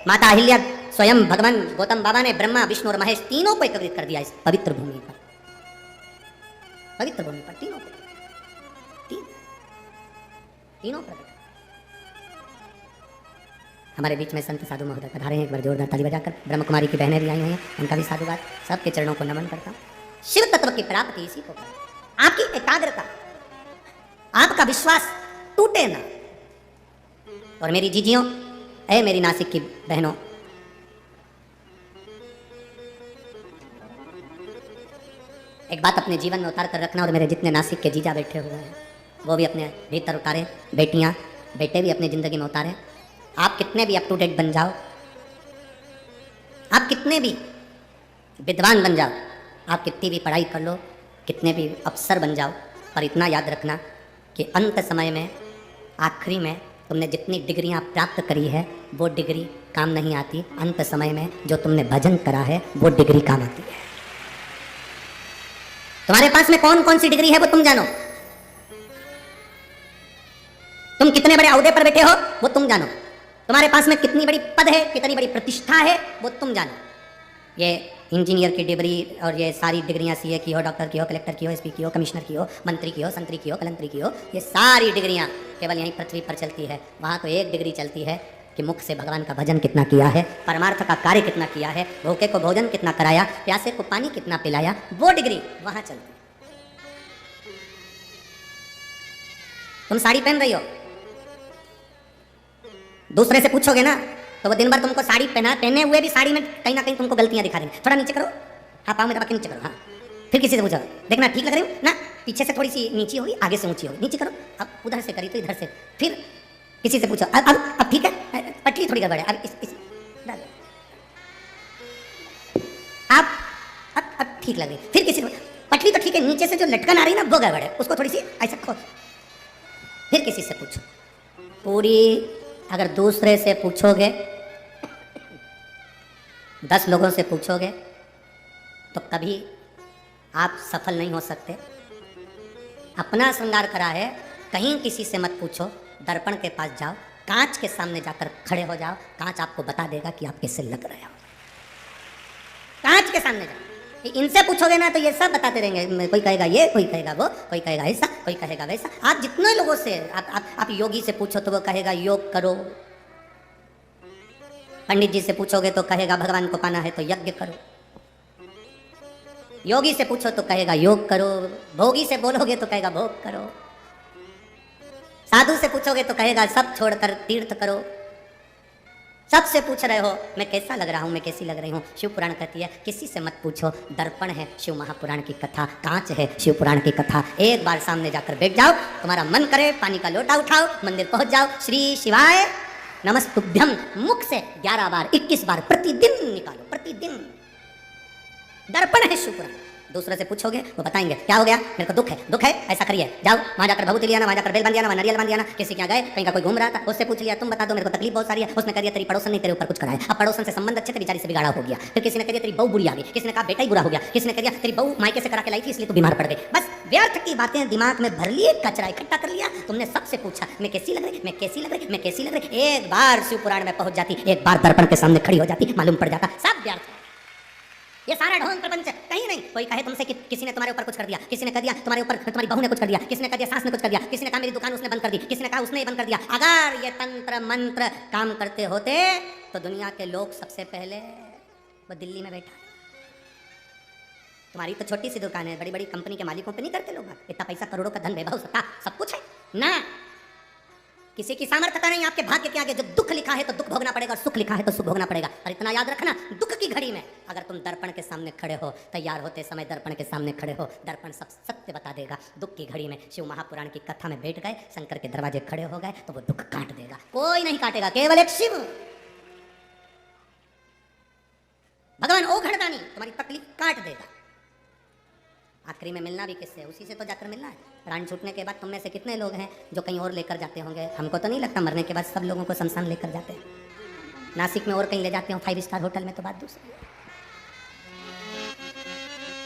माता अहिल्या स्वयं भगवान गौतम बाबा ने ब्रह्मा विष्णु और महेश तीनों को एकत्रित कर दिया इस पवित्र भूमि पर। पवित्र भूमि पर तीनों को, तीनों प्रकट। हमारे बीच में संत साधु महोदय पधारे हैं, एक बार जोरदार ताली बजाकर। ब्रह्म कुमारी की बहनें भी आई हुई हैं, उनका भी साधुवाद। सबके चरणों को नमन करता हूँ। शिव तत्व की प्राप्ति इसी को करें। आपकी एकाग्रता, आपका विश्वास टूटे ना। और मेरी जीजियों, ऐ मेरी नासिक की बहनों, एक बात अपने जीवन में उतार कर रखना, और मेरे जितने नासिक के जीजा बैठे हुए हैं वो भी अपने भीतर उतारें, बेटियां बेटे भी अपनी ज़िंदगी में उतारें। आप कितने भी अप टू डेट बन जाओ, आप कितने भी विद्वान बन जाओ, आप कितनी भी पढ़ाई कर लो, कितने भी अफसर बन जाओ, पर इतना याद रखना कि अंत समय में, आखिरी में तुमने जितनी डिग्रियां प्राप्त करी है वो डिग्री काम नहीं आती। अंत समय में जो तुमने भजन करा है वो डिग्री काम आती है। तुम्हारे पास में कौन कौन सी डिग्री है वो तुम जानो, तुम कितने बड़े ओहदे पर बैठे हो वो तुम जानो, तुम्हारे पास में कितनी बड़ी पद है, कितनी बड़ी प्रतिष्ठा है वो तुम जानो। ये इंजीनियर की डिग्री और ये सारी डिग्रियां सीए की हो, डॉक्टर की हो, कलेक्टर की हो, एसपी की हो, कमिश्नर की हो, मंत्री की हो, संतरी की हो, कलंतरी की हो, ये सारी डिग्रियां केवल यहीं पृथ्वी पर चलती है। वहाँ तो एक डिग्री चलती है कि मुख से भगवान का भजन कितना किया है, परमार्थ का कार्य कितना किया है, भूखे को भोजन कितना कराया, प्यासे को पानी कितना पिलाया, वो डिग्री वहाँ चलती है। तुम साड़ी पहन रही हो, दूसरे से पूछोगे ना तो वो दिन भर तुमको साड़ी पहने हुए भी साड़ी में कहीं ना कहीं तुमको गलतियां दिखा देंगे। थोड़ा नीचे करो, हाँ पाँव में दबा के नीचे करो, हाँ। फिर किसी से पूछो, देखना ठीक लग रही हूँ ना, पीछे से थोड़ी सी नीची होगी, आगे से ऊंची होगी, नीचे करो, अब उधर से करी तो इधर से। फिर किसी से पूछो, अब ठीक है, पटली थोड़ी गड़बड़ है, अब इस अब ठीक लग रही। फिर किसी से पटली तो ठीक है, नीचे से जो लटकन आ रही है ना वो गड़बड़ है, उसको थोड़ी सी ऐसा खोल। फिर किसी से पूछो, पूरी अगर दूसरे से पूछोगे, 10 लोगों से पूछोगे तो कभी आप सफल नहीं हो सकते। अपना श्रृंगार करा है, कहीं किसी से मत पूछो, दर्पण के पास जाओ, कांच के सामने जाकर खड़े हो जाओ, कांच आपको बता देगा कि आप कैसे लग रहे हो। कांच के सामने जाओ, इनसे पूछोगे ना तो ये सब बताते रहेंगे, कोई कहेगा ये, कोई कहेगा वो, कोई कहेगा ऐसा, कोई कहेगा वैसा। आप जितने लोगों से आप योगी से पूछो तो वो कहेगा योग करो, पंडित जी से पूछोगे तो कहेगा भगवान को पाना है तो यज्ञ करो, योगी से पूछो तो कहेगा योग करो, भोगी से बोलोगे तो कहेगा भोग करो, साधु से पूछोगे तो कहेगा सब छोड़कर तीर्थ करो। सबसे पूछ रहे हो मैं कैसा लग रहा हूँ, मैं कैसी लग रही हूँ, शिव पुराण कहती है किसी से मत पूछो, दर्पण है शिव महापुराण की कथा, कांच है शिव पुराण की कथा। एक बार सामने जाकर बैठ जाओ, तुम्हारा मन करे पानी का लोटा उठाओ, मंदिर पहुंच जाओ, श्री शिवाय नमस्तुभ्यम मुख से 11 बार 21 बार प्रतिदिन निकालो, प्रतिदिन। दर्पण है शिव पुराण। दूसरे से पूछोगे वो बताएंगे क्या हो गया, मेरे को दुख है ऐसा करिए, जाओ वहाँ जाकर भभूति लिया ना, वहाँ जाकर बेल बांध दिया ना, वहाँ नारियल बांध दिया ना, किसी के यहाँ गए, कहीं का कोई घूम रहा था उससे पूछ लिया, तुम बता दो मेरे को तकलीफ बहुत सारी है, उसने कह दिया तेरी पड़ोसन ने तेरे ऊपर कुछ कराया, अब पड़ोसन से संबंध अच्छे थे, बेचारी से बिगाड़ा हो गया। फिर किसी ने कह दिया तेरी बहू बुरी आ गई, किसी ने कहा बेटा ही बुरा हो गया, किसी ने कह दिया तेरी बहू मायके से करा के लाई थी इसलिए तू बीमार पड़ गई। बस व्यर्थ की बातें दिमाग में भर लिए, कचरा इकट्ठा कर लिया। तुमने सबसे पूछा मैं कैसी लग रही, मैं कैसी लग रही, मैं कैसी लग रही। एक बार शिव पुराण में पहुंच जाती, एक बार दर्पण के सामने खड़ी हो जाती, मालूम पड़ जाता सब व्यर्थ। ये सारा ढोंग प्रपंच कहीं नहीं। कोई कहे तुमसे कि किसी ने तुम्हारे ऊपर कुछ कर दिया, किसी ने कह दिया तुम्हारे ऊपर तुम्हारी बहू ने कुछ कर दिया, किसी ने कह दिया सास ने कुछ कर दिया, किसी ने कहा मेरी दुकान उसने बंद कर दी, किसी ने कहा उसने बंद कर दिया। अगर ये तंत्र मंत्र काम करते होते तो दुनिया के लोग सबसे पहले वो दिल्ली में बैठा। तुम्हारी तो छोटी सी दुकान है, बड़ी बड़ी कंपनी के मालिकों पे नहीं करते लोग, इतना पैसा करोड़ों का धन वैभव सब कुछ है ना, किसी की सामर्थ्यता नहीं आपके भाग्य के आगे। जो दुख लिखा है तो दुख भोगना पड़ेगा, सुख लिखा है तो सुख भोगना पड़ेगा। और इतना याद रखना, दुख की घड़ी में अगर तुम दर्पण के सामने खड़े हो, तैयार होते समय दर्पण के सामने खड़े हो, दर्पण सब सत्य बता देगा। दुख की घड़ी में शिव महापुराण की कथा में बैठ गए, शंकर के दरवाजे खड़े हो गए तो वो दुख काट देगा, कोई नहीं काटेगा, केवल एक शिव भगवान ओघड़दानी तुम्हारी तकलीफ काट देगा। आखिरी में मिलना भी किससे, उसी से तो जाकर मिलना है। प्राण छूटने के बाद तुम में से कितने लोग हैं जो कहीं और लेकर जाते होंगे? हमको तो नहीं लगता, मरने के बाद सब लोगों को शमशान लेकर जाते हैं। नासिक में और कहीं ले जाते हो 5 स्टार होटल में तो बात दूसरी।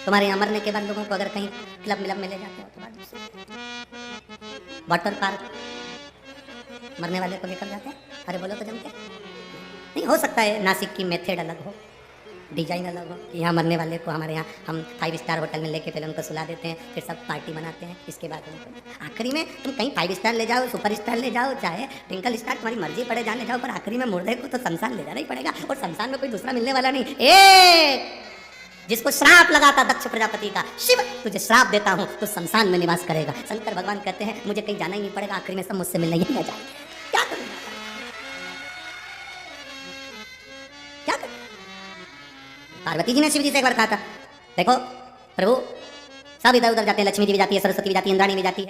तुम्हारे यहाँ मरने के बाद लोगों को अगर कहीं क्लब मिलब में ले जाते हो तो बात दूसरी। वाटर पार्क मरने वाले को लेकर जाते हैं, अरे बोलो तो जमते नहीं। हो सकता है नासिक की मेथड अलग हो, डिजाइन अलग हो, कि यहाँ मरने वाले को हमारे यहाँ हम 5 स्टार होटल में लेके पहले उनको सुला देते हैं, फिर सब पार्टी मनाते हैं, इसके बाद उनको आखिरी में तुम कहीं 5 स्टार ले जाओ, सुपर स्टार ले जाओ, चाहे ट्विंकल स्टार, तुम्हारी मर्जी पड़े जाने जाओ, पर आखिरी में मुर्दे को तो शमशान ले जाना ही पड़ेगा। और शमशान में कोई दूसरा मिलने वाला नहीं। जिसको श्राप लगा था दक्ष प्रजापति का, शिव तुझे श्राप देता हूँ तो शमशान में निवास करेगा। शंकर भगवान कहते हैं मुझे कहीं जाना ही नहीं पड़ेगा, आखिरी में सब मुझसे मिलने ही आ जाएंगे। क्या करूँगा, क्या करूँ? पार्वती जी ने शिव जी से एक बार कहा था, देखो प्रभु सब इधर उधर जाते हैं, लक्ष्मी जी भी जाती है, सरस्वती भी जाती है, इंद्राणी भी जाती है,